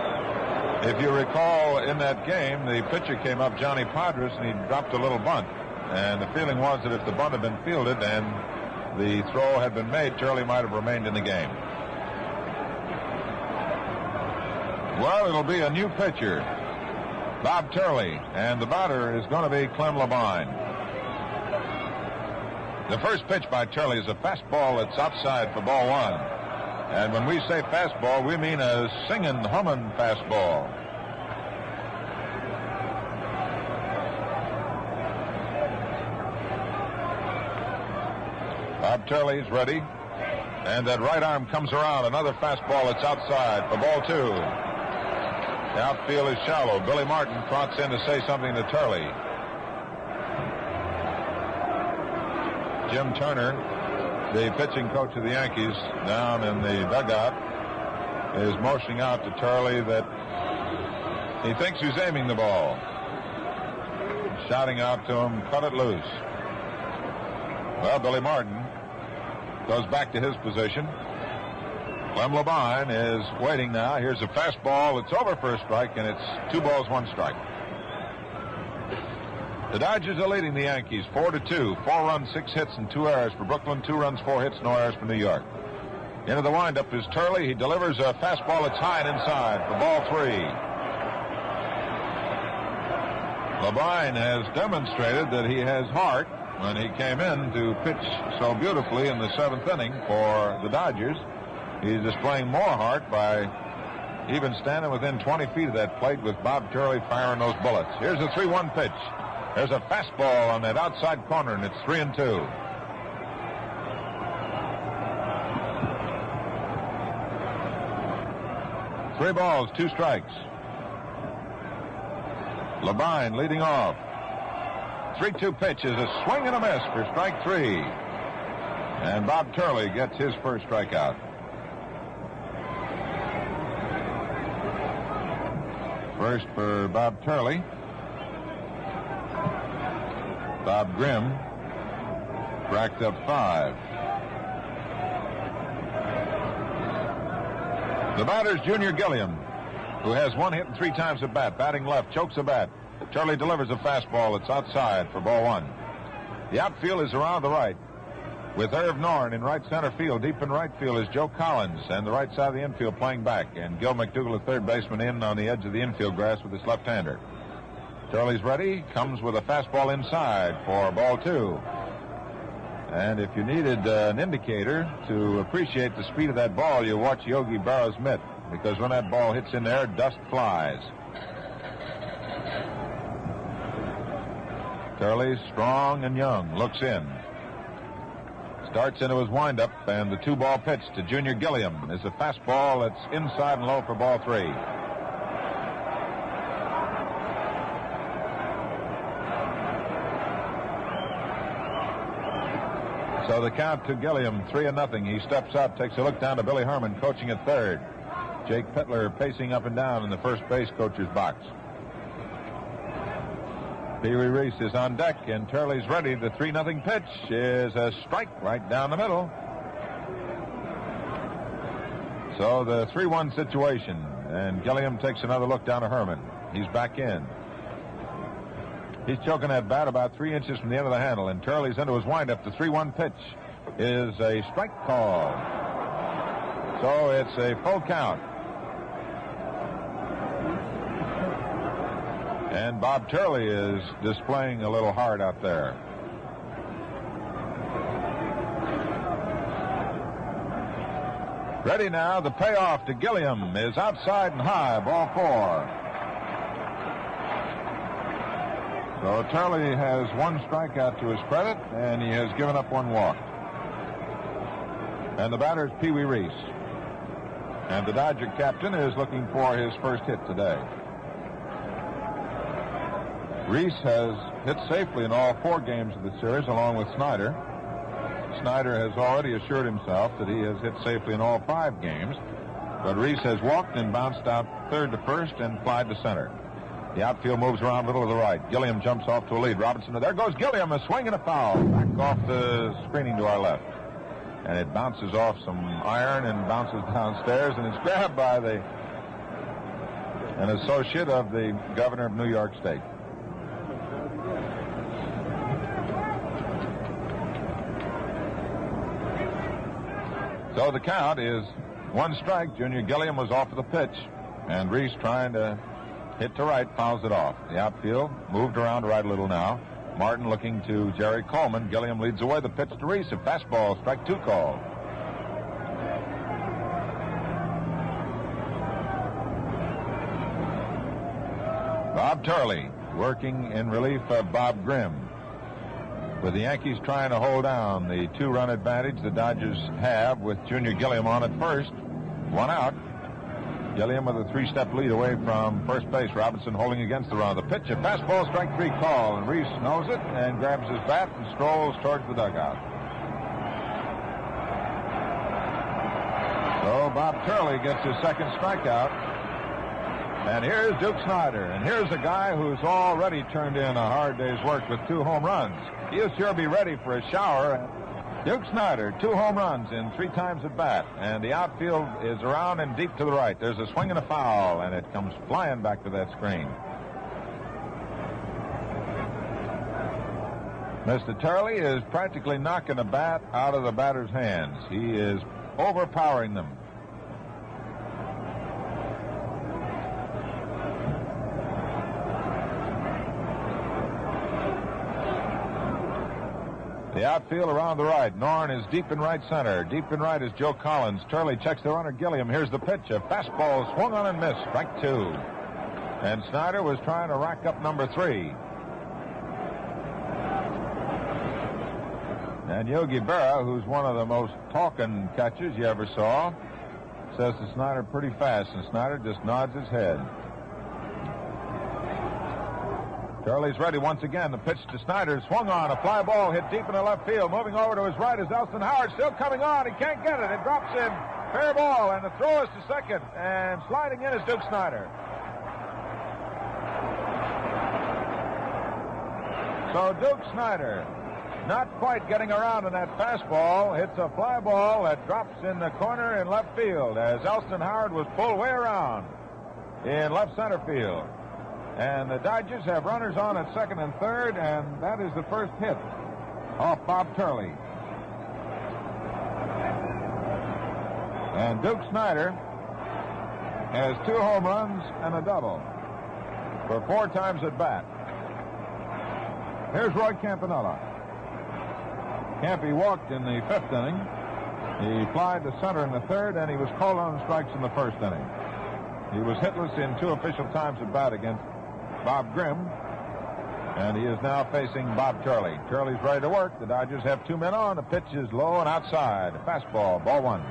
Speaker 2: if you recall, in that game, the pitcher came up, Johnny Padres, and he dropped a little bunt. And the feeling was that if the bunt had been fielded and the throw had been made, Turley might have remained in the game. Well, it'll be a new pitcher, Bob Turley, and the batter is going to be Clem Levine. The first pitch by Turley is a fastball that's outside for ball 1. And when we say fastball, we mean a singing, humming fastball. Bob Turley's ready, and that right arm comes around. Another fastball that's outside for ball 2. The outfield is shallow. Billy Martin trots in to say something to Turley. Jim Turner, the pitching coach of the Yankees, down in the dugout, is motioning out to Turley that he thinks he's aiming the ball. Shouting out to him, cut it loose. Well, Billy Martin goes back to his position. Clem Levine is waiting now. Here's a fastball. It's over for a strike, and it's 2 balls, 1 strike. The Dodgers are leading the Yankees 4-2. 4 runs, 6 hits, and 2 errors for Brooklyn. 2 runs, 4 hits, no errors for New York. Into the windup is Turley. He delivers a fastball that's high and inside for ball 3. Levine has demonstrated that he has heart when he came in to pitch so beautifully in the 7th inning for the Dodgers. He's displaying more heart by even standing within 20 feet of that plate with Bob Turley firing those bullets. Here's a 3-1 pitch. There's a fastball on that outside corner, and it's 3-2. Three balls, 2 strikes. Levine leading off. 3-2 pitch is a swing and a miss for strike 3. And Bob Turley gets his first strikeout. First for Bob Turley. Bob Grimm racked up 5. The batter's Junior Gilliam, who has 1 hit and 3 times at bat, batting left, chokes the bat. Turley delivers a fastball that's outside for ball 1. The outfield is around the right, with Irv Norn in right center field. Deep in right field is Joe Collins, and the right side of the infield playing back. And Gil McDougall, the third baseman, in on the edge of the infield grass with his left-hander. Turley's ready, comes with a fastball inside for ball 2. And if you needed an indicator to appreciate the speed of that ball, you watch Yogi Berra's mitt, because when that ball hits in there, dust flies. Turley, strong and young, looks in. Starts into his windup, and the 2-ball pitch to Junior Gilliam is a fastball that's inside and low for ball 3. So the count to Gilliam, 3-0. He steps up, takes a look down to Billy Herman, coaching at third. Jake Pittler pacing up and down in the first base coacher's box. Pee Wee Reese is on deck, and Turley's ready. The 3-0 pitch is a strike right down the middle. So the 3-1 situation, and Gilliam takes another look down to Herman. He's back in. He's choking that bat about 3 inches from the end of the handle, and Turley's into his windup. The 3-1 pitch is a strike call. So it's a full count. And Bob Turley is displaying a little heart out there. Ready now. The payoff to Gilliam is outside and high, ball 4. So Turley has 1 strikeout to his credit, and he has given up 1 walk. And the batter is Pee Wee Reese. And the Dodger captain is looking for his first hit today. Reese has hit safely in all 4 games of the series, along with Snyder. Snyder has already assured himself that he has hit safely in all 5 games, but Reese has walked and bounced out third to first and flied to center. The outfield moves around a little to the right. Gilliam jumps off to a lead. Robinson, there goes Gilliam, a swing and a foul. Back off the screening to our left. And it bounces off some iron and bounces downstairs, and it's grabbed by an associate of the governor of New York State. So the count is 1 strike. Junior Gilliam was off of the pitch, and Reese trying to hit to right, fouls it off. The outfield moved around to right a little now. Martin looking to Jerry Coleman. Gilliam leads away. The pitch to Reese. A fastball, strike 2 call. Bob Turley working in relief of Bob Grimm. With the Yankees trying to hold down the 2-run advantage the Dodgers have with Junior Gilliam on at first. 1 out. Gilliam with a 3-step lead away from first base. Robinson holding against the run. The pitch, a fastball, strike 3 call, and Reese knows it and grabs his bat and strolls towards the dugout. So Bob Turley gets his second strikeout. And here's Duke Snyder. And here's a guy who's already turned in a hard day's work with 2 home runs. He'll sure be ready for a shower. Duke Snyder, 2 home runs in 3 times at bat, and the outfield is around and deep to the right. There's a swing and a foul, and it comes flying back to that screen. Mr. Turley is practically knocking the bat out of the batter's hands. He is overpowering them. The outfield around the right. Norn is deep in right center. Deep in right is Joe Collins. Turley checks the runner, Gilliam. Here's the pitch. A fastball swung on and missed. Strike 2. And Snyder was trying to rack up number 3. And Yogi Berra, who's one of the most talking catchers you ever saw, says to Snyder pretty fast, and Snyder just nods his head. Turley's ready once again. The pitch to Snyder, swung on, a fly ball hit deep in the left field. Moving over to his right is Elston Howard, still coming on. He can't get it. It drops in. Fair ball, and the throw is to second. And sliding in is Duke Snyder. So Duke Snider, not quite getting around in that fastball, hits a fly ball that drops in the corner in left field as Elston Howard was pulled way around in left center field. And the Dodgers have runners on at second and third, and that is the first hit off Bob Turley. And Duke Snider has 2 home runs and a double for 4 times at bat. Here's Roy Campanella. Campy walked in the 5th inning. He flied to center in the 3rd, and he was called on strikes in the 1st inning. He was hitless in 2 official times at bat against Bob Grimm, and he is now facing Bob Turley. Turley's ready to work. The Dodgers have 2 men on. The pitch is low and outside. Fastball, ball 1.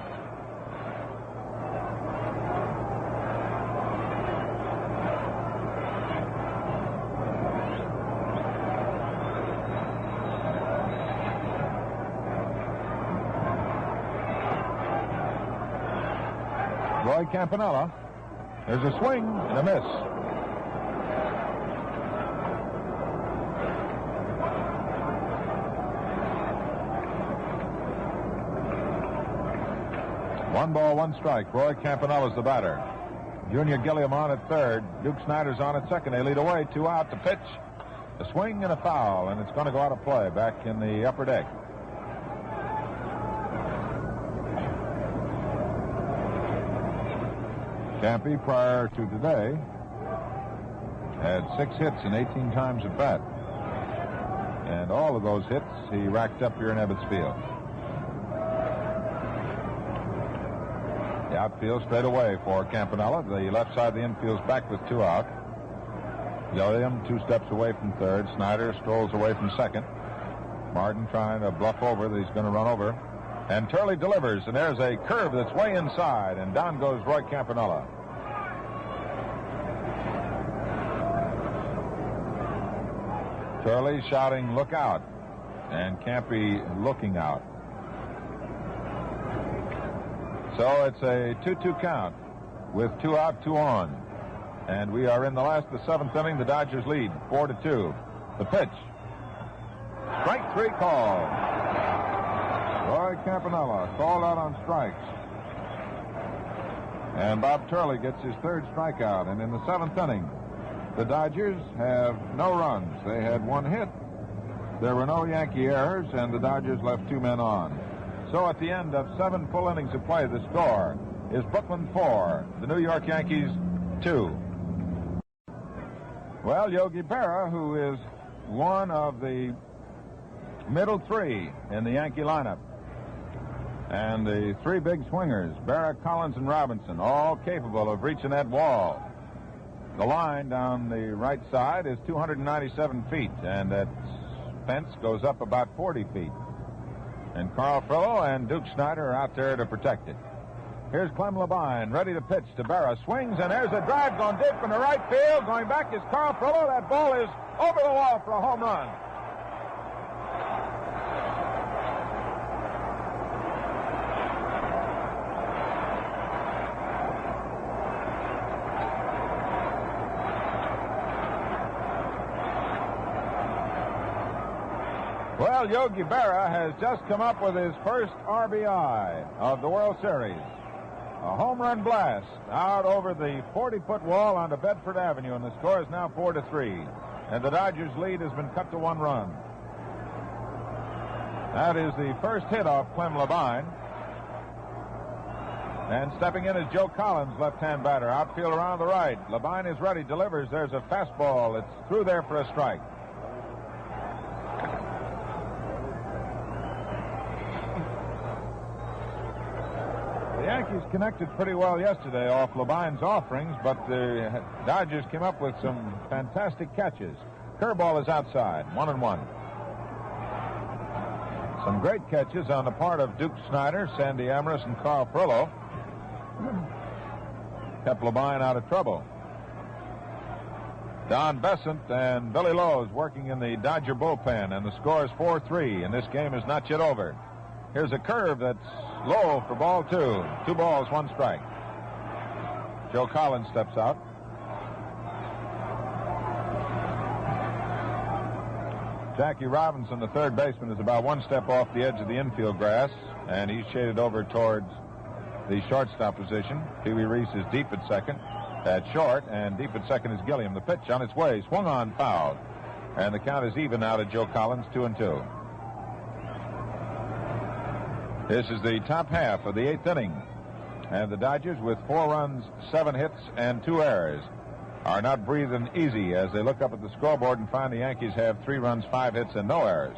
Speaker 2: Roy Campanella. There's a swing and a miss. One ball, 1 strike. Roy Campanella's the batter. Junior Gilliam on at 3rd. Duke Snider's on at 2nd. They lead away. 2 out. The pitch, a swing and a foul, and it's going to go out of play back in the upper deck. Campy, prior to today, had 6 hits and 18 times at bat. And all of those hits he racked up here in Ebbets Field. The outfield straight away for Campanella. The left side of the infield's back with 2 out. Gilliam 2 steps away from 3rd. Snider strolls away from 2nd. Martin trying to bluff over that he's going to run over. And Turley delivers, and there's a curve that's way inside, and down goes Roy Campanella. Turley shouting, "Look out," and Campy looking out. So it's a 2-2 count with 2 out, 2 on. And we are in the last of the 7th inning. The Dodgers lead 4-2. The pitch. Strike 3 call. Roy Campanella called out on strikes. And Bob Turley gets his 3rd strikeout. And in the 7th inning, the Dodgers have no runs. They had 1 hit. There were no Yankee errors, and the Dodgers left 2 men on. So at the end of 7 full innings of play, the score is Brooklyn 4, the New York Yankees 2. Well, Yogi Berra, who is one of the middle 3 in the Yankee lineup, and the 3 big swingers, Berra, Collins, and Robinson, all capable of reaching that wall. The line down the right side is 297 feet, and that fence goes up about 40 feet. And Carl Frillo and Duke Snider are out there to protect it. Here's Clem Labine, ready to pitch to Berra. Swings, and there's a drive going deep in the right field. Going back is Carl Frillo. That ball is over the wall for a home run. Well, Yogi Berra has just come up with his first RBI of the World Series. A home run blast out over the 40-foot wall onto Bedford Avenue, and the score is now 4-3. And the Dodgers' lead has been cut to 1 run. That is the first hit off Clem Labine. And stepping in is Joe Collins, left-hand batter. Outfield around the right. Labine is ready, delivers. There's a fastball. It's through there for a strike. The Yankees connected pretty well yesterday off Labine's offerings, but the Dodgers came up with some fantastic catches. Curveball is outside, 1-1. Some great catches on the part of Duke Snider, Sandy Amoros, and Carl Frillo. Kept Labine out of trouble. Don Besant and Billy Lowe's working in the Dodger bullpen, and the score is 4-3, and this game is not yet over. Here's a curve that's low for ball 2. 2 balls, 1 strike. Joe Collins steps out. Jackie Robinson, the third baseman, is about one step off the edge of the infield grass, and he's shaded over towards the shortstop position. Pee Wee Reese is deep at second, at short, and deep at second is Gilliam. The pitch on its way, swung on, fouled. And the count is even now to Joe Collins, 2-2. This is the top half of the eighth inning. And the Dodgers, with 4 runs, 7 hits, and 2 errors, are not breathing easy as they look up at the scoreboard and find the Yankees have 3 runs, 5 hits, and no errors.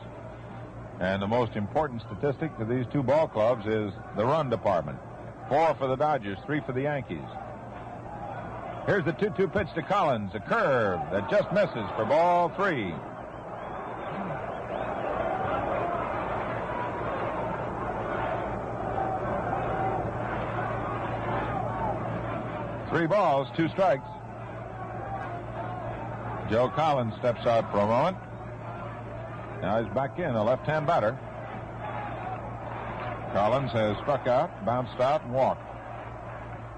Speaker 2: And the most important statistic to these two ball clubs is the run department. 4 for the Dodgers, 3 for the Yankees. Here's the 2-2 pitch to Collins, a curve that just misses for ball 3. Three balls, 2 strikes. Joe Collins steps out for a moment. Now he's back in, a left-hand batter. Collins has struck out, bounced out, and walked.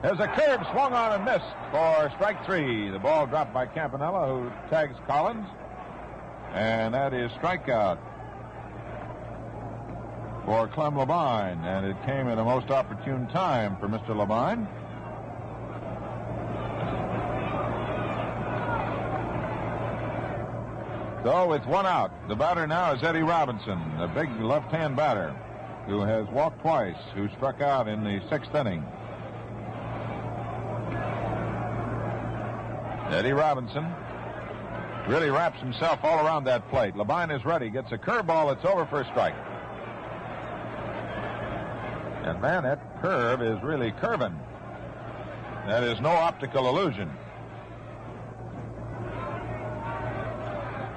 Speaker 2: There's a curve swung on and missed for strike 3. The ball dropped by Campanella, who tags Collins. And that is strikeout for Clem Labine. And it came at a most opportune time for Mr. Labine. So with 1 out, the batter now is Eddie Robinson, a big left-hand batter who has walked twice, who struck out in the 6th inning. Eddie Robinson really wraps himself all around that plate. Labine is ready, gets a curveball that's over for a strike. And man, that curve is really curving. That is no optical illusion.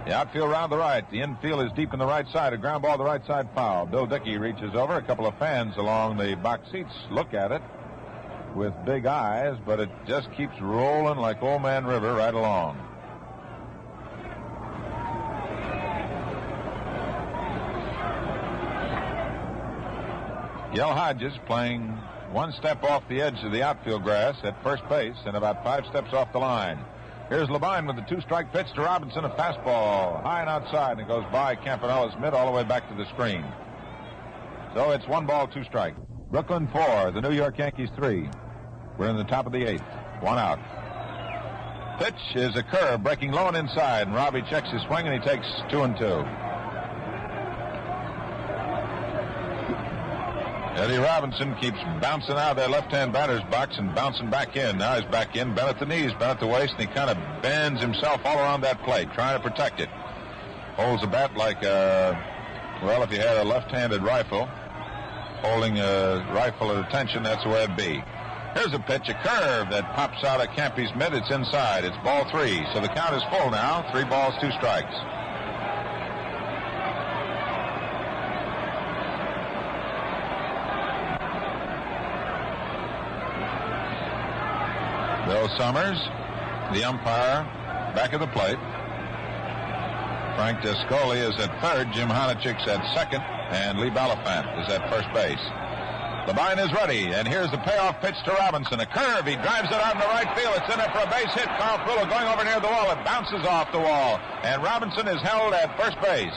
Speaker 2: The outfield round the right. The infield is deep in the right side. A ground ball to the right side, foul. Bill Dickey reaches over. A couple of fans along the box seats look at it with big eyes, but it just keeps rolling like Old Man River right along. Yell Hodges playing 1 step off the edge of the outfield grass at first base and about 5 steps off the line. Here's Labine with the 2-strike pitch to Robinson, a fastball high and outside, and it goes by Campanella's mid all the way back to the screen. So it's 1 ball, 2 strike. Brooklyn 4, the New York Yankees 3. We're in the top of the 8th. 1 out. Pitch is a curve breaking low and inside, and Robbie checks his swing, and he takes 2-2. Eddie Robinson keeps bouncing out of that left-hand batter's box and bouncing back in. Now he's back in, bent at the knees, bent at the waist, and he kind of bends himself all around that plate, trying to protect it. Holds the bat like well, if you had a left-handed rifle, holding a rifle at attention, that's the way it'd be. Here's a pitch, a curve that pops out of Campy's mid. It's inside. It's ball 3. So the count is full now. 3 balls, 2 strikes. Bill Summers, the umpire, back of the plate. Frank Descoli is at third. Jim Honachik's at second. And Lee Balafant is at first base. Labine is ready, and here's the payoff pitch to Robinson. A curve. He drives it out in the right field. It's in there for a base hit. Carl Fuller going over near the wall. It bounces off the wall. And Robinson is held at first base.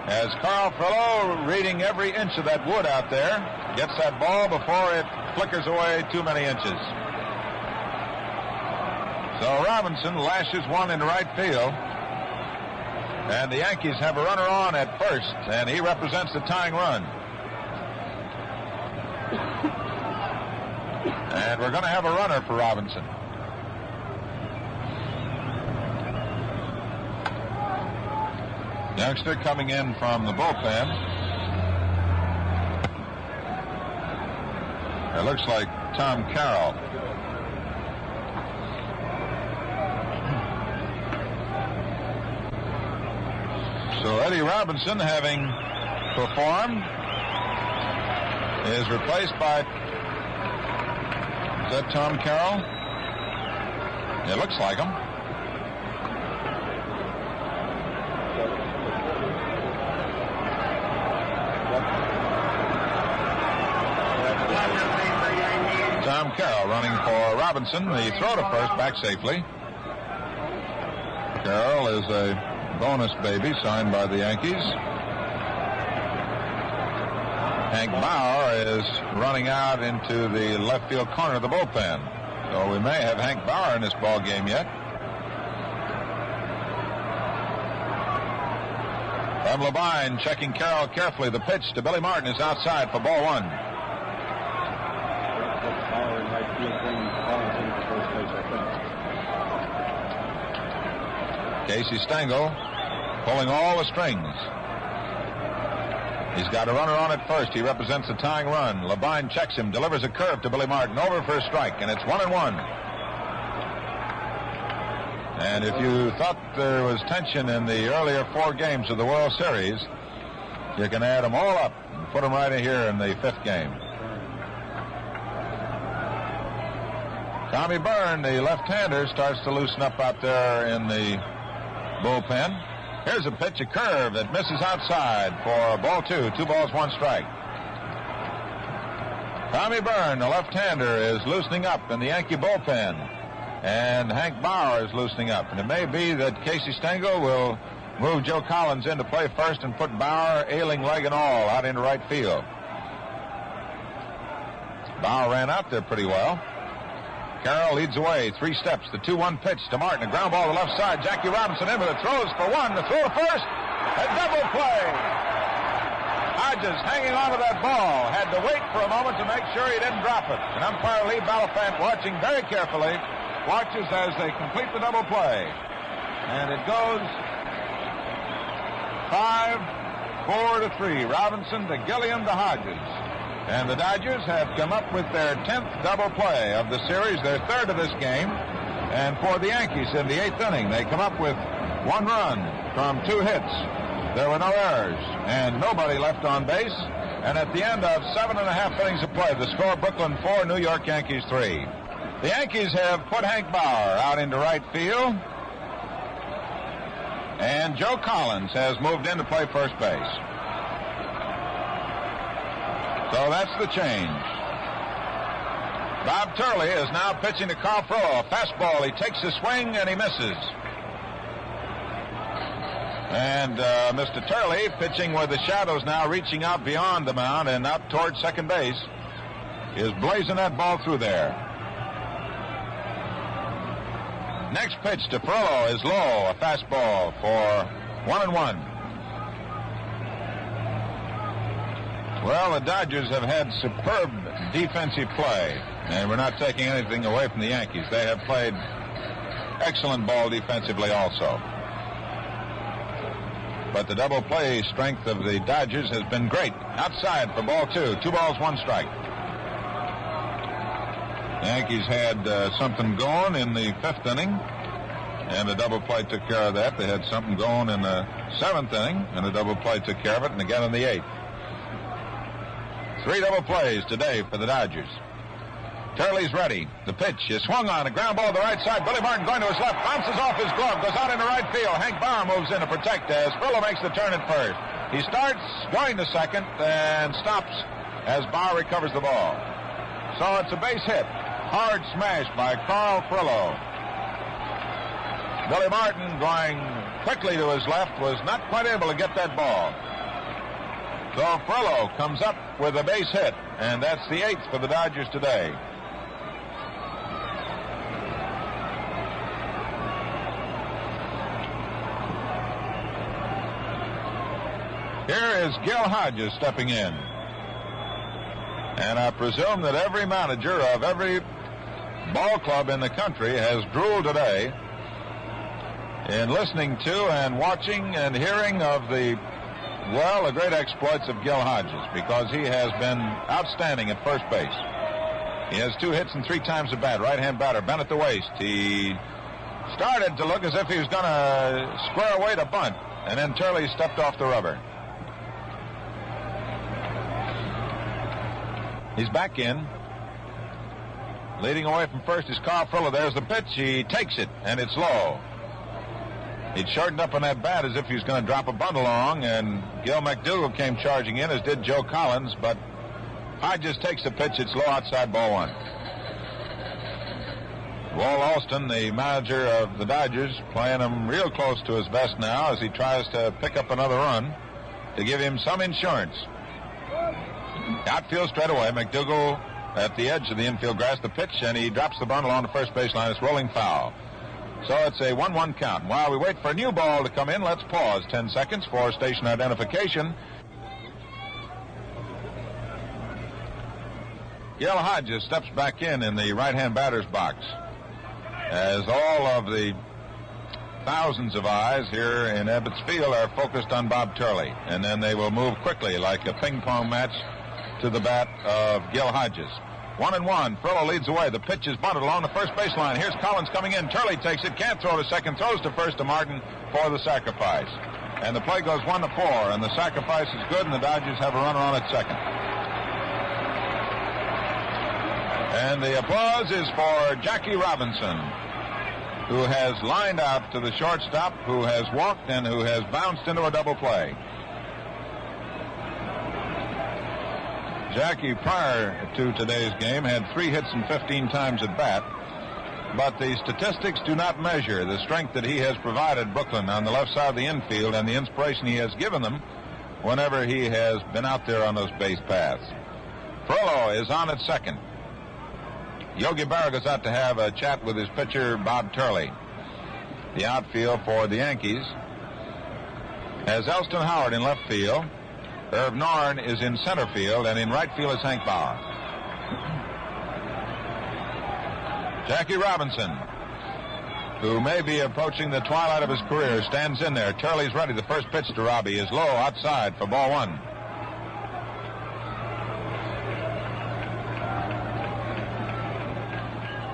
Speaker 2: As Carl Fuller, reading every inch of that wood out there, gets that ball before it flickers away too many inches. So Robinson lashes one in right field. And the Yankees have a runner on at first, and he represents the tying run. And we're going to have a runner for Robinson. Youngster coming in from the bullpen. It looks like Tom Carroll. So Eddie Robinson, having performed, is replaced by, is that Tom Carroll? It looks like him. Tom Carroll running for Robinson. The throw to first, back safely. Carroll is a bonus baby signed by the Yankees. Hank Bauer is running out into the left field corner of the bullpen. So we may have Hank Bauer in this ball game yet. From Labine, checking Carroll carefully. The pitch to Billy Martin is outside for ball one. Casey Stengel pulling all the strings. He's got a runner on at first. He represents a tying run. Labine checks him, delivers a curve to Billy Martin, over for a strike, and it's 1-1. And if you thought there was tension in the earlier 4 games of the World Series, you can add them all up and put them right in here in the 5th game. Tommy Byrne, the left-hander, starts to loosen up out there in the bullpen. Here's a pitch, a curve that misses outside for ball 2. 2 balls, 1 strike. Tommy Byrne, the left-hander, is loosening up in the Yankee bullpen. And Hank Bauer is loosening up. And it may be that Casey Stengel will move Joe Collins in to play first and put Bauer, ailing leg and all, out into right field. Bauer ran out there pretty well. Carroll leads away, 3 steps. The 2-1 pitch to Martin. A ground ball to the left side. Jackie Robinson in with it. Throws for 1. The throw to first. A double play. Hodges hanging on to that ball. Had to wait for a moment to make sure he didn't drop it. And umpire Lee Balafant, watching very carefully, watches as they complete the double play. And it goes 5-4-3. Robinson to Gilliam to Hodges. And the Dodgers have come up with their 10th double play of the series, their 3rd of this game. And for the Yankees in the 8th inning, they come up with 1 run from 2 hits. There were no errors and nobody left on base. And at the end of 7.5 innings of play, the score, Brooklyn 4, New York Yankees 3. The Yankees have put Hank Bauer out into right field. And Joe Collins has moved in to play first base. So that's the change. Bob Turley is now pitching to Carl Froh. A fastball. He takes a swing and he misses. And Mr. Turley, pitching with the shadows now reaching out beyond the mound and out toward second base, is blazing that ball through there. Next pitch to Froh is low. A fastball for 1-1. Well, the Dodgers have had superb defensive play, and we're not taking anything away from the Yankees. They have played excellent ball defensively also. But the double play strength of the Dodgers has been great. Outside for ball 2. 2 balls, 1 strike. The Yankees had something going in the 5th inning, and the double play took care of that. They had something going in the 7th inning, and the double play took care of it, and again in the 8th. 3 double plays today for the Dodgers. Turley's ready. The pitch is swung on. A ground ball to the right side. Billy Martin going to his left. Bounces off his glove. Goes out into right field. Hank Bauer moves in to protect as Frillo makes the turn at first. He starts going to second and stops as Bauer recovers the ball. So it's a base hit. Hard smash by Carl Frillo. Billy Martin, going quickly to his left, was not quite able to get that ball. So Frillo comes up with a base hit, and that's the 8th for the Dodgers today. Here is Gil Hodges stepping in. And I presume that every manager of every ball club in the country has drooled today in listening to and watching and hearing of the great exploits of Gil Hodges, because he has been outstanding at first base. He has 2 hits and 3 times at bat. Right-hand batter, bent at the waist. He started to look as if he was going to square away to bunt, and then Turley stepped off the rubber. He's back in. Leading away from first is Carl Frillo. There's the pitch. He takes it, and it's low. He'd shortened up on that bat as if he was going to drop a bunt along, and Gil McDougall came charging in, as did Joe Collins, but Hodges takes the pitch. It's low outside, ball 1. Walt Alston, the manager of the Dodgers, playing him real close to his vest now as he tries to pick up another run to give him some insurance. Outfield straight away. McDougall at the edge of the infield grass. The pitch, and he drops the bunt along the first baseline. It's rolling foul. So it's a 1-1 count. While we wait for a new ball to come in, let's pause 10 seconds for station identification. Gil Hodges steps back in the right-hand batter's box as all of the thousands of eyes here in Ebbets Field are focused on Bob Turley, and then they will move quickly like a ping-pong match to the bat of Gil Hodges. 1-1. Frillo leads away. The pitch is bunted along the first baseline. Here's Collins coming in. Turley takes it. Can't throw to second. Throws to first to Martin for the sacrifice. And the play goes 1-4, and the sacrifice is good, and the Dodgers have a runner on at second. And the applause is for Jackie Robinson, who has lined out to the shortstop, who has walked, and who has bounced into a double play. Jackie, prior to today's game, had 3 hits and 15 times at bat, but the statistics do not measure the strength that he has provided Brooklyn on the left side of the infield and the inspiration he has given them whenever he has been out there on those base paths. Frillo is on at second. Yogi Berra goes out to have a chat with his pitcher, Bob Turley. The outfield for the Yankees has Elston Howard in left field. Irv Norn is in center field, and in right field is Hank Bauer. Jackie Robinson, who may be approaching the twilight of his career, stands in there. Turley's ready. The first pitch to Robbie is low outside for ball 1.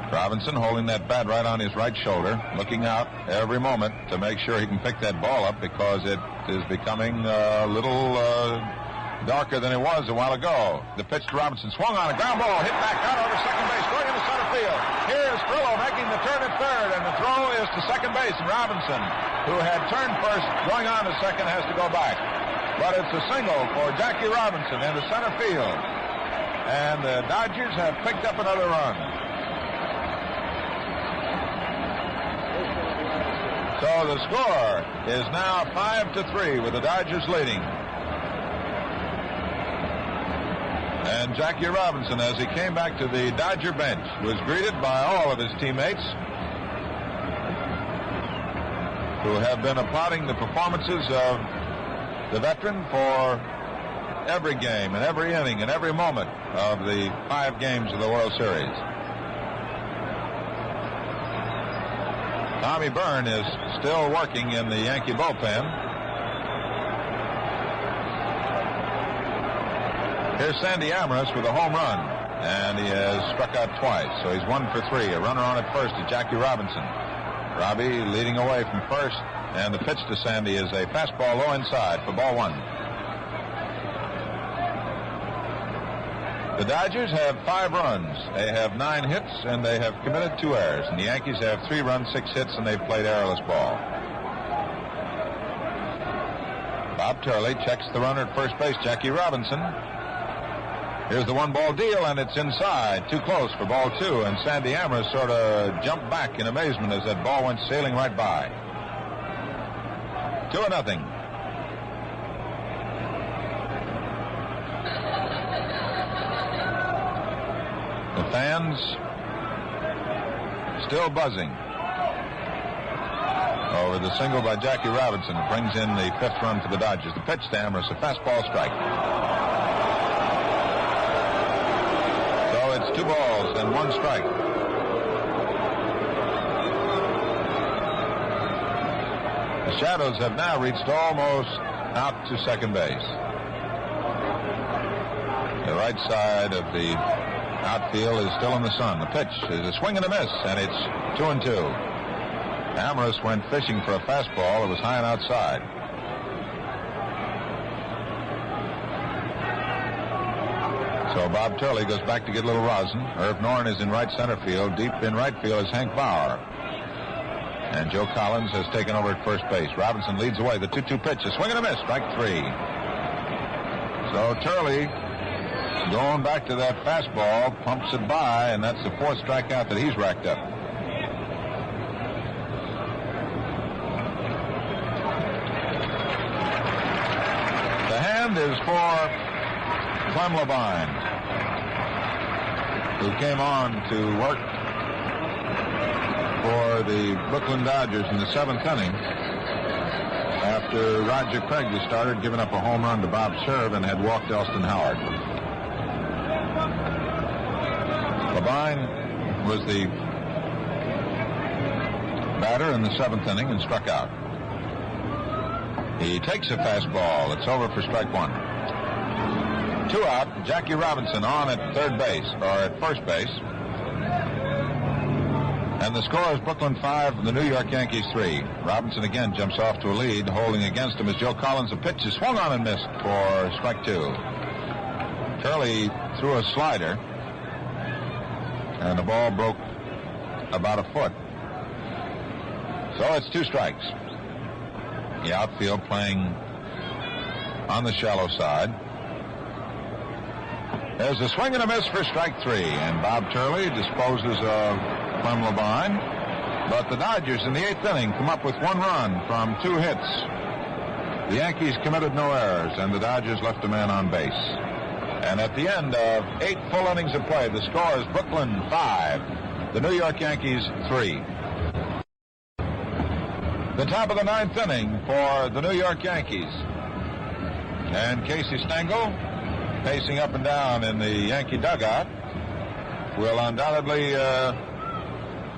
Speaker 2: Robinson holding that bat right on his right shoulder, looking out every moment to make sure he can pick that ball up because it is becoming a little darker than it was a while ago. The pitch to Robinson, swung on a ground ball, hit back out over second base, going into center field. Here's Frillo making the turn at third, and the throw is to second base, and Robinson, who had turned first, going on to second, has to go back. But it's a single for Jackie Robinson into center field, and the Dodgers have picked up another run. So the score is now 5-3 with the Dodgers leading. And Jackie Robinson, as he came back to the Dodger bench, was greeted by all of his teammates who have been applauding the performances of the veteran for every game and every inning and every moment of the 5 games of the World Series. Tommy Byrne is still working in the Yankee bullpen. Here's Sandy Amoros with a home run, and he has struck out twice, so he's 1 for 3. A runner on at first is Jackie Robinson. Robbie leading away from first, and the pitch to Sandy is a fastball low inside for ball 1. The Dodgers have 5 runs. They have 9 hits, and they have committed 2 errors. And the Yankees have 3 runs, 6 hits, and they've played errorless ball. Bob Turley checks the runner at first base, Jackie Robinson. Here's the 1-ball deal, and it's inside. Too close for ball 2, and Sandy Amoros sort of jumped back in amazement as that ball went sailing right by. 2-0. The fans still buzzing over the single by Jackie Robinson. It brings in the 5th run for the Dodgers. The pitch to Amoros, a fastball strike. So it's 2 balls and 1 strike. The Shadows have now reached almost out to second base. The right side of the outfield is still in the sun. The pitch is a swing and a miss, and it's 2-2. Amoros went fishing for a fastball. It was high and outside. So Bob Turley goes back to get a little rosin. Irv Norn is in right center field. Deep in right field is Hank Bauer. And Joe Collins has taken over at first base. Robinson leads away. The 2-2 pitch, a swing and a miss, strike 3. So Turley going back to that fastball, pumps it by, and that's the 4th strikeout that he's racked up. is for Clem Levine, who came on to work for the Brooklyn Dodgers in the 7th inning after Roger Craig, the starter, had given up a home run to Bob Cerv and had walked Elston Howard. Levine was the batter in the 7th inning and struck out. He takes a fastball. It's over for strike one. 2 out. Jackie Robinson on at third base, or at first base. And the score is Brooklyn 5 and the New York Yankees 3. Robinson again jumps off to a lead. Holding against him is Joe Collins. The pitch is swung on and missed for strike 2. Turley threw a slider, and the ball broke about a foot. So it's 2 strikes. The outfield playing on the shallow side. There's a swing and a miss for strike 3, and Bob Turley disposes of Clem Levine. But the Dodgers in the 8th inning come up with 1 run from 2 hits. The Yankees committed no errors, and the Dodgers left a man on base. And at the end of 8 full innings of play, the score is Brooklyn 5, the New York Yankees 3. The top of the 9th inning for the New York Yankees. And Casey Stengel, pacing up and down in the Yankee dugout, will undoubtedly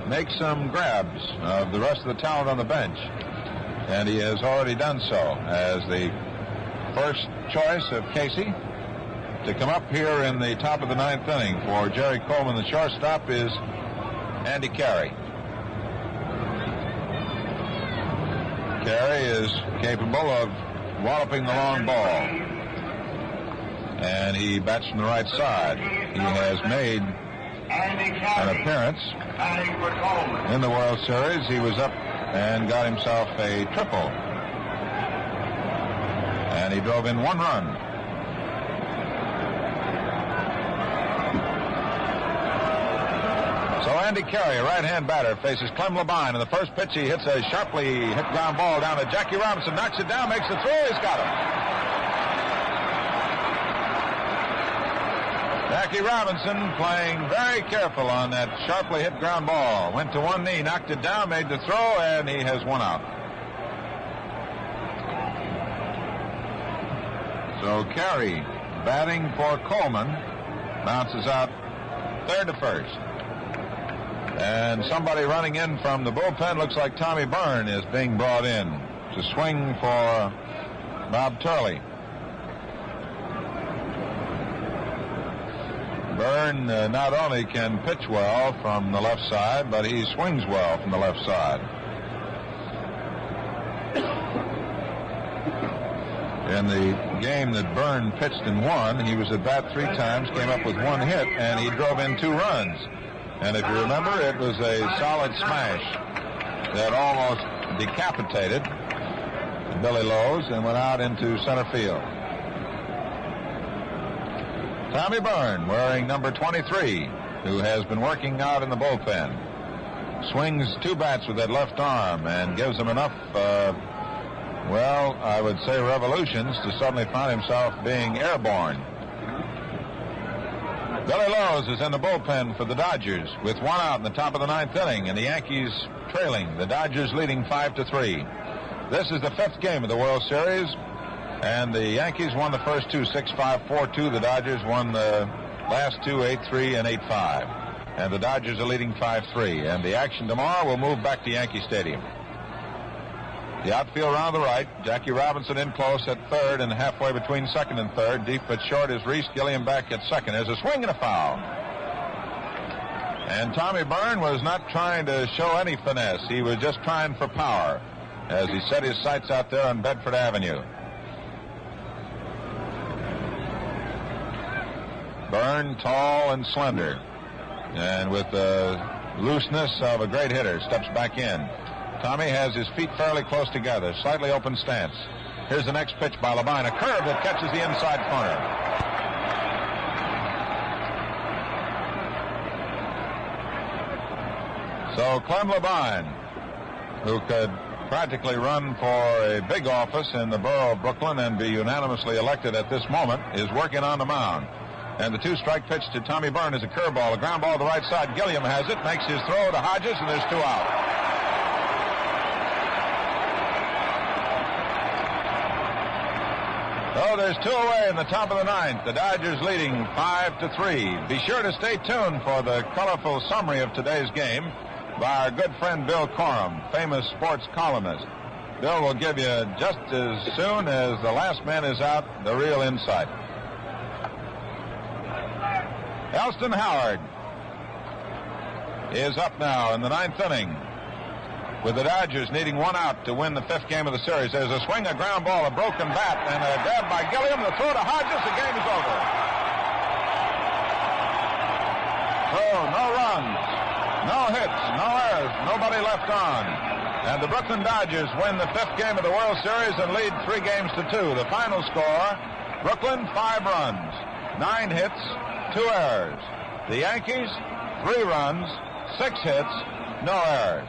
Speaker 2: make some grabs of the rest of the talent on the bench. And he has already done so, as the first choice of Casey to come up here in the top of the 9th inning for Jerry Coleman. The shortstop is Andy Carey. Carey is capable of walloping the long ball, and he bats from the right side. He has made an appearance in the World Series. He was up and got himself a triple, and he drove in 1 run. So Andy Carey, a right-hand batter, faces Clem Levine. In the first pitch, he hits a sharply hit ground ball down to Jackie Robinson, knocks it down, makes the throw. He's got him. Jackie Robinson playing very careful on that sharply hit ground ball. Went to one knee, knocked it down, made the throw, and he has 1 out. So Carey, batting for Coleman, bounces out third to first. And somebody running in from the bullpen, looks like Tommy Byrne, is being brought in to swing for Bob Turley. Byrne not only can pitch well from the left side, but he swings well from the left side. In the game that Byrne pitched and won, he was at bat 3 times, came up with 1 hit, and he drove in 2 runs. And if you remember, it was a solid smash that almost decapitated Billy Lowe's and went out into center field. Tommy Byrne, wearing number 23, who has been working out in the bullpen, swings 2 bats with that left arm and gives him enough, I would say revolutions to suddenly find himself being airborne. Billy Lowe's is in the bullpen for the Dodgers with 1 out in the top of the 9th inning, and the Yankees trailing. The Dodgers leading 5-3. This is the 5th game of the World Series, and the Yankees won the first 2, 6-5, 4-2. The Dodgers won the last 2, 8-3 and 8-5. And the Dodgers are leading 5-3. And the action tomorrow will move back to Yankee Stadium. The outfield around the right, Jackie Robinson in close at third and halfway between second and third. Deep but short is Reese Gilliam back at second. There's a swing and a foul. And Tommy Byrne was not trying to show any finesse. He was just trying for power as he set his sights out there on Bedford Avenue. Byrne, tall and slender, and with the looseness of a great hitter, steps back in. Tommy has his feet fairly close together, slightly open stance. Here's the next pitch by Levine, a curve that catches the inside corner. So Clem Levine, who could practically run for a big office in the borough of Brooklyn and be unanimously elected at this moment, is working on the mound. And the two-strike pitch to Tommy Byrne is a curveball, a ground ball to the right side. Gilliam has it, makes his throw to Hodges, and there's 2 out. So there's 2 away in the top of the 9th. The Dodgers leading 5-3. Be sure to stay tuned for the colorful summary of today's game by our good friend Bill Corum, famous sports columnist. Bill will give you, just as soon as the last man is out, the real insight. Elston Howard is up now in the 9th inning, with the Dodgers needing 1 out to win the 5th game of the series. There's a swing, a ground ball, a broken bat, and a grab by Gilliam. The throw to Hodges. The game is over. So, no runs, no hits, no errors, nobody left on. And the Brooklyn Dodgers win the 5th game of the World Series and lead 3 games to 2. The final score, Brooklyn 5 runs, 9 hits, 2 errors. The Yankees, 3 runs, 6 hits, no errors.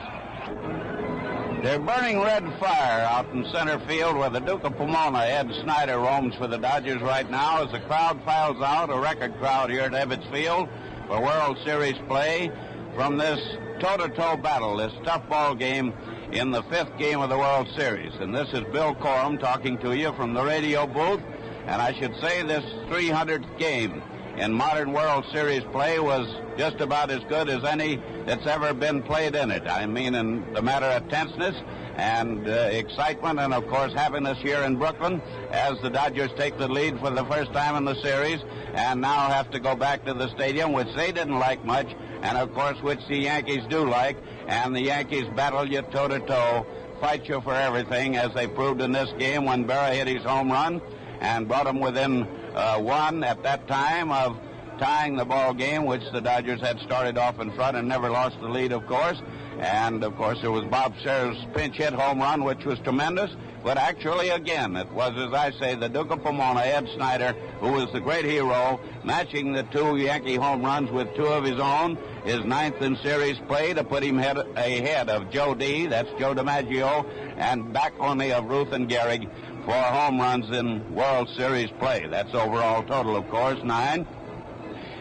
Speaker 5: They're burning red fire out in center field where the Duke of Pomona, Ed Snyder, roams for the Dodgers right now as the crowd files out, a record crowd here at Ebbets Field for World Series play from this toe-to-toe battle, this tough ball game in the 5th game of the World Series. And this is Bill Corum talking to you from the radio booth. And I should say this 300th game in modern World Series play was just about as good as any that's ever been played in it. I mean, in the matter of tenseness and excitement and, of course, happiness here in Brooklyn as the Dodgers take the lead for the first time in the series and now have to go back to the stadium, which they didn't like much, and, of course, which the Yankees do like. And the Yankees battle you toe-to-toe, fight you for everything, as they proved in this game when Berra hit his home run and brought them within 1 at that time of tying the ball game, which the Dodgers had started off in front and never lost the lead, of course. And, of course, there was Bob Serra's pinch hit home run, which was tremendous. But actually, again, it was, as I say, the Duke of Pomona, Ed Snyder, who was the great hero, matching the 2 Yankee home runs with 2 of his own, his 9th in series play, to put him ahead of Joe D., that's Joe DiMaggio, and back only of Ruth and Gehrig for home runs in World Series play. That's overall total, of course, 9.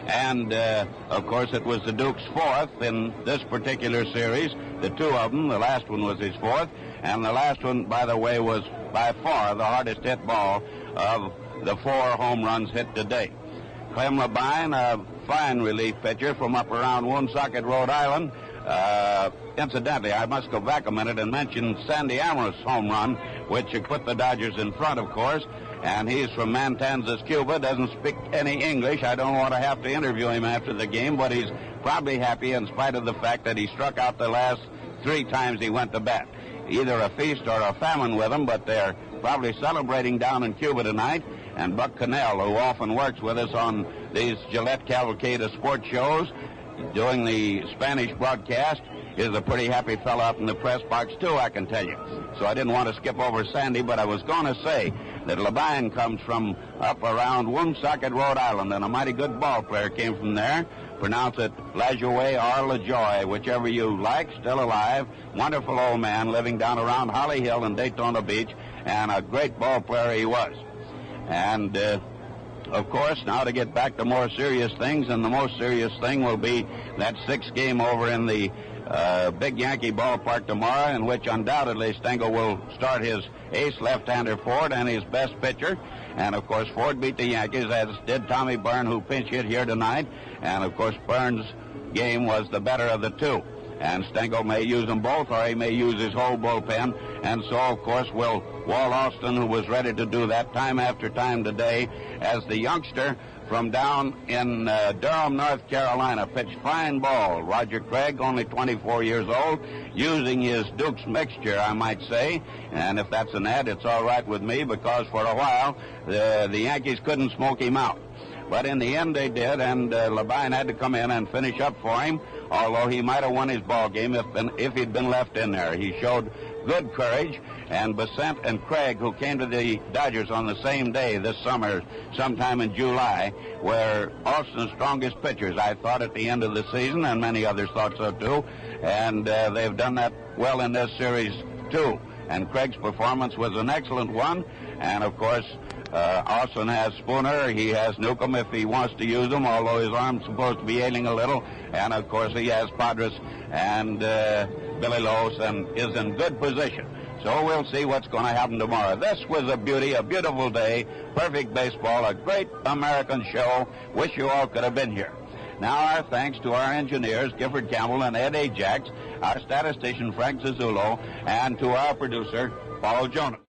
Speaker 5: And, of course, it was the Duke's 4th in this particular series. The 2 of them, the last one was his 4th. And the last one, by the way, was by far the hardest hit ball of the 4 home runs hit today. Clem Labine, a fine relief pitcher from up around Woonsocket, Rhode Island. Incidentally, I must go back a minute and mention Sandy Amoros' home run, which put the Dodgers in front, of course. And he's from Matanzas, Cuba, doesn't speak any English. I don't want to have to interview him after the game, but he's probably happy in spite of the fact that he struck out the last 3 times he went to bat. Either a feast or a famine with him, but they're probably celebrating down in Cuba tonight. And Buck Cannell, who often works with us on these Gillette Cavalcade of sports shows, doing the Spanish broadcast, is a pretty happy fellow up in the press box, too, I can tell you. So I didn't want to skip over Sandy, but I was going to say that Labine comes from up around Woonsocket, Rhode Island, and a mighty good ball player came from there. Pronounce it LaJoie or LaJoy, whichever you like, still alive. Wonderful old man living down around Holly Hill in Daytona Beach, and a great ball player he was. And, of course, now to get back to more serious things, and the most serious thing will be that 6th game over in the big Yankee ballpark tomorrow, in which undoubtedly Stengel will start his ace left-hander Ford and his best pitcher. And, of course, Ford beat the Yankees, as did Tommy Byrne, who pinch hit here tonight. And, of course, Byrne's game was the better of the 2. And Stengel may use them both, or he may use his whole bullpen. And so, of course, will Walt Austin, who was ready to do that time after time today, as the youngster from down in Durham, North Carolina, pitched fine ball. Roger Craig, only 24 years old, using his Duke's mixture, I might say. And if that's an ad, it's all right with me, because for a while the Yankees couldn't smoke him out. But in the end they did, and Labine had to come in and finish up for him, although he might have won his ball game if he'd been left in there. He showed good courage, and Besant and Craig, who came to the Dodgers on the same day this summer, sometime in July, were Austin's strongest pitchers, I thought, at the end of the season, and many others thought so too. And they've done that well in this series too. and Craig's performance was an excellent one. And, of course, Austin has Spooner. He has Newcomb if he wants to use him, although his arm's supposed to be ailing a little. And, of course, he has Padres and Billy Loos and is in good position. So we'll see what's going to happen tomorrow. This was a beauty, a beautiful day, perfect baseball, a great American show. Wish you all could have been here. Now our thanks to our engineers, Gifford Campbell and Ed Ajax, our statistician, Frank Zazzulo, and to our producer, Paul Jonas.